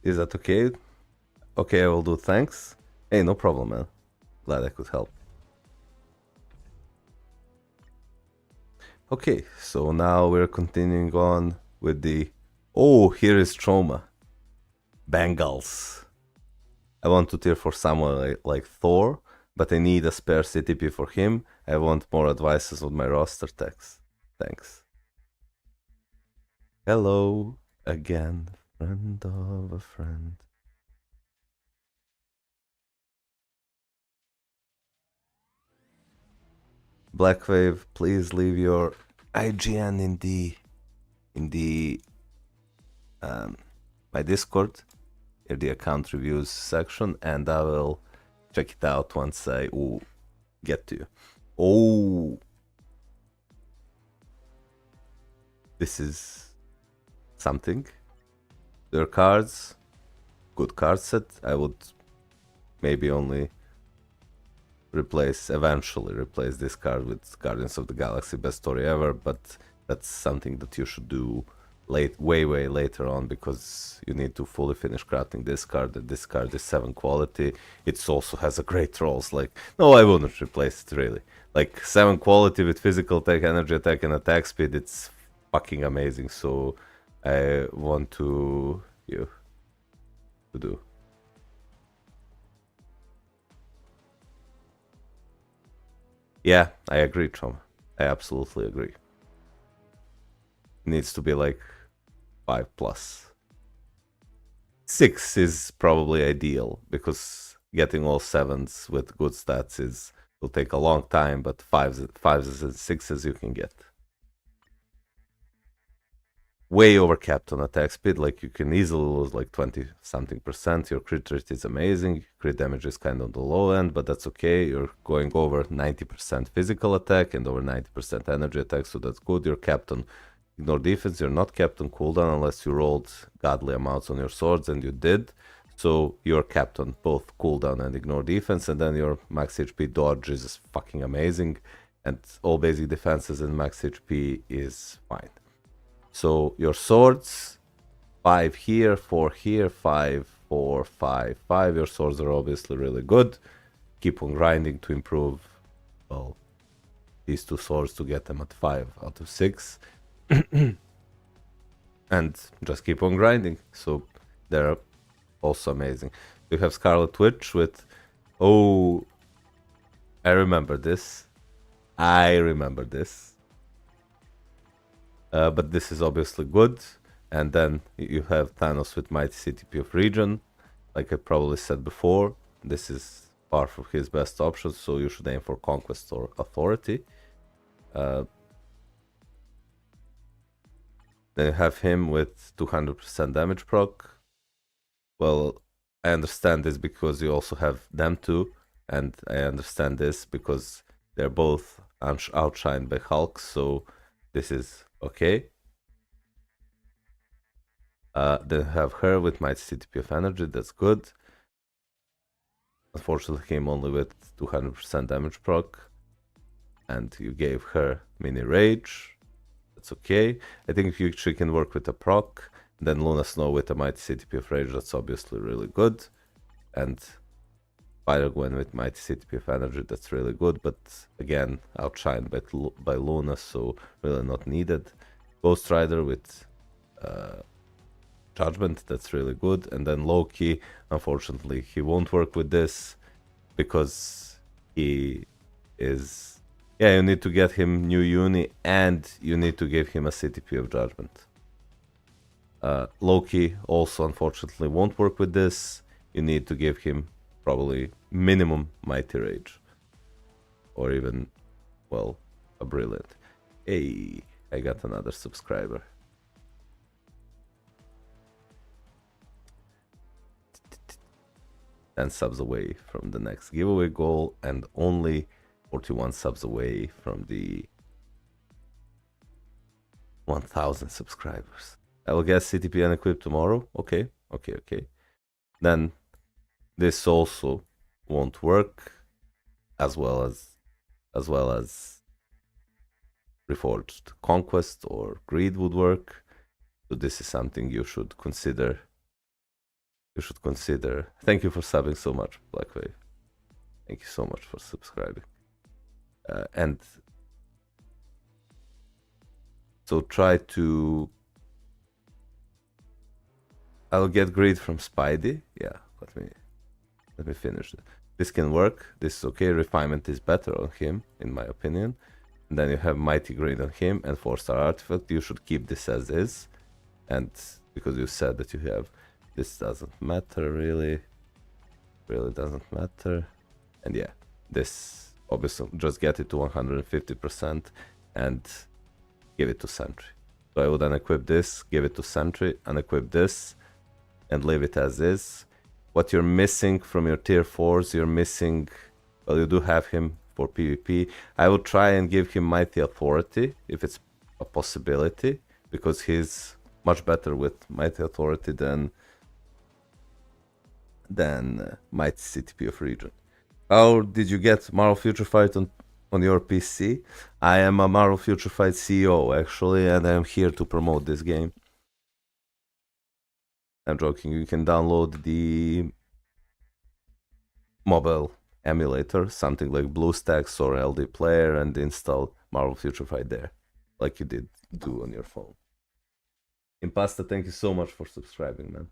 Is that okay? Okay, I will do, thanks. Hey, no problem, man. Glad I could help. Okay, so now we're continuing on with the... Oh, here is Trauma. Bengals. I want to tier for someone like Thor, but I need a spare CTP for him. I want more advices on my roster text. Thanks. Hello again, friend of a friend. Blackwave, please leave your IGN in the my Discord, in the account reviews section, and I will check it out once I get to you. Oh, this is something. Their cards, good card set. I would maybe only eventually replace this card with Guardians of the Galaxy, best story ever, but that's something that you should do way later on, because you need to fully finish crafting this card, and this card is 7 quality. It also has a great rolls. Like, no, I wouldn't replace it really. Like 7 quality with physical attack, energy attack, and attack speed, it's fucking amazing. So I want to do. Yeah, I agree, Trauma. I absolutely agree. Needs to be like 5+. 6 is probably ideal, because getting all 7s with good stats will take a long time, but 5s and 6s you can get. Way overcapped on attack speed, like you can easily lose like 20-something%. Your crit rate is amazing, crit damage is kind of on the low end, but that's okay. You're going over 90% physical attack and over 90% energy attack, so that's good. You're capped on ignore defense, you're not capped on cooldown unless you rolled godly amounts on your swords, and you did. So you're capped on both cooldown and ignore defense, and then your max HP dodge is fucking amazing, and all basic defenses and max HP is fine. So your swords, 5 here, 4 here, 5, 4, 5, 5. Your swords are obviously really good. Keep on grinding to improve, well, these 2 swords to get them at 5 out of 6. And just keep on grinding. So they're also amazing. You have Scarlet Witch with, oh, I remember this. But this is obviously good. And then you have Thanos with Mighty CTP of Region. Like I probably said before, this is far from his best options, so you should aim for Conquest or Authority. Then you have him with 200% damage proc. Well, I understand this because you also have them two, and I understand this because they're both outshined by Hulk, so this is okay. Then you have her with Mighty CTP of Energy, that's good. Unfortunately, him only with 200% damage proc, and you gave her Mini Rage. That's okay. I think she can work with a proc. Then Luna Snow with a Mighty CTP of Rage, that's obviously really good. And Spider-Gwen with Mighty CTP of Energy, that's really good, but again, outshined by Luna, so really not needed. Ghost Rider with Judgment, that's really good. And then Loki, unfortunately, he won't work with this because he is... Yeah, you need to get him new uni, and you need to give him a CTP of Judgment. Loki also, unfortunately, won't work with this. You need to give him probably minimum Mighty Rage. Or even, well, a Brilliant. Hey, I got another subscriber. And subs away from the next giveaway goal, and only 41 subs away from the 1000 subscribers. I will get CTP unequipped tomorrow. Okay. Then this also won't work, as well as Reforged Conquest or Greed would work. So this is something you should consider. Thank you for subbing so much, Blackwave. Thank you so much for subscribing. And so try to... I'll get Greed from Spidey. Yeah, let me finish it. This can work. This is okay. Refinement is better on him, in my opinion. And then you have Mighty Greed on him and 4-star Artifact. You should keep this as is. And because you said that you have... This doesn't matter, really doesn't matter. And yeah, this obviously just get it to 150% and give it to Sentry. So I would unequip this, give it to Sentry, unequip this, and leave it as is. What you're missing from your tier 4s, you're missing, well, you do have him for PvP. I would try and give him Mighty Authority if it's a possibility, because he's much better with Mighty Authority than Mighty CTP of Region. How did you get Marvel Future Fight on your PC? I am a Marvel Future Fight CEO, actually, and I'm here to promote this game. I'm joking. You can download the mobile emulator, something like BlueStacks or LD Player, and install Marvel Future Fight there, like you did do on your phone. Impasta, thank you so much for subscribing, man.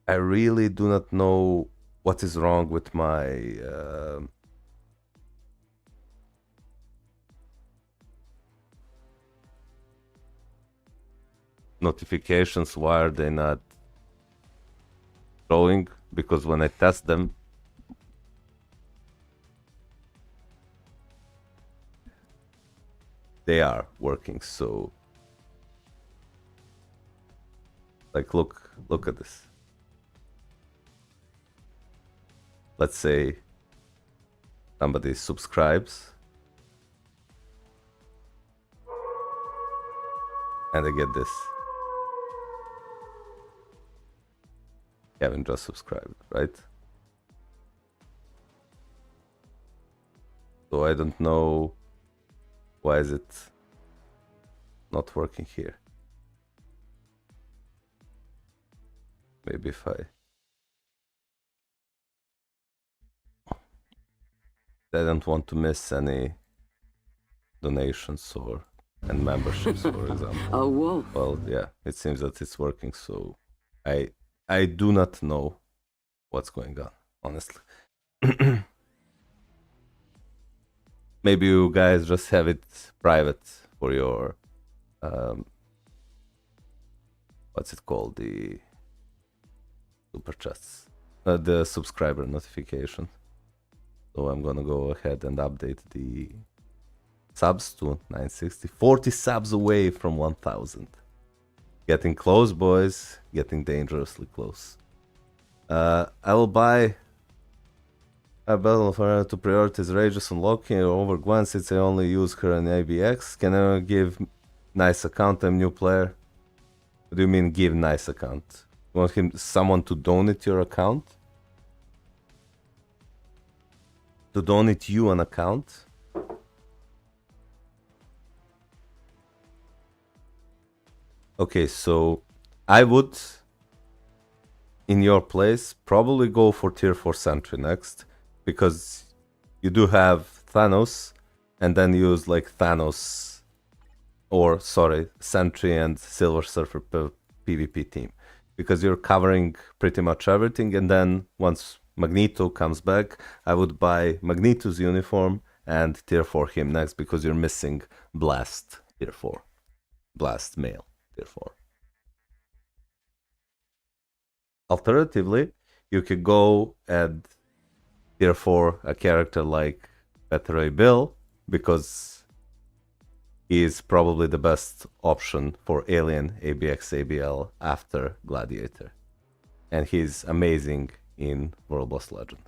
I really do not know what is wrong with my notifications. Why are they not showing? Because when I test them, they are working. So, like, look at this. Let's say somebody subscribes and I get this. Kevin just subscribed, right? So I don't know why is it not working here. Maybe if I don't want to miss any donations or and memberships, for example. A wolf. Well, yeah, it seems that it's working. So I do not know what's going on, honestly. Maybe you guys just have it private for your what's it called, the super chats, the subscriber notification. So I'm gonna go ahead and update the subs to 960. 40 subs away from 1000. Getting close, boys. Getting dangerously close. I will buy a battle for her to prioritize Rages on Loki over Gwen since I only use her in ABX. Can I give nice account? I'm new player. What do you mean give nice account? You want someone to donate your account? To donate you an account? Okay, so I would, in your place, probably go for tier 4 Sentry next, because you do have Thanos, and then use like Thanos, or sorry, Sentry and Silver Surfer PvP team, because you're covering pretty much everything, and then once Magneto comes back, I would buy Magneto's uniform and tier 4 him next, because you're missing Blast tier 4. Blast male tier 4. Alternatively, you could go and tier 4 a character like Beta Ray Bill, because he is probably the best option for Alien ABX ABL after Gladiator. And he's amazing in World Boss Legend.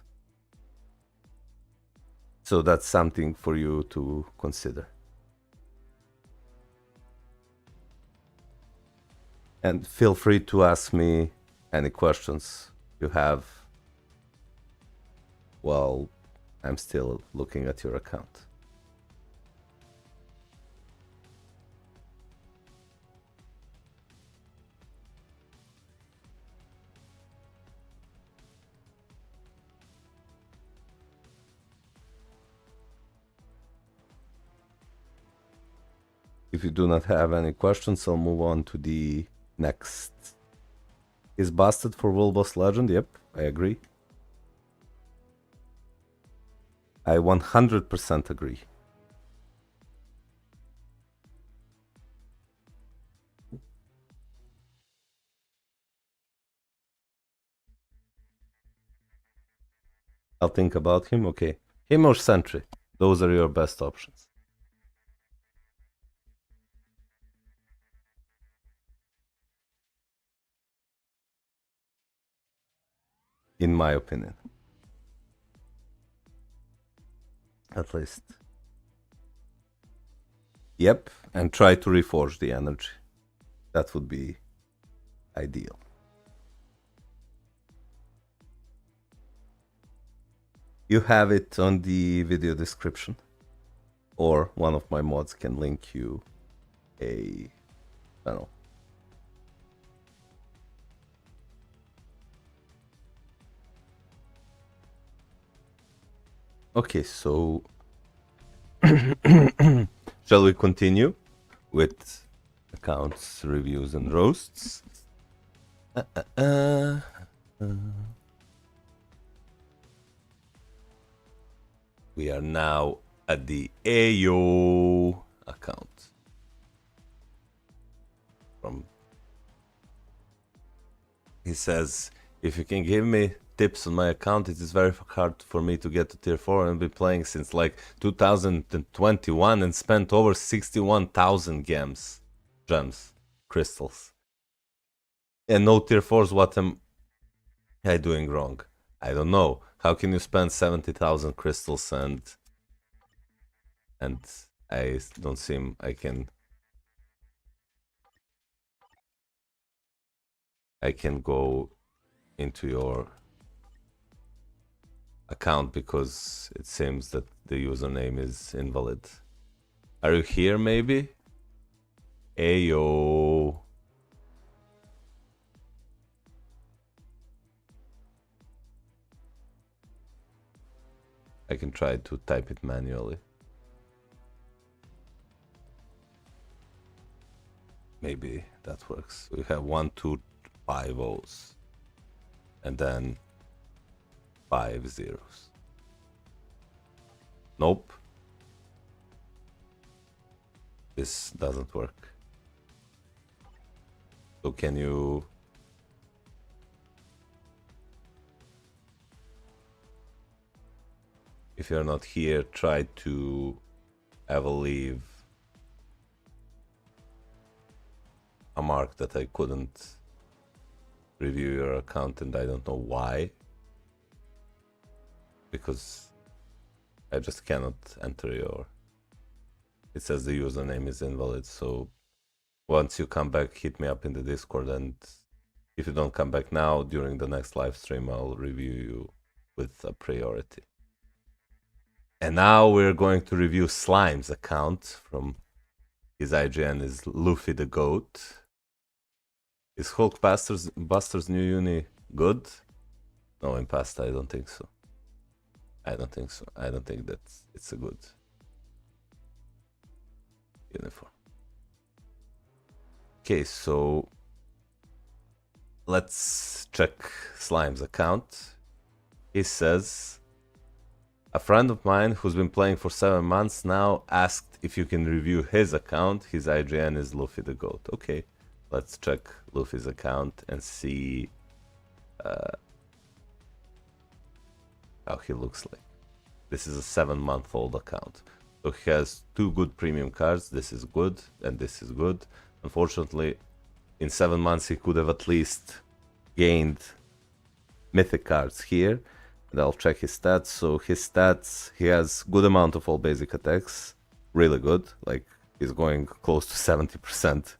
So that's something for you to consider. And feel free to ask me any questions you have while I'm still looking at your account. If you do not have any questions, I'll move on to the next. Is busted for World Boss Legend? Yep, I agree. I 100% agree. I'll think about him. Okay. Him or Sentry. Those are your best options. In my opinion. At least. Yep, and try to reforge the energy. That would be ideal. You have it on the video description, or one of my mods can link you a channel. Okay, so shall we continue with accounts, reviews, and roasts? We are now at the AO account. He says, if you can give me tips on my account, it is very hard for me to get to tier 4 and be playing since like 2021 and spent over 61,000 gems, crystals. And no tier 4s, what am I doing wrong? I don't know. How can you spend 70,000 crystals and I don't seem I can go into your account because it seems that the username is invalid. Are you here maybe? Ayo. I can try to type it manually. Maybe that works. We have 1, 2, 5 O's and then 5 zeros. Nope. This doesn't work. So can you... If you're not here, try to, I will leave a mark that I couldn't review your account, and I don't know why. Because I just cannot enter your... It says the username is invalid, so once you come back, hit me up in the Discord, and if you don't come back now, during the next live stream, I'll review you with a priority. And now we're going to review Slime's account. From his IGN is Luffy the Goat. Is Hulk Buster's new uni good? No, in past I don't think so. I don't think so. I don't think that it's a good uniform. Okay, so let's check Slime's account. He says, a friend of mine who's been playing for 7 months now asked if you can review his account. His IGN is Luffy the Goat. Okay, let's check Luffy's account and see how he looks like. This is a 7-month-old account. So he has 2 good premium cards. This is good and this is good. Unfortunately, in 7 months he could have at least gained mythic cards here. And I'll check his stats. So his stats, he has good amount of all basic attacks, really good. Like he's going close to 70%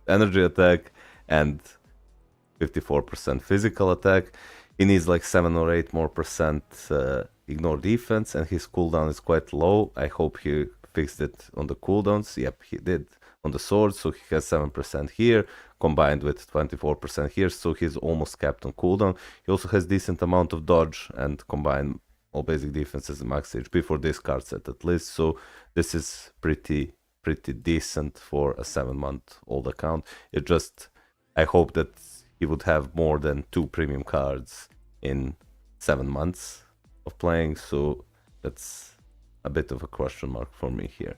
energy attack and 54% physical attack. He needs like 7 or 8 more percent ignore defense, and his cooldown is quite low. I hope he fixed it on the cooldowns. Yep, he did on the sword, so he has 7% here combined with 24% here, so he's almost capped on cooldown. He also has decent amount of dodge and combine all basic defenses and max HP for this card set at least, so this is pretty decent for a 7-month-old account. It just, I hope that he would have more than 2 premium cards in 7 months of playing, so that's a bit of a question mark for me here.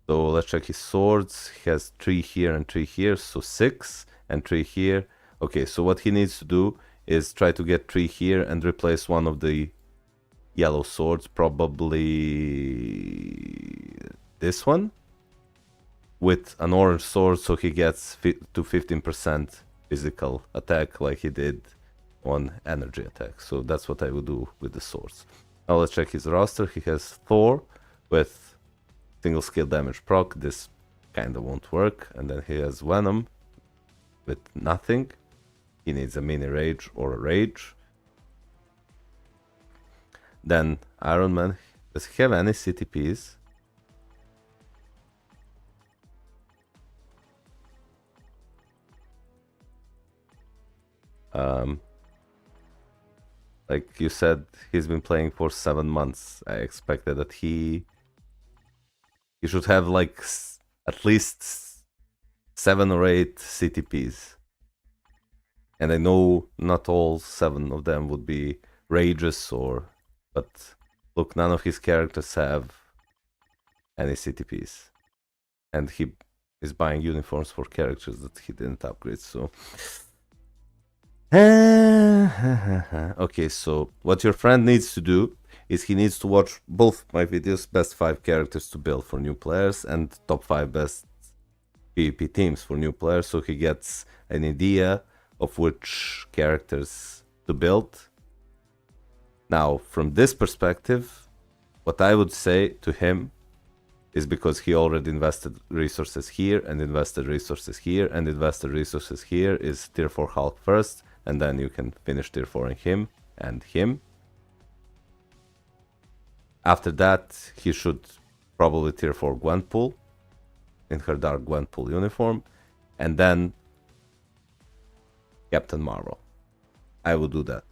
So let's check his swords. He has 3 here and 3 here, so 6 and 3 here. Okay, so what he needs to do is try to get 3 here and replace one of the yellow swords, probably this one, with an orange sword, so he gets to 15% physical attack like he did on energy attack. So that's what I would do with the swords. Now let's check his roster. He has Thor with single skill damage proc. This kinda won't work. And then he has Venom with nothing. He needs a mini rage or a rage. Then Iron Man. Does he have any CTPs? Like you said, he's been playing for 7 months. I expected that he should have like at least 7 or 8 CTPs. And I know not all 7 of them would be rages but look, none of his characters have any CTPs. And he is buying uniforms for characters that he didn't upgrade, so... Okay, so what your friend needs to do is he needs to watch both my videos, best 5 characters to build for new players and top 5 best PvP teams for new players, so he gets an idea of which characters to build. Now, from this perspective, what I would say to him is, because he already invested resources here and invested resources here and invested resources here, is tier 4 Hulk first, and then you can finish tier 4 in him and him. After that, he should probably tier 4 Gwenpool in her dark Gwenpool uniform, and then Captain Marvel. I would do that.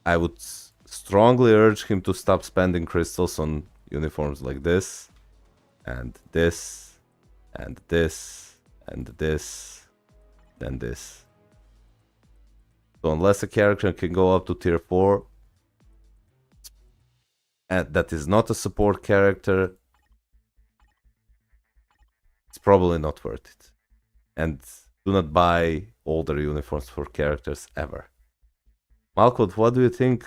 I would strongly urge him to stop spending crystals on uniforms like this, and this, and this, and this, and this. So unless a character can go up to tier 4, and that is not a support character, it's probably not worth it. And do not buy older uniforms for characters ever. Malkwood, what do you think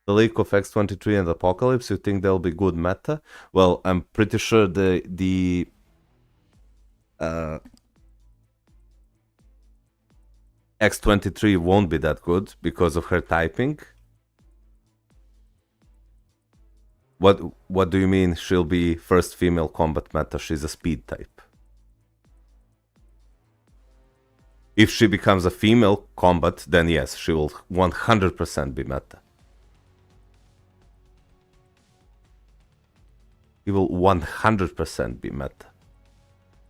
the leak of X23 and Apocalypse? You think they'll be good meta? Well, I'm pretty sure the X23 won't be that good because of her typing. What do you mean she'll be first female combat meta? She's a speed type. If she becomes a female combat, then yes, she will 100% be meta. He will 100% be meta.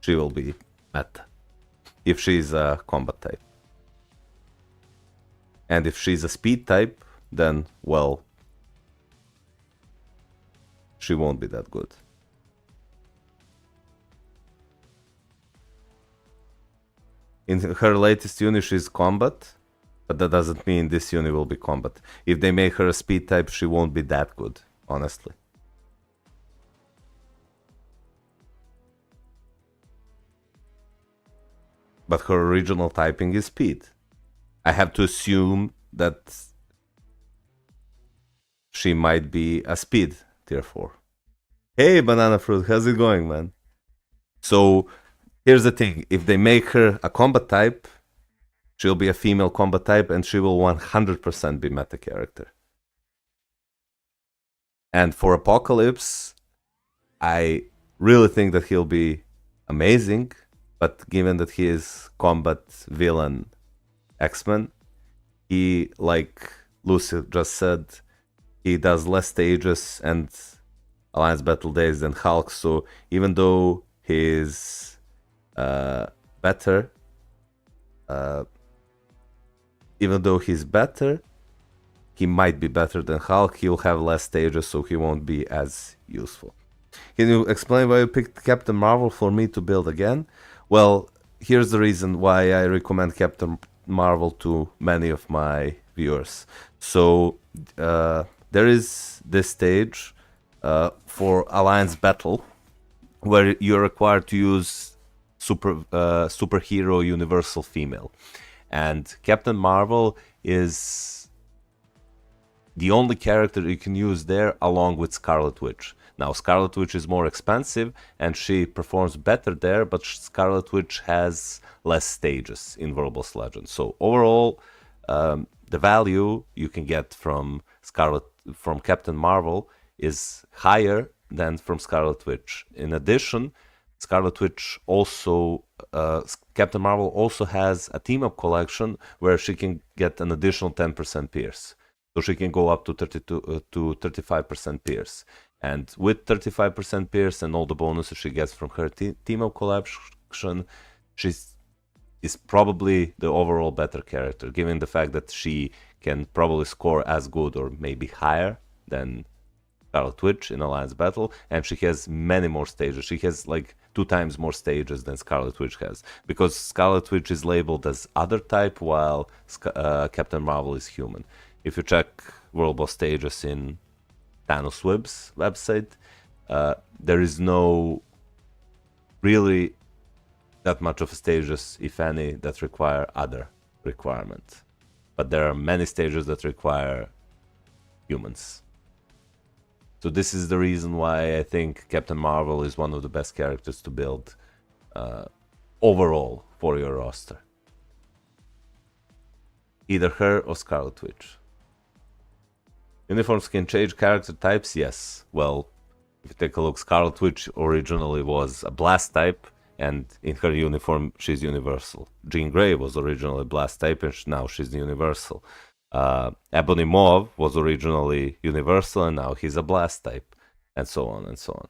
She will be meta. If she's a combat type. And if she's a speed type, then, well, she won't be that good. In her latest uni, she's combat, but that doesn't mean this uni will be combat. If they make her a speed type, she won't be that good, honestly. But her original typing is speed. I have to assume that she might be a speed tier 4. Hey, Banana Fruit, how's it going, man? So, here's the thing. If they make her a combat type, she'll be a female combat type and she will 100% be meta character. And for Apocalypse, I really think that he'll be amazing, but given that he is combat villain X-Men, he, like Lucy just said, he does less stages and Alliance Battle Days than Hulk, so even though he is better, even though he's better, he might be better than Hulk, he'll have less stages, so he won't be as useful. Can you explain why you picked Captain Marvel for me to build again? Well, here's the reason why I recommend Captain Marvel to many of my viewers. So there is this stage for Alliance Battle where you're required to use superhero universal female, and Captain Marvel is the only character you can use there along with Scarlet Witch. Now, Scarlet Witch is more expensive and she performs better there, but Scarlet Witch has less stages in Verbals Legends. So overall, the value you can get from Captain Marvel is higher than from Scarlet Witch. In addition, Scarlet Witch also, Captain Marvel also has a team-up collection where she can get an additional 10% pierce. So she can go up to 32 to 35% pierce. And with 35% pierce and all the bonuses she gets from her team up collection, she's is probably the overall better character, given the fact that she can probably score as good or maybe higher than Scarlet Witch in Alliance Battle, and she has many more stages. She has like 2 times more stages than Scarlet Witch has, because Scarlet Witch is labeled as other type, while Captain Marvel is human. If you check World Boss stages in Thanos Web's website, there is no really that much of stages, if any, that require other requirement. But there are many stages that require humans. So this is the reason why I think Captain Marvel is one of the best characters to build overall for your roster. Either her or Scarlet Witch. Uniforms can change character types? Yes. Well, if you take a look, Scarlet Witch originally was a blast type, and in her uniform she's universal. Jean Grey was originally blast type, and now she's universal. Ebony Mauve was originally universal, and now he's a blast type, and so on and so on.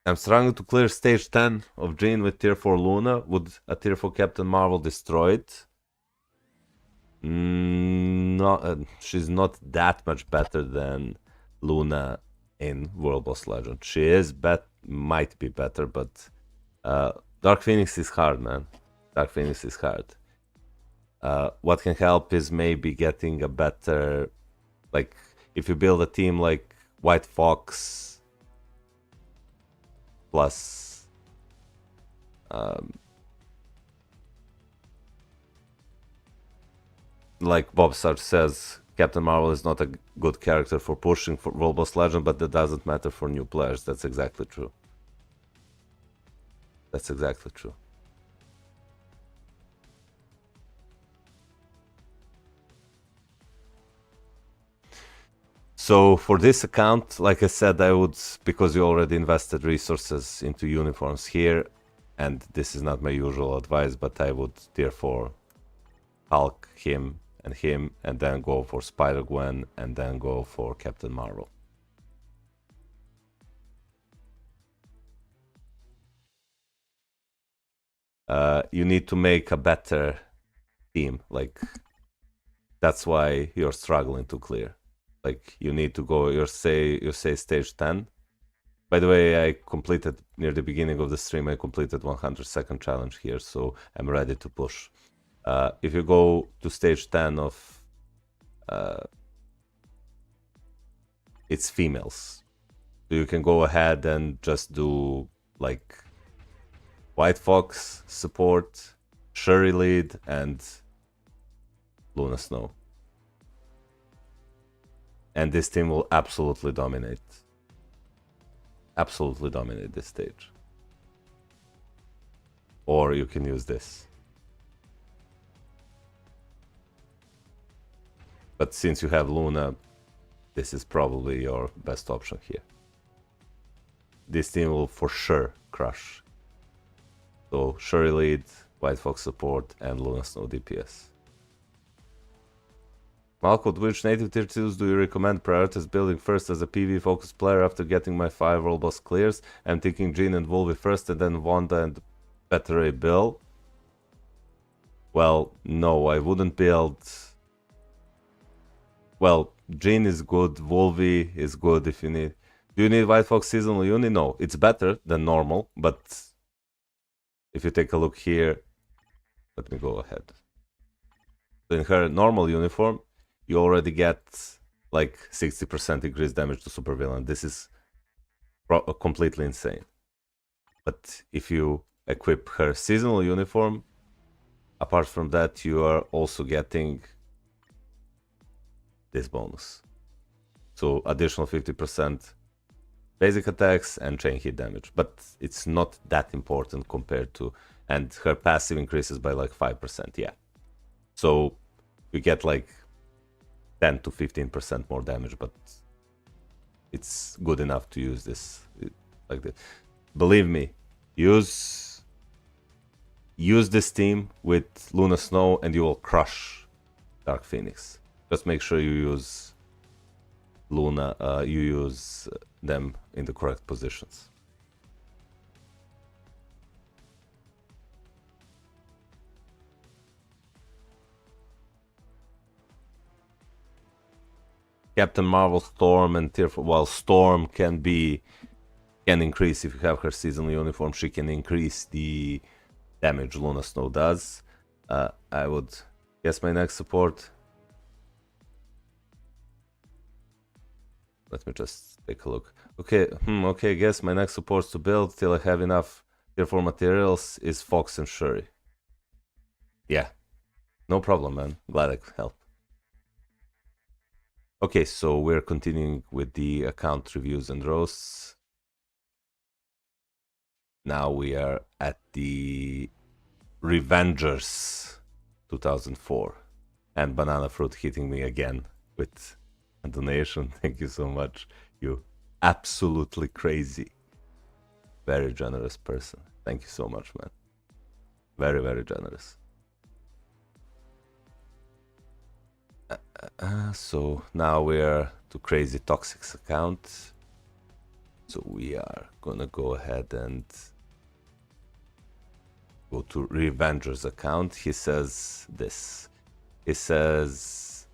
I'm struggling to clear stage 10 of Jean with tier 4 Luna. Would a tier 4 Captain Marvel destroy it? No, she's not that much better than Luna in World Boss Legend. She is might be better, but Dark Phoenix is hard, man. Dark Phoenix is hard. What can help is maybe getting a better, like, if you build a team like White Fox plus like Bob Sarge says, Captain Marvel is not a good character for pushing for World Boss Legend, but that doesn't matter for new players. That's exactly true. That's exactly true. So for this account, like I said, I would, because you already invested resources into uniforms here, and this is not my usual advice, but I would tier 4 Hulk, him, and then go for Spider-Gwen, and then go for Captain Marvel. You need to make a better team, like, that's why you're struggling to clear. Like, you need to go, you say stage 10. By the way, I completed, near the beginning of the stream, I completed 100-second challenge here, so I'm ready to push. If you go to stage 10 of it's females, so you can go ahead and just do like White Fox support, Shuri lead, and Luna Snow. And this team will absolutely dominate. Absolutely dominate this stage. Or you can use this. But since you have Luna, this is probably your best option here. This team will for sure crush. So Shuri lead, White Fox support, and Luna Snow DPS. Malcolm, which native tier 2s do you recommend prioritize building first as a PvE focused player after getting my 5 World Boss clears? I'm thinking Jean and Wolvie first, and then Wanda and Better Bill. Well, no, I wouldn't build. Well, Jean is good, Wolvie is good if you need. Do you need White Fox seasonal uni? No, it's better than normal, but if you take a look here, let me go ahead. In her normal uniform, you already get like 60% increased damage to supervillain. This is completely insane. But if you equip her seasonal uniform, apart from that, you are also getting this bonus. So additional 50% basic attacks and chain hit damage. But it's not that important compared to, and her passive increases by like 5%, yeah. So you get like 10 to 15% more damage, but it's good enough to use this like this. Believe me, use use this team with Luna Snow and you will crush Dark Phoenix. Just make sure you use Luna, you use them in the correct positions. Captain Marvel, Storm, and Tier 4. While Storm can increase if you have her seasonal uniform, she can increase the damage Luna Snow does. I would guess my next support. Let me just take a look. Okay, guess my next supports to build till I have enough Tier 4 materials is Fox and Shuri. Yeah, no problem, man. Glad I could help. Okay, so we're continuing with the account reviews and roasts. Now we are at the Revengers 2004. And Banana Fruit hitting me again with a donation. Thank you so much. You absolutely crazy. Very generous person. Thank you so much, man. Very, very generous. So now we're to Crazy Toxic's account. So we are gonna go ahead and go to Revenger's account. He says this. He says,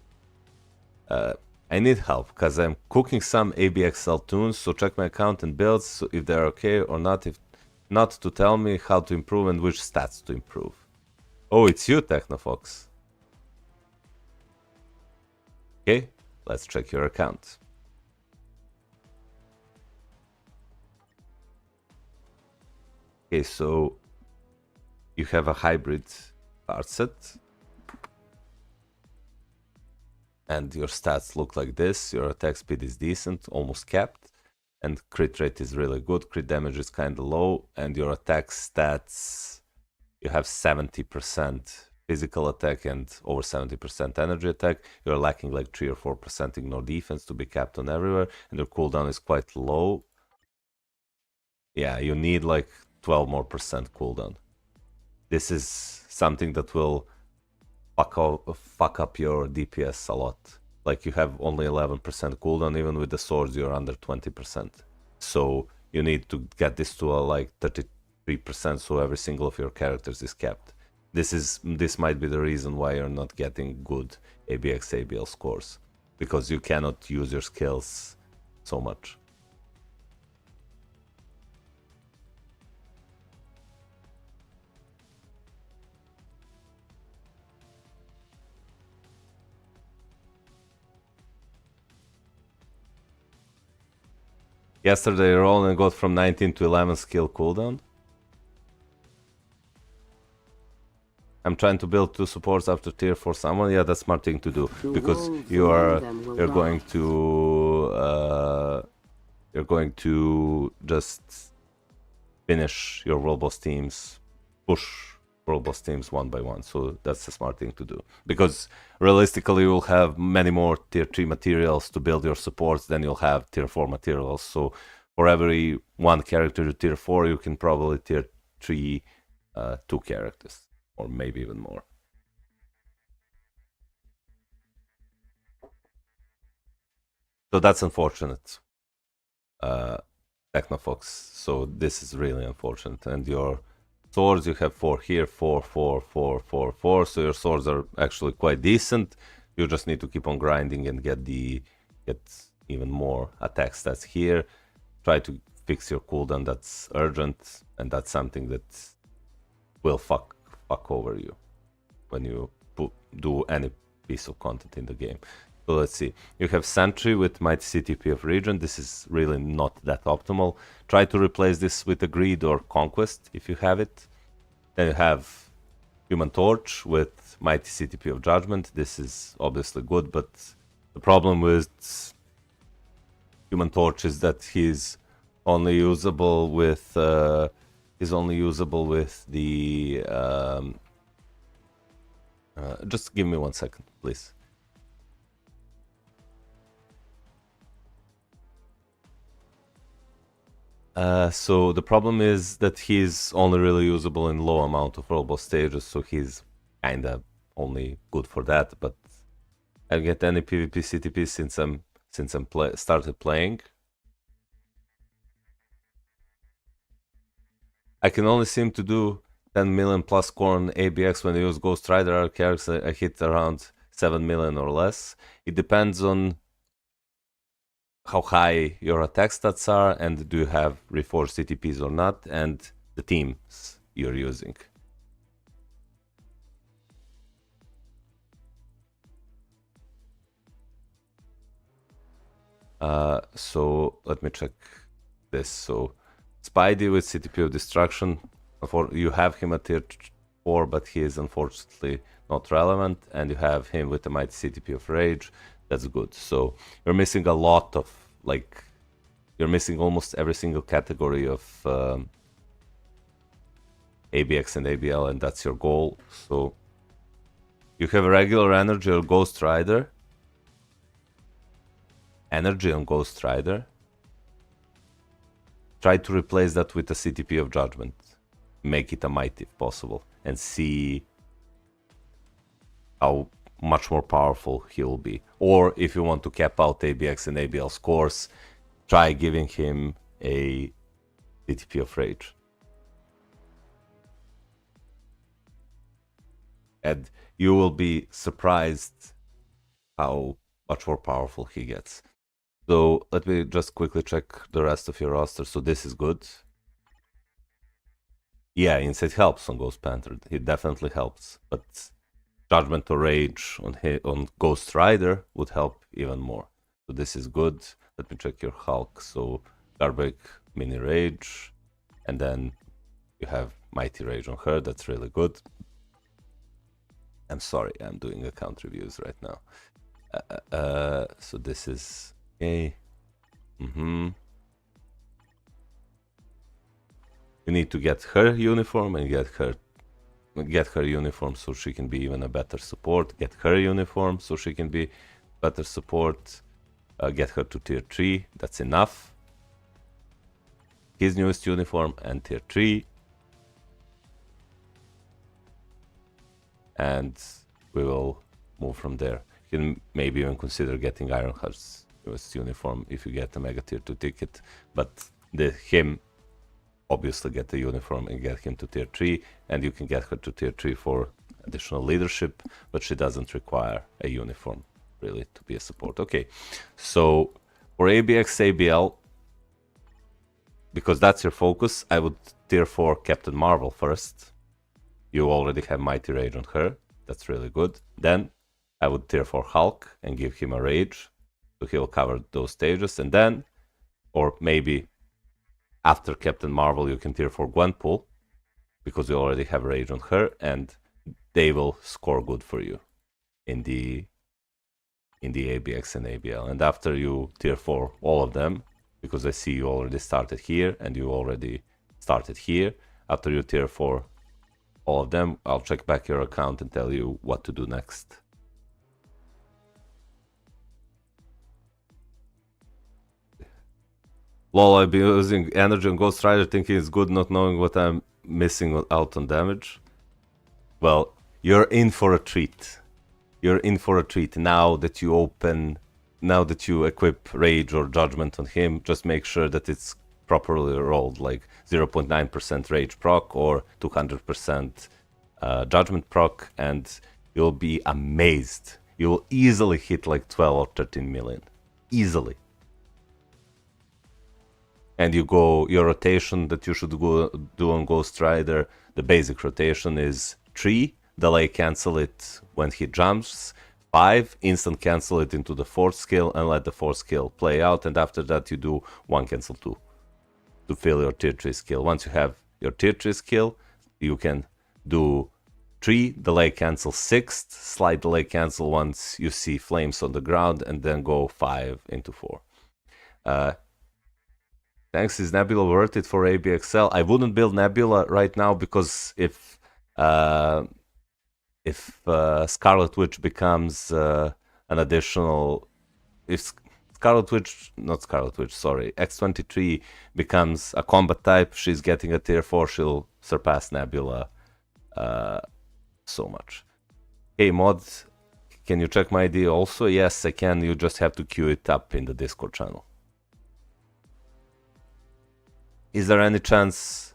I need help because I'm cooking some ABXL tunes, so check my account and builds so if they're okay or not. If not, to tell me how to improve and which stats to improve. Oh, it's you, Technofox. Okay, let's check your account. Okay, so you have a hybrid card set. And your stats look like this. Your attack speed is decent, almost capped. And crit rate is really good. Crit damage is kind of low. And your attack stats, you have 70% physical attack and over 70% energy attack. You're lacking like 3 or 4% ignore defense to be capped on everywhere. And your cooldown is quite low. Yeah, you need like 12 more percent cooldown. This is something that will fuck up your DPS a lot. Like you have only 11% cooldown, even with the swords you're under 20%. So you need to get this to a like 33% so every single of your characters is capped. This might be the reason why you're not getting good ABX ABL scores, because you cannot use your skills so much. Yesterday Roland got from 19 to 11 skill cooldown. I'm trying to build 2 supports after tier 4 summon. Yeah, that's smart thing to do, because you're going to just finish your world boss teams, push world boss teams one by one. So that's a smart thing to do, because realistically you'll have many more tier 3 materials to build your supports than you'll have tier 4 materials. So for every one character to tier 4, you can probably tier 3 2 characters, or maybe even more. So that's unfortunate, Technofox. So this is really unfortunate. And your swords, you have 4 here, 4, 4, 4, 4, 4. So your swords are actually quite decent. You just need to keep on grinding and get even more attack stats here. Try to fix your cooldown. That's urgent, and that's something that will fuck over you when you do any piece of content in the game. So let's see. You have Sentry with Mighty CTP of Region. This is really not that optimal. Try to replace this with a Greed or Conquest if you have it. Then you have Human Torch with Mighty CTP of Judgment. This is obviously good, but the problem with Human Torch is that he's only usable with the just give me 1 second, please. So the problem is that he's only really usable in low amount of rollable stages, so he's kinda only good for that. But I'll get any PvP CTP since I'm started playing. I can only seem to do 10 million plus core on ABX when I use Ghost Rider. Our characters I hit around 7 million or less. It depends on how high your attack stats are and do you have reforged CTPs or not, and the teams you're using. So let me check this. So Spidey with CTP of Destruction, you have him at tier 4, but he is unfortunately not relevant, and you have him with the mighty CTP of Rage. That's good. So you're missing a lot of, like, you're missing almost every single category of ABX and ABL, and that's your goal. So you have a regular energy or Ghost Rider. Energy on Ghost Rider. Try to replace that with a CTP of Judgment. Make it a mighty if possible, and see how much more powerful he'll be. Or if you want to cap out ABX and ABL scores, try giving him a CTP of Rage. And you will be surprised how much more powerful he gets. So let me just quickly check the rest of your roster. So this is good. Yeah, Insight helps on Ghost Panther. It definitely helps. But Judgment or Rage on Ghost Rider would help even more. So this is good. Let me check your Hulk. So Garbage, Mini Rage. And then you have Mighty Rage on her. That's really good. I'm sorry, I'm doing account reviews right now. So this is okay. You need to get her uniform and get her uniform so she can be even a better support. Get her uniform so she can be better support. Get her to tier 3. That's enough. His newest uniform and tier 3. And we will move from there. You can maybe even consider getting Ironheart's newest uniform if you get a Mega Tier 2 ticket. But him obviously get the uniform and get him to tier 3, and you can get her to tier 3 for additional leadership, but she doesn't require a uniform really to be a support. Okay, so for ABX ABL, because that's your focus, I would tier 4 Captain Marvel first. You already have Mighty Rage on her, that's really good. Then I would tier 4 Hulk and give him a Rage, so he'll cover those stages, and then, or maybe after Captain Marvel, you can tier 4 Gwenpool, because you already have Rage on her, and they will score good for you in the ABX and ABL. And after you tier 4 all of them, because I see you already started here, and you already started here, after you tier 4 all of them, I'll check back your account and tell you what to do next. Lol, I've been using energy on Ghost Rider thinking it's good, not knowing what I'm missing out on damage. Well, you're in for a treat. You're in for a treat now that you equip Rage or Judgment on him. Just make sure that it's properly rolled, like 0.9% Rage proc or 200% Judgment proc, and you'll be amazed. You'll easily hit like 12 or 13 million. Easily. And your rotation that you should do on Ghost Rider, the basic rotation is 3, delay cancel it when he jumps, 5, instant cancel it into the 4th skill and let the 4th skill play out, and after that you do 1 cancel 2 to fill your tier 3 skill. Once you have your tier 3 skill, you can do 3, delay cancel 6th, slide delay cancel once you see flames on the ground, and then go 5 into 4. Thanks, is Nebula worth it for ABXL? I wouldn't build Nebula right now, because if Scarlet Witch becomes an additional... If Scarlet Witch, not Scarlet Witch, sorry, X-23 becomes a combat type, she's getting a tier 4, she'll surpass Nebula so much. Hey, mod, can you check my ID also? Yes, I can, you just have to queue it up in the Discord channel. Is there any chance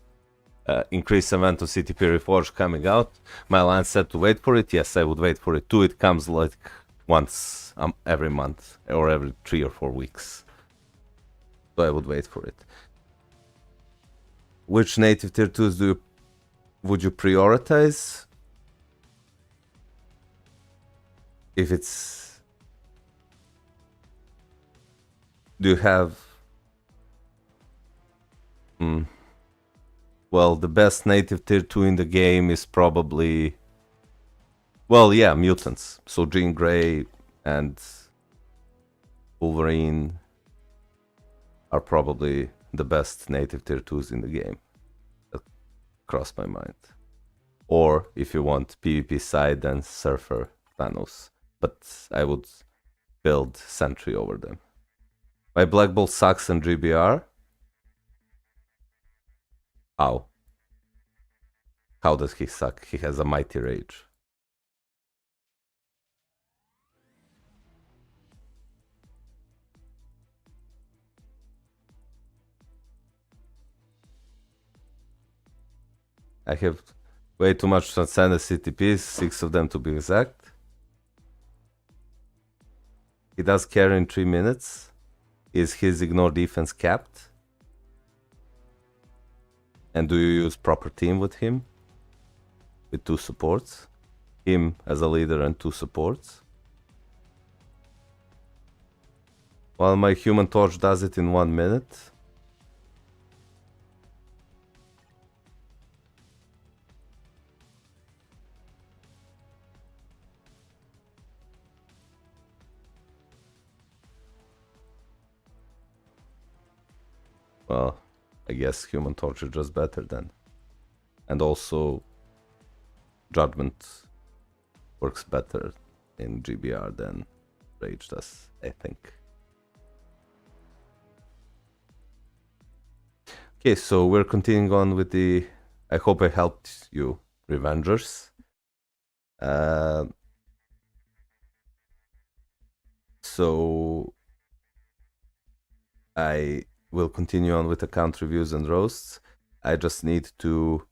increase event of CTP Reforged coming out? My line said to wait for it. Yes, I would wait for it too. It comes like once every month or every 3 or 4 weeks. So I would wait for it. Which native tier 2s would you prioritize? If it's... Do you have... Well, the best native tier 2 in the game is probably... Well, yeah, mutants. So Jean Grey and Wolverine are probably the best native tier 2s in the game. That crossed my mind. Or, if you want PvP side, then Surfer, Thanos. But I would build Sentry over them. My Black Bolt sucks in GBR. How? How does he suck? He has a mighty rage. I have way too much Transcendent CTPs, 6 of them to be exact. He does carry in 3 minutes. Is his ignore defense capped? And do you use proper team with him? With 2 supports? Him as a leader and 2 supports? While my Human Torch does it in 1 minute. Well, I guess Human Torch is just better then. And also, Judgment works better in GBR than Rage does, I think. Okay, so we're continuing on with the... I hope I helped you, Revengers. So I will continue on with account reviews and roasts. I just need to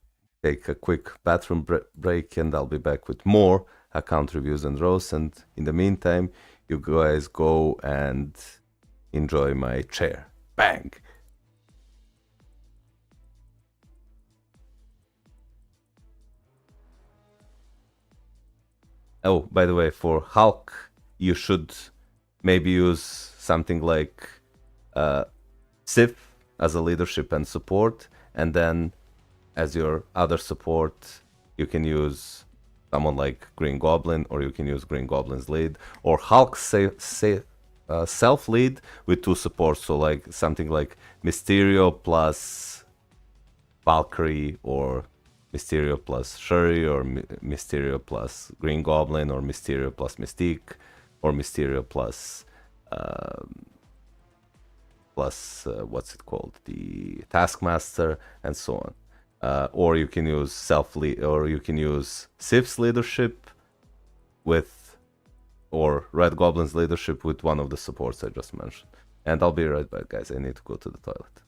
take a quick bathroom break and I'll be back with more account reviews and roasts. And in the meantime, you guys go and enjoy my chair. Bang! Oh, by the way, for Hulk, you should maybe use something like Sif as a leadership and support, and then as your other support, you can use someone like Green Goblin, or you can use Green Goblin's lead, or Hulk's self-lead with 2 supports, so like something like Mysterio plus Valkyrie, or Mysterio plus Shuri, or Mysterio plus Green Goblin, or Mysterio plus Mystique, or Mysterio plus what's it called, the Taskmaster, and so on. Or you can use self-lead, or you can use Sif's leadership with, or Red Goblin's leadership with one of the supports I just mentioned. And I'll be right back, guys. I need to go to the toilet.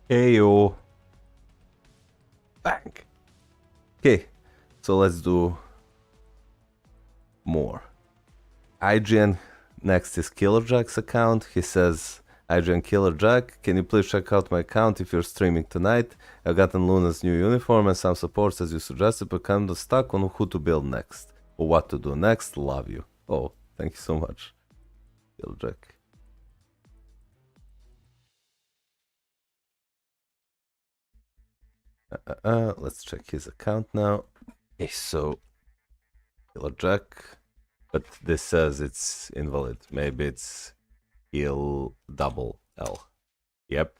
Ayo. Bang. Okay, so let's do more. IGN next is Killerjack's account. He says, IGN Killerjack, can you please check out my account if you're streaming tonight? I've gotten Luna's new uniform and some supports as you suggested, but kind of stuck on who to build next or what to do next. Love you. Oh, thank you so much, Killerjack. Let's check his account now. Okay, so Killerjack, but this says it's invalid. Maybe it's heal double L. Yep.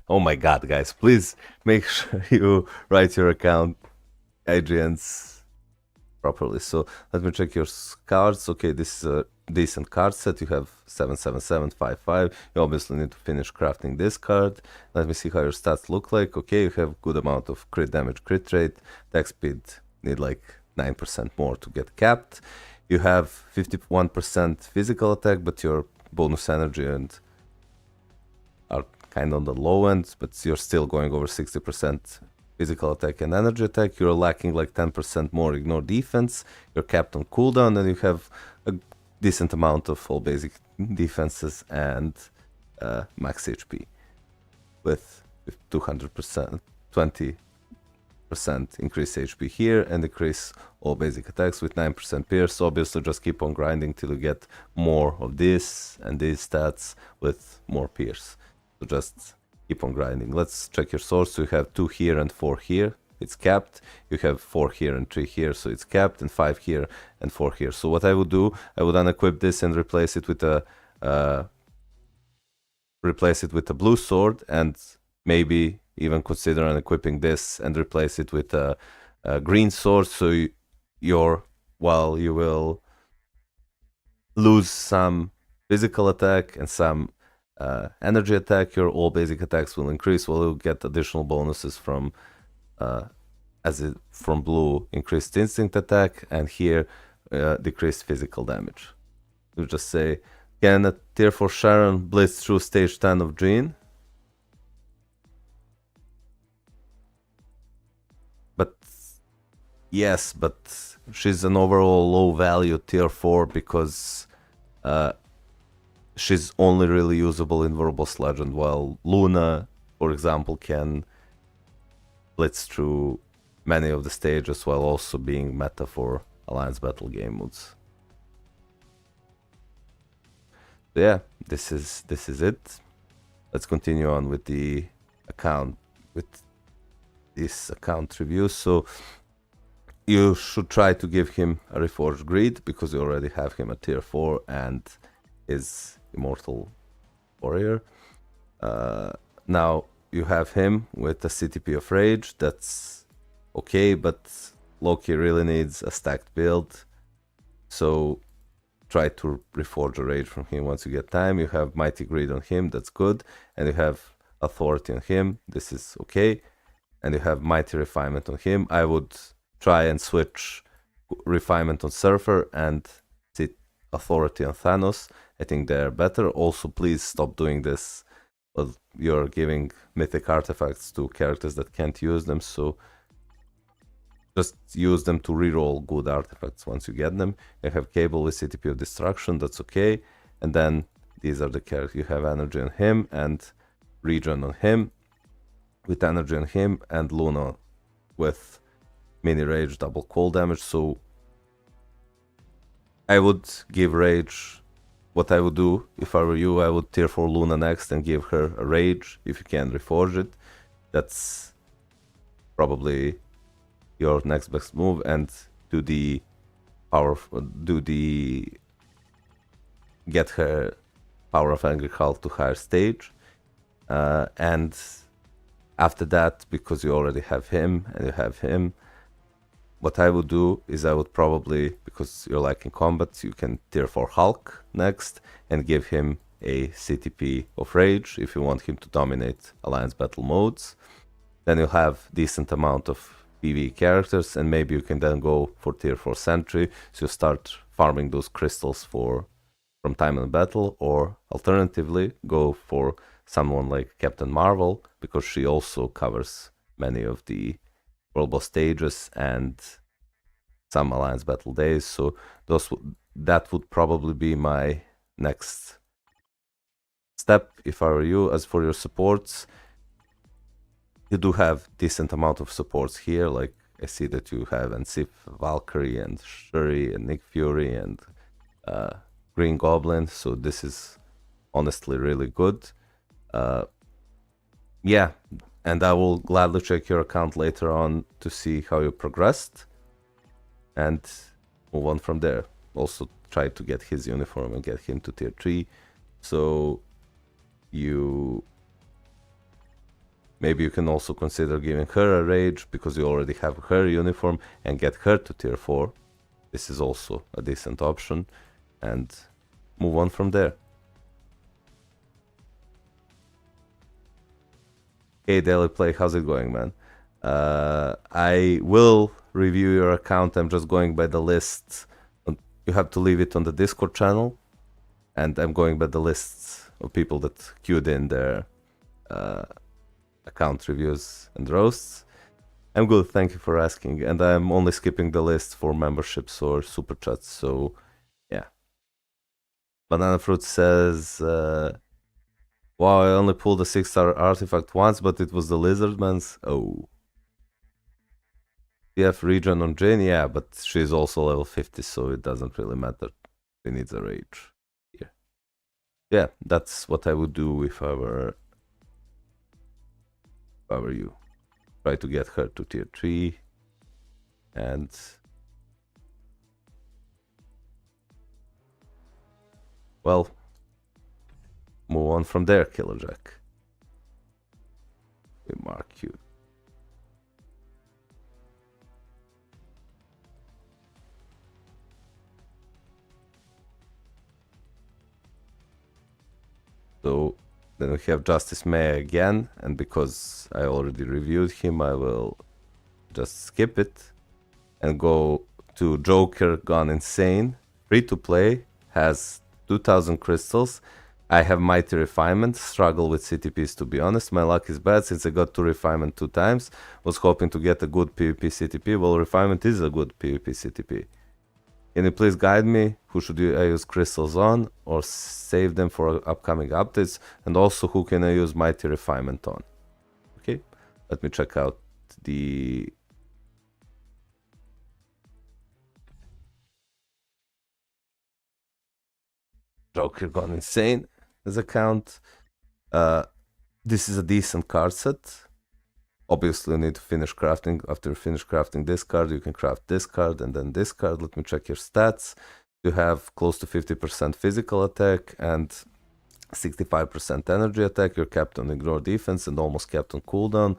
Oh my god, guys, please make sure you write your account agents properly. So let me check your cards. Okay, this is a decent card set. You have 77755. You obviously need to finish crafting this card. Let me see how your stats look like. Okay, you have good amount of crit damage, crit rate, attack speed, need like 9% more to get capped. You have 51% physical attack, but your bonus energy and are kind of on the low end, but you're still going over 60% physical attack and energy attack. You're lacking like 10% more ignore defense. You're capped on cooldown, and you have a decent amount of all basic defenses and max HP with 200%, 20% increase HP here, and increase all basic attacks with 9% pierce. Obviously, just keep on grinding till you get more of this and these stats with more pierce. So just keep on grinding. Let's check your source. So you have 2 here and 4 here. It's capped. You have 4 here and 3 here, so it's capped, and 5 here and 4 here. So what I would do, I would unequip this and replace it with a blue sword, and maybe even consider unequipping this and replace it with a green sword. So while you will lose some physical attack and some energy attack, your all basic attacks will increase, while you'll get additional bonuses from from blue, increased instinct attack, and here decreased physical damage. You just say, can a tier 4 Sharon blitz through stage 10 of Jean? But yes, but she's an overall low value tier 4 because she's only really usable in Verbose Legend, while Luna, for example, can blitz through many of the stages while also being meta for Alliance Battle game modes. So yeah, this is it. Let's continue on with the account, with this account review. So you should try to give him a Reforged Greed because you already have him at tier 4 and is Immortal Warrior. Now you have him with a CTP of Rage. That's okay, but Loki really needs a stacked build. So try to reforge a Rage from him once you get time. You have Mighty Greed on him. That's good. And you have Authority on him. This is okay. And you have Mighty Refinement on him. I would try and switch Refinement on Surfer and sit Authority on Thanos. I think they're better. Also, please stop doing this. Well, you're giving mythic artifacts to characters that can't use them, so just use them to reroll good artifacts once you get them. You have Cable with CTP of Destruction, that's okay. And then these are the characters. You have Energy on him and Regen on him, with Energy on him, and Luna with Mini Rage, double cold damage. So I would give Rage. What I would do, if I were you, I would tier 4 Luna next and give her a Rage, if you can reforge it. That's probably your next best move, and do the get her Power of Angry Hulk to higher stage. And after that, because you already have him and you have him, what I would do is I would probably, because you're lacking combat, you can tier 4 Hulk next and give him a CTP of Rage if you want him to dominate Alliance Battle modes. Then you'll have decent amount of PvE characters, and maybe you can then go for tier 4 Sentry, so you start farming those crystals from time in battle, or alternatively go for someone like Captain Marvel, because she also covers many of the World Boss stages and some Alliance Battle days. So that would probably be my next step if I were you. As for your supports, you do have decent amount of supports here. Like I see that you have Ensif, Valkyrie, and Shuri, and Nick Fury, and Green Goblin. So this is honestly really good. Yeah, and I will gladly check your account later on to see how you progressed and move on from there. Also try to get his uniform and get him to tier 3. So maybe you can also consider giving her a rage because you already have her uniform and get her to tier 4. This is also a decent option and move on from there. Hey Daily Play, how's it going, man? I will review your account. I'm just going by the list. You have to leave it on the Discord channel, and I'm going by the lists of people that queued in their account reviews and roasts. I'm good, thank you for asking, and I'm only skipping the list for memberships or super chats, so yeah. Banana Fruit says, wow, I only pulled a 6-star artifact once, but it was the Lizardman's. Oh. TF regen on Jane, yeah, but she's also level 50, so it doesn't really matter. She needs a rage here. Yeah, that's what I would do if I were you. Try to get her to tier 3 and well, move on from there, Killer Jack. We mark you. So then we have Justice May again, and because I already reviewed him, I will just skip it and go to Joker Gone Insane. Free to play, has 2000 crystals. I have Mighty Refinement, struggle with CTPs to be honest. My luck is bad since I got 2 Refinement 2 times. Was hoping to get a good PvP CTP. Well, Refinement is a good PvP CTP. Can you please guide me? Who should I use crystals on or save them for upcoming updates? And also who can I use Mighty Refinement on? Okay, let me check out the Joker Gone Insane as account. This is a decent card set. Obviously, you need to finish crafting. After you finish crafting this card, you can craft this card and then this card. Let me check your stats. You have close to 50% physical attack and 65% energy attack. You're capped on ignore defense and almost capped on cooldown.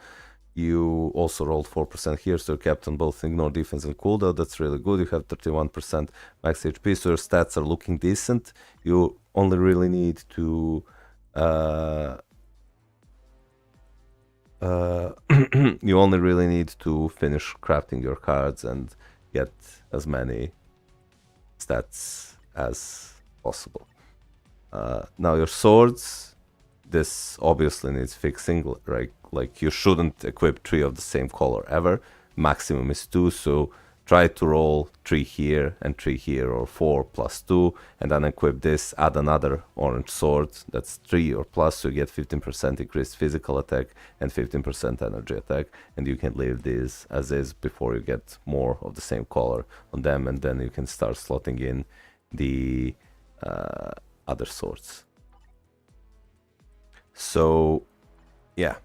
You also rolled 4% here, so you're capped on both ignore defense and cooldown. That's really good. You have 31% max HP, so your stats are looking decent. You only really need to you only really need to finish crafting your cards and get as many stats as possible. Now your swords, this obviously needs fixing, right? Like you shouldn't equip 3 of the same color ever. Maximum is 2, so try to roll 3 here and 3 here, or 4 plus 2, and then equip this, add another orange sword, that's 3 or plus, so you get 15% increased physical attack and 15% energy attack, and you can leave these as is before you get more of the same color on them, and then you can start slotting in the other swords. So yeah,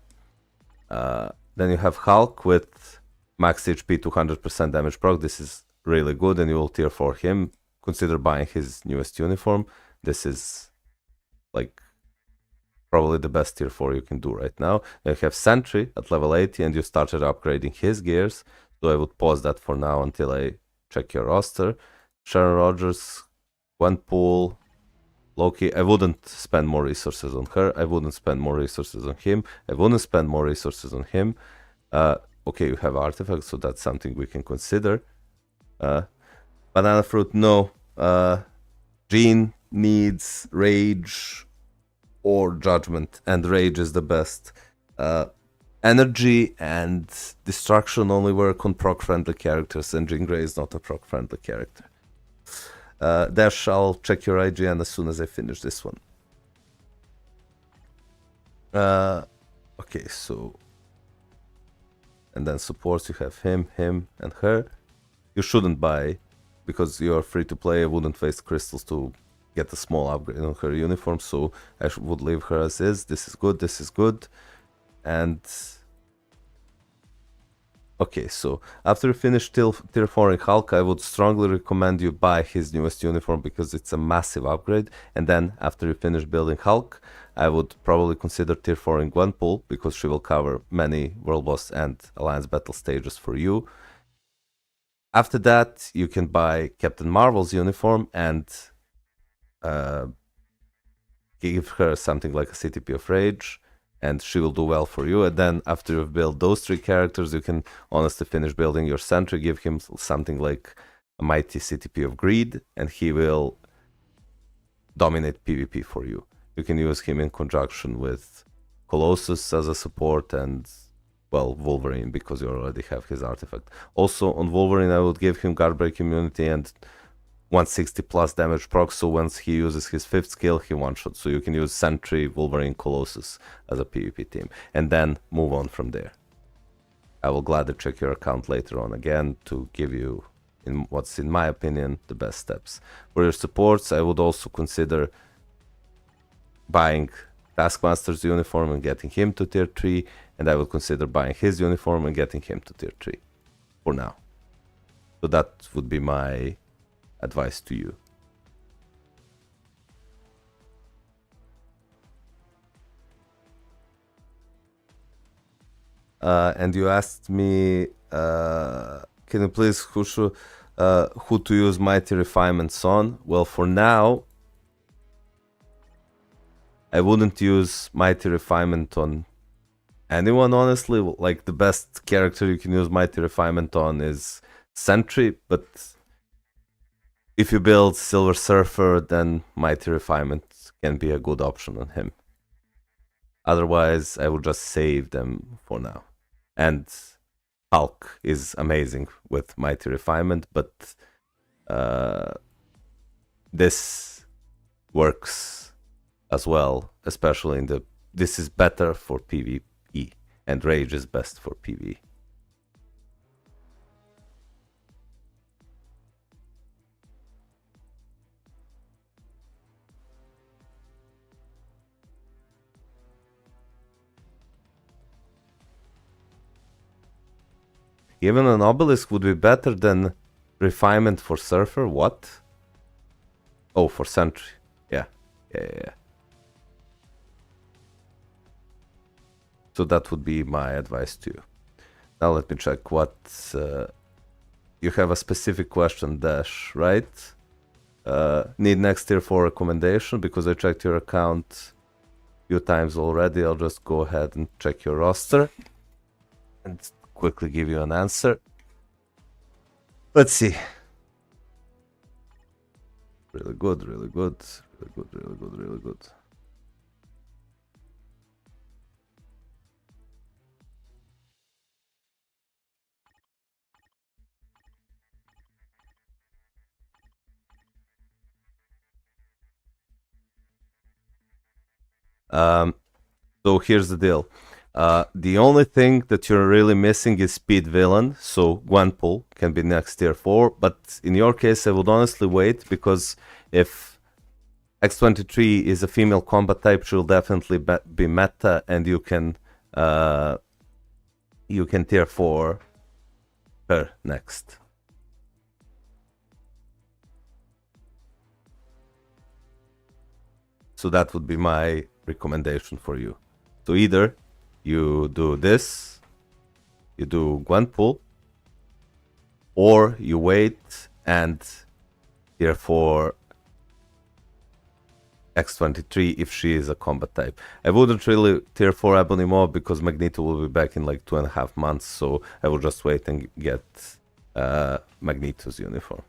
then you have Hulk with max HP 200% damage proc. This is really good, and you will tier 4 him. Consider buying his newest uniform. This is like probably the best tier 4 you can do right now. Then you have Sentry at level 80, and you started upgrading his gears. So I would pause that for now until I check your roster. Sharon Rogers, Gwenpool, Loki. I wouldn't spend more resources on her. I wouldn't spend more resources on him. I wouldn't spend more resources on him. Okay, you have artifacts, so that's something we can consider. Banana Fruit, no. Jean needs rage or Judgment, and Rage is the best. Energy and Destruction only work on proc-friendly characters, and Jean Grey is not a proc-friendly character. Dash, I'll check your IGN as soon as I finish this one. Okay, so... And then supports, you have him, and her. You shouldn't buy, because you are free to play. I wouldn't waste crystals to get a small upgrade on her uniform, so I would leave her as is. This is good, this is good. And... Okay, so after you finish tier 4 in Hulk, I would strongly recommend you buy his newest uniform because it's a massive upgrade. And then after you finish building Hulk, I would probably consider tier 4 in Gwenpool because she will cover many World Boss and Alliance Battle stages for you. After that, you can buy Captain Marvel's uniform and give her something like a CTP of Rage, and she will do well for you. And then after you've built those 3 characters, you can honestly finish building your Sentry, give him something like a mighty CTP of Greed, and he will dominate PvP for you. You can use him in conjunction with Colossus as a support and, well, Wolverine, because you already have his artifact. Also, on Wolverine, I would give him Guard Break immunity and 160 plus damage proc, so once he uses his 5th skill, he one-shots. So you can use Sentry, Wolverine, Colossus as a PvP team, and then move on from there. I will gladly check your account later on again to give you, in what's in my opinion, the best steps. For your supports, I would also consider buying Taskmaster's uniform and getting him to tier 3, and I would consider buying his uniform and getting him to tier 3, for now. So that would be my advice to you. And you asked me, can you please who to use Mighty Refinements on? Well, for now, I wouldn't use Mighty Refinement on anyone, honestly. Like, the best character you can use Mighty Refinement on is Sentry, but if you build Silver Surfer, then Mighty Refinement can be a good option on him. Otherwise, I would just save them for now. And Hulk is amazing with Mighty Refinement, but this works as well, especially in the... This is better for PvE, and Rage is best for PvE. Even an Obelisk would be better than Refinement for Surfer? What? Oh, for Sentry. Yeah. So that would be my advice to you. Now let me check what... you have a specific question, Dash, right? Need next tier 4 recommendation? Because I checked your account a few times already. I'll just go ahead and check your roster and quickly give you an answer. Let's see. Really good, really good, really good, really good, really good. So here's the deal. The only thing that you're really missing is Speed Villain, so Gwenpool can be next tier 4, but in your case I would honestly wait, because if X-23 is a female combat type, she'll definitely be meta, and you can tier 4 her next. So that would be my recommendation for you. So either you do this, you do Gwenpool, or you wait and tier 4 X-23 if she is a combat type. I wouldn't really tier 4 Ebony Mob because Magneto will be back in like 2.5 months, so I will just wait and get Magneto's uniform.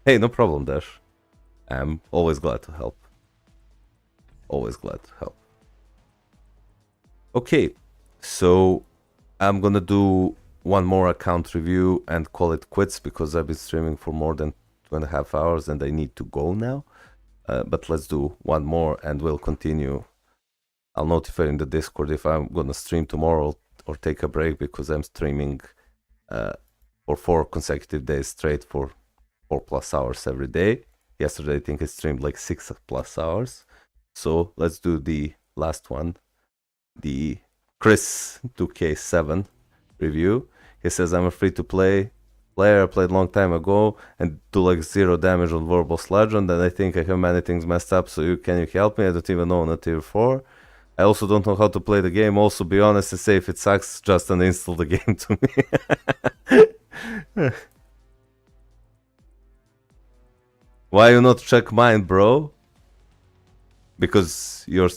Hey, no problem, Dash. I'm always glad to help. Always glad to help. Okay, so I'm gonna do one more account review and call it quits because I've been streaming for more than 2.5 hours and I need to go now. But let's do one more and we'll continue. I'll notify in the Discord if I'm gonna stream tomorrow or take a break because I'm streaming for 4 consecutive days straight for 4+ hours every day. Yesterday I think I streamed like 6+ hours. So let's do the last one, the Chris 2K7 review. He says, I'm a free-to-play player, I played a long time ago and do like 0 damage on Verbose Legend, and I think I have many things messed up, so can you help me? I don't even know on a tier 4. I also don't know how to play the game. Also, be honest and say if it sucks, just uninstall the game to me. Why you not check mine, bro? Because you're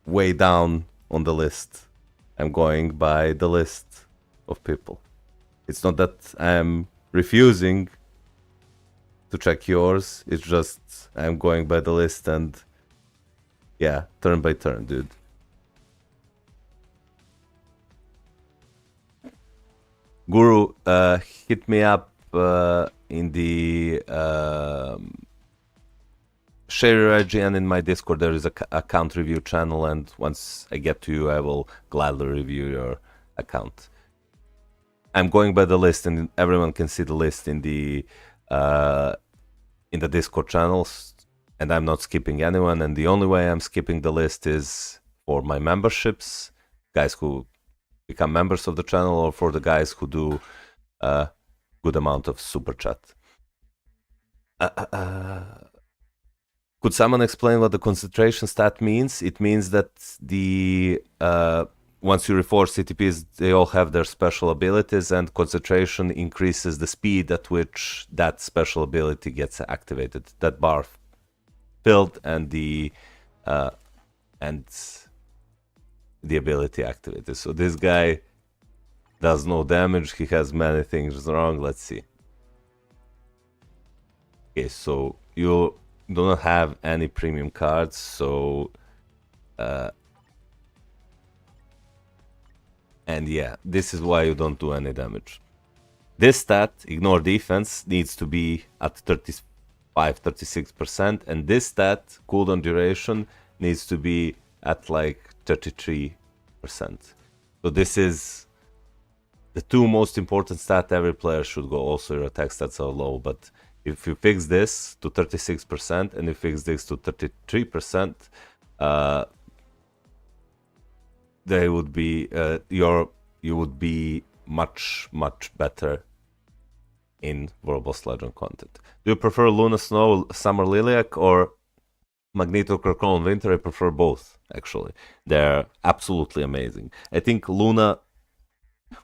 way down on the list. I'm going by the list of people. It's not that I'm refusing to check yours. It's just I'm going by the list and yeah, turn by turn, dude. Guru, hit me up in the share your IGN in my Discord. There is a account review channel, and once I get to you, I will gladly review your account. I'm going by the list, and everyone can see the list in the Discord channels, and I'm not skipping anyone. And the only way I'm skipping the list is for my memberships, guys who become members of the channel, or for the guys who do a good amount of super chat. Could someone explain what the concentration stat means? It means that the once you reforce CTPs, they all have their special abilities, and concentration increases the speed at which that special ability gets activated. That bar filled and the ability activated. So this guy does no damage. He has many things wrong. Let's see. Okay, so you do not have any premium cards, so and yeah, this is why you don't do any damage. This stat, ignore defense, needs to be at 35-36%, and this stat, cooldown duration, needs to be at like 33%. So this is the 2 most important stat every player should go. Also, your attack stats are low, but if you fix this to 36% and you fix this to 33%, they would be you would be much better in Verbose Legend content. Do you prefer Luna Snow, Summer Lilac, or Magneto Krakow Winter? I prefer both, actually. They're absolutely amazing. I think Luna,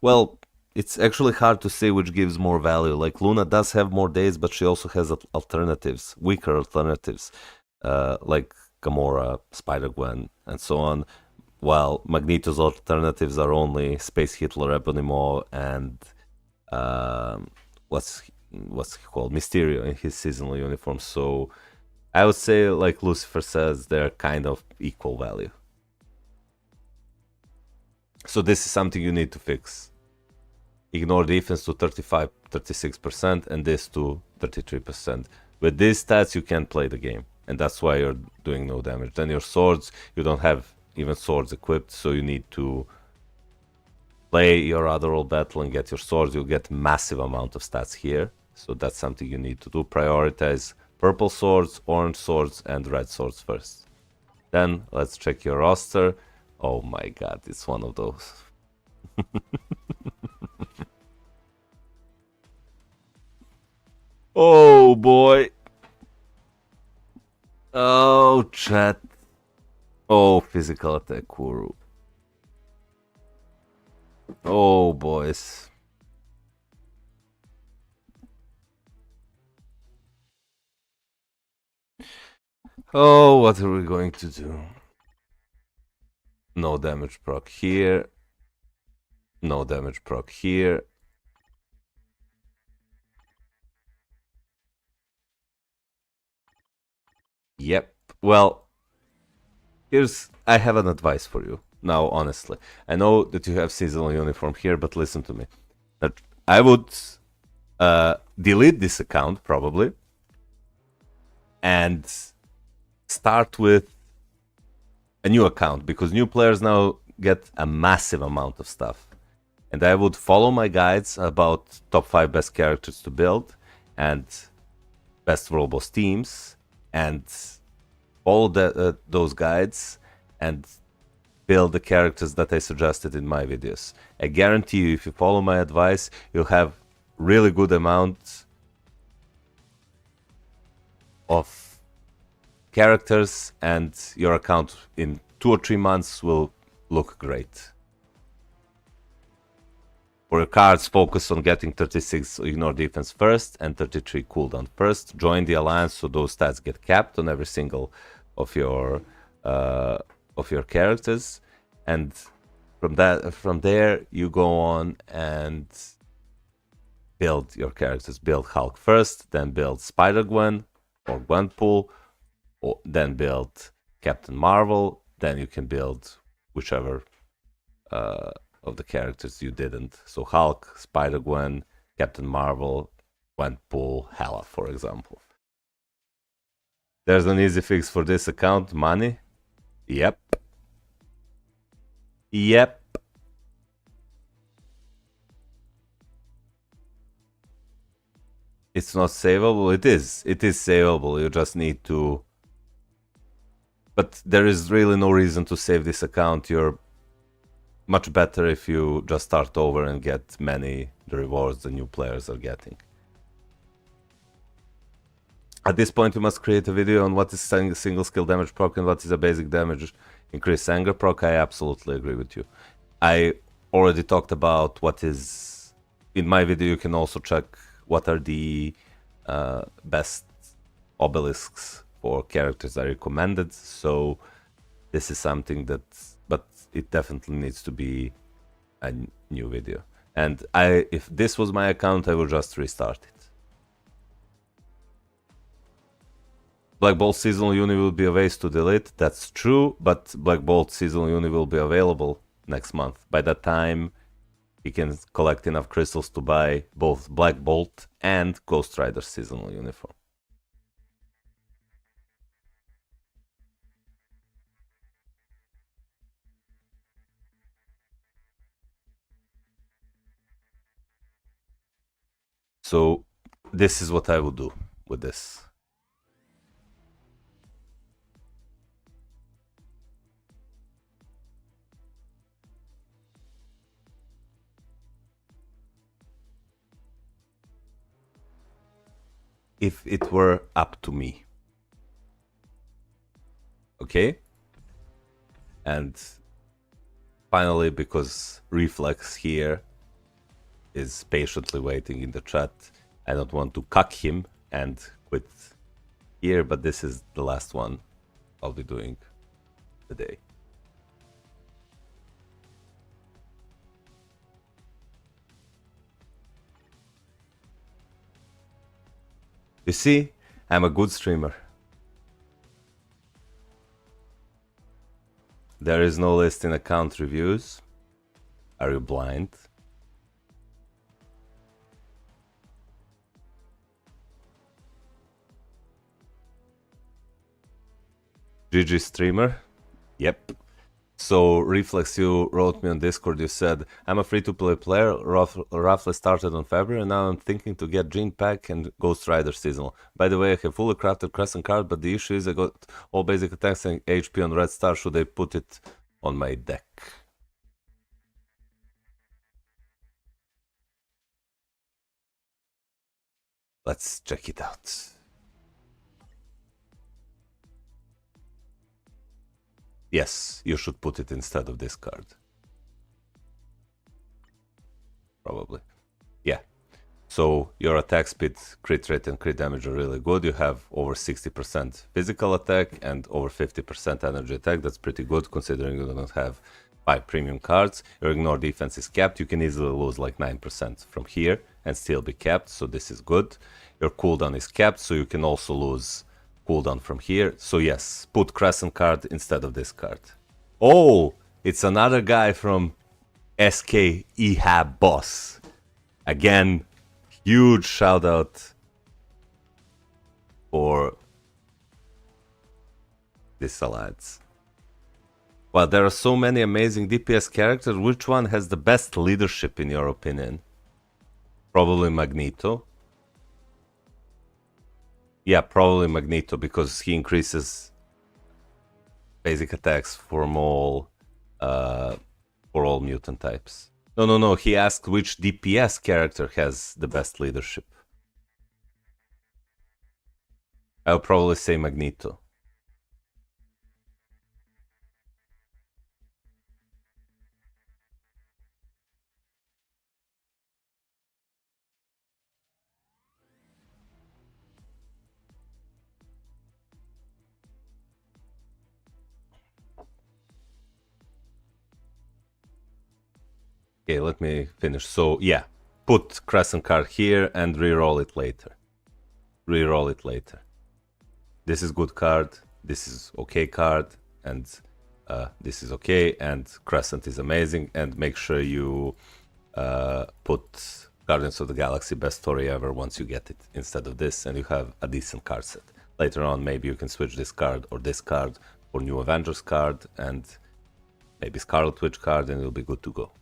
well, it's actually hard to say which gives more value. Like, Luna does have more days, but she also has alternatives, weaker alternatives, like Gamora, Spider-Gwen, and so on. While Magneto's alternatives are only Space Hitler, Ebony and what's he called, Mysterio in his seasonal uniform. So I would say, like Lucifer says, they're kind of equal value. So this is something you need to fix. Ignore defense to 35-36% and this to 33%. With these stats you can't play the game, and that's why you're doing no damage. Then your swords, you don't have even swords equipped, so you need to play your other role battle and get your swords. You'll get massive amount of stats here, so that's something you need to do. Prioritize purple swords, orange swords, and red swords first. Then let's check your roster. Oh my god, it's one of those. Oh boy. Oh, chat. Oh, physical attack Kuru. Oh, boys. Oh, what are we going to do? No damage proc here. No damage proc here. Yep. Well, I have an advice for you now, honestly. I know that you have seasonal uniform here, but listen to me. That I would delete this account probably and start with a new account, because new players now get a massive amount of stuff. And I would follow my guides about top 5 best characters to build and best robust teams, and follow those guides and build the characters that I suggested in my videos. I guarantee you, if you follow my advice, you'll have really good amount of characters, and your account in 2 or 3 months will look great. For your cards, focus on getting 36 ignore defense first and 33 cooldown first. Join the alliance so those stats get capped on every single of your characters, and from there you go on and build your characters. Build Hulk first, then build Spider-Gwen or Gwenpool, then build Captain Marvel, then you can build whichever of the characters you didn't. So Hulk, Spider-Gwen, Captain Marvel, Gwenpool, Hela, for example. There's an easy fix for this account. Money. Yep. It's not savable. It is savable. You just need to, but there is really no reason to save this account. You're much better if you just start over and get the rewards the new players are getting. At this point, you must create a video on what is single skill damage proc and what is a basic damage increase anger proc. I absolutely agree with you. I already talked about what is in my video. You can also check what are the best obelisks for characters I recommended. So this is something that, but it definitely needs to be a new video. And if this was my account, I would just restart it. Black Bolt Seasonal Uni will be a waste to delete. That's true, but Black Bolt Seasonal Uni will be available next month. By that time, you can collect enough crystals to buy both Black Bolt and Ghost Rider Seasonal Uniform. So this is what I would do with this. If it were up to me. Okay? And finally, because Reflex here is patiently waiting in the chat, I don't want to cuck him and quit here, but this is the last one I'll be doing today. You see, I'm a good streamer. There is no list in account reviews. Are you blind? GG streamer? Yep. So, Reflex, you wrote me on Discord, you said, I'm a free-to-play player, roughly started on February, and now I'm thinking to get Gene Pack and Ghost Rider Seasonal. By the way, I have fully crafted Crescent card, but the issue is I got all basic attacks and HP on Red Star. Should I put it on my deck? Let's check it out. Yes, you should put it instead of this card. Probably. Yeah. So your attack speed, crit rate and crit damage are really good. You have over 60% physical attack and over 50% energy attack. That's pretty good considering you don't have 5 premium cards. Your ignore defense is capped. You can easily lose like 9% from here and still be capped, so this is good. Your cooldown is capped, so you can also lose cooldown from here. So yes, put Crescent card instead of this card. Oh, it's another guy from SK Ehab Boss. Again, huge shout out for this alliance. Well, there are so many amazing DPS characters. Which one has the best leadership in your opinion? Probably Magneto. Yeah, probably Magneto because he increases basic attacks from all for all mutant types. No. He asked which DPS character has the best leadership. I'll probably say Magneto. Okay, let me finish. So yeah, put Crescent card here and reroll it later. Reroll it later. This is good card, this is okay card, and this is okay, and Crescent is amazing, and make sure you put Guardians of the Galaxy best story ever once you get it instead of this, and you have a decent card set. Later on, maybe you can switch this card or this card for New Avengers card, and maybe Scarlet Witch card, and it'll be good to go.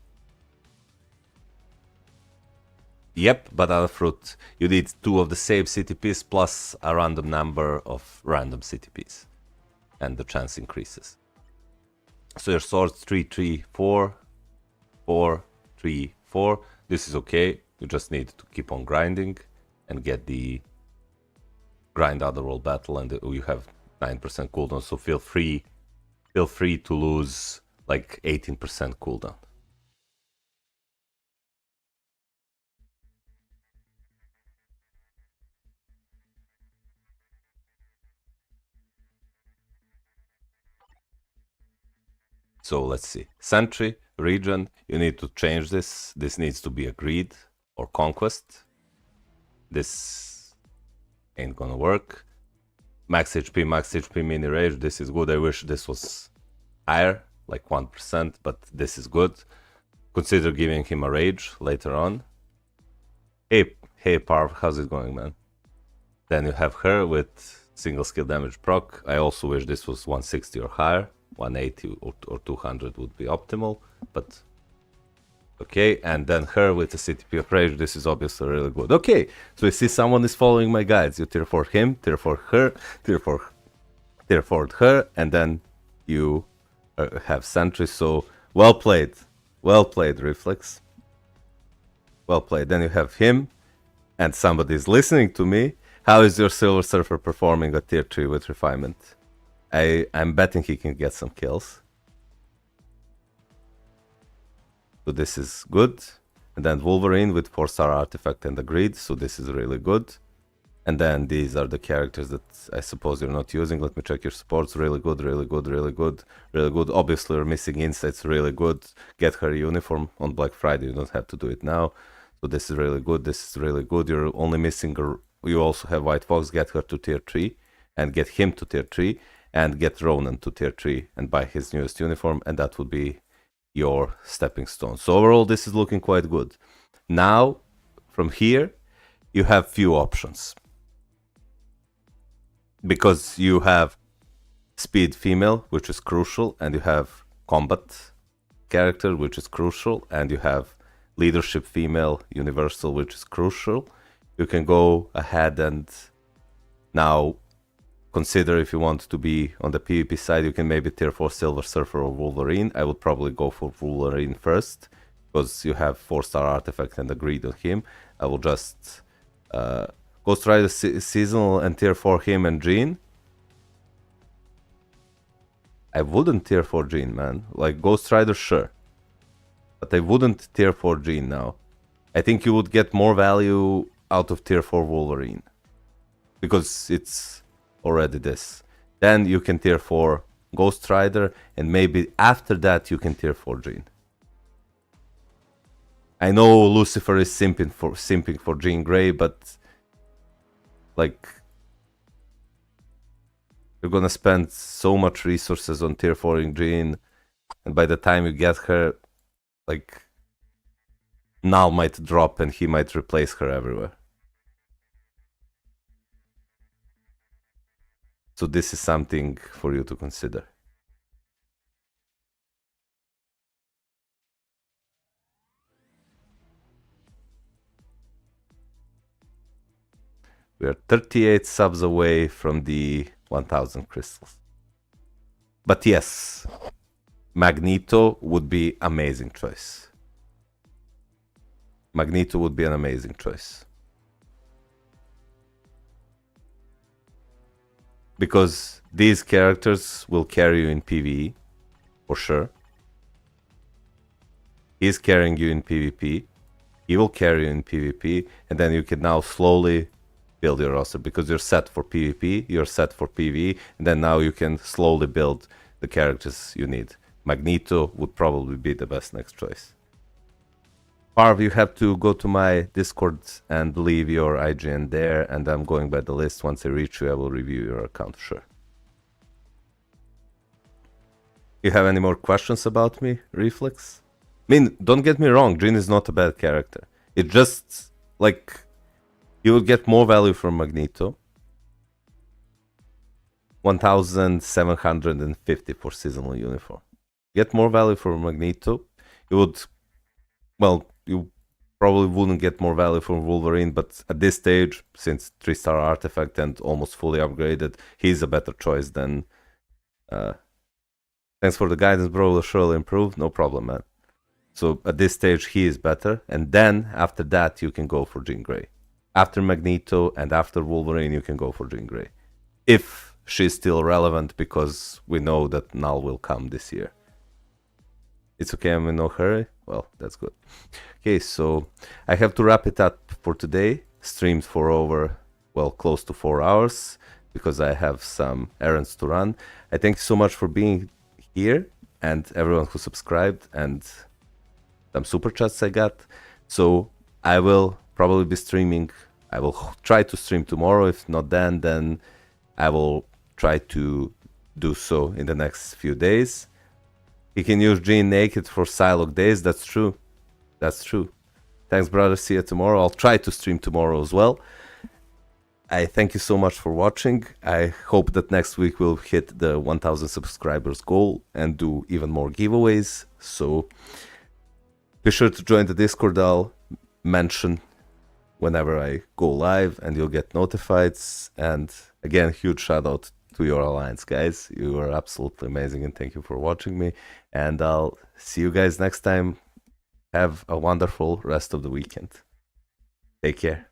Yep, banana fruit. You need 2 of the same CTPs plus a random number of random CTPs. And the chance increases. So your swords 3, 3, 4, 4, 3, 4. This is okay. You just need to keep on grinding and get the grind otherworld battle, and you have 9% cooldown. So feel free to lose like 18% cooldown. So let's see. Sentry, region, you need to change this. This needs to be agreed or conquest. This ain't gonna work. Max HP, mini rage. This is good. I wish this was higher, like 1%, but this is good. Consider giving him a rage later on. Hey, Parv, how's it going, man? Then you have her with single skill damage proc. I also wish this was 160 or higher. 180 or 200 would be optimal, but okay. And then her with the CTP of rage. This is obviously really good. Okay, so you see someone is following my guides. You tier 4 him, tier 4 her, tier 4 her, and then you have sentry. So well played, Reflex. Well played. Then you have him, and somebody is listening to me. How is your Silver Surfer performing at tier 3 with refinement? I'm betting he can get some kills. So this is good. And then Wolverine with 4-star artifact and the greed. So this is really good. And then these are the characters that I suppose you're not using. Let me check your supports. Really good, really good, really good, really good. Obviously you're missing insights. Really good. Get her uniform on Black Friday. You don't have to do it now. So this is really good. This is really good. You're only missing you also have White Fox. Get her to tier 3 and get him to tier 3. And get Ronan to tier 3 and buy his newest uniform, and that would be your stepping stone. So overall, this is looking quite good. Now, from here, you have few options. Because you have speed female, which is crucial, and you have combat character, which is crucial, and you have leadership female universal, which is crucial. You can go ahead and now consider if you want to be on the PvP side. You can maybe tier 4 Silver Surfer or Wolverine. I would probably go for Wolverine first, because you have 4-star artifact and the greed on him. I will just go try the seasonal and tier 4 him and Jean. I wouldn't tier 4 Jean, man. Like Ghost Rider, sure. But I wouldn't tier 4 Jean now. I think you would get more value out of tier 4 Wolverine. Because it's already this. Then you can tier 4 Ghost Rider, and maybe after that you can tier 4 Jean. I know Lucifer is simping for Jean Grey, but like You're gonna spend so much resources on tier 4ing Jean, and by the time you get her, like, Null might drop and he might replace her everywhere. So this is something for you to consider. We are 38 subs away from the 1000 crystals. But yes, Magneto would be amazing choice. Magneto would be an amazing choice. Because these characters will carry you in PvE, for sure. He's carrying you in PvP. He will carry you in PvP, and then you can now slowly build your roster because you're set for PvP, you're set for PvE, and then now you can slowly build the characters you need. Magneto would probably be the best next choice. Parv, you have to go to my Discord and leave your IGN there, and I'm going by the list. Once I reach you, I will review your account, sure. You have any more questions about me, Reflex? I mean, don't get me wrong, Jean is not a bad character. It just, like, you will get more value from Magneto. 1,750 for seasonal uniform. Get more value from Magneto. You would, well, you probably wouldn't get more value from Wolverine, but at this stage, since 3-star artifact and almost fully upgraded, he's a better choice than... Thanks for the guidance, bro. Will surely improve. No problem, man. So at this stage, he is better. And then, after that, you can go for Jean Grey. After Magneto and after Wolverine, you can go for Jean Grey. If she's still relevant, because we know that Null will come this year. It's okay, I'm in no hurry. Well, that's good. Okay, so I have to wrap it up for today. Streamed for over, well, close to 4 hours because I have some errands to run. I thank you so much for being here and everyone who subscribed and some super chats I got. So I will probably be streaming. I will try to stream tomorrow. If not then I will try to do so in the next few days. You can use Jean naked for Psylocke days. That's true. That's true. Thanks, brother. See you tomorrow. I'll try to stream tomorrow as well. I thank you so much for watching. I hope that next week we'll hit the 1000 subscribers goal and do even more giveaways. So be sure to join the Discord. I'll mention whenever I go live and you'll get notified. And again, huge shout out to your alliance, guys. You are absolutely amazing and thank you for watching me. And I'll see you guys next time. Have a wonderful rest of the weekend. Take care.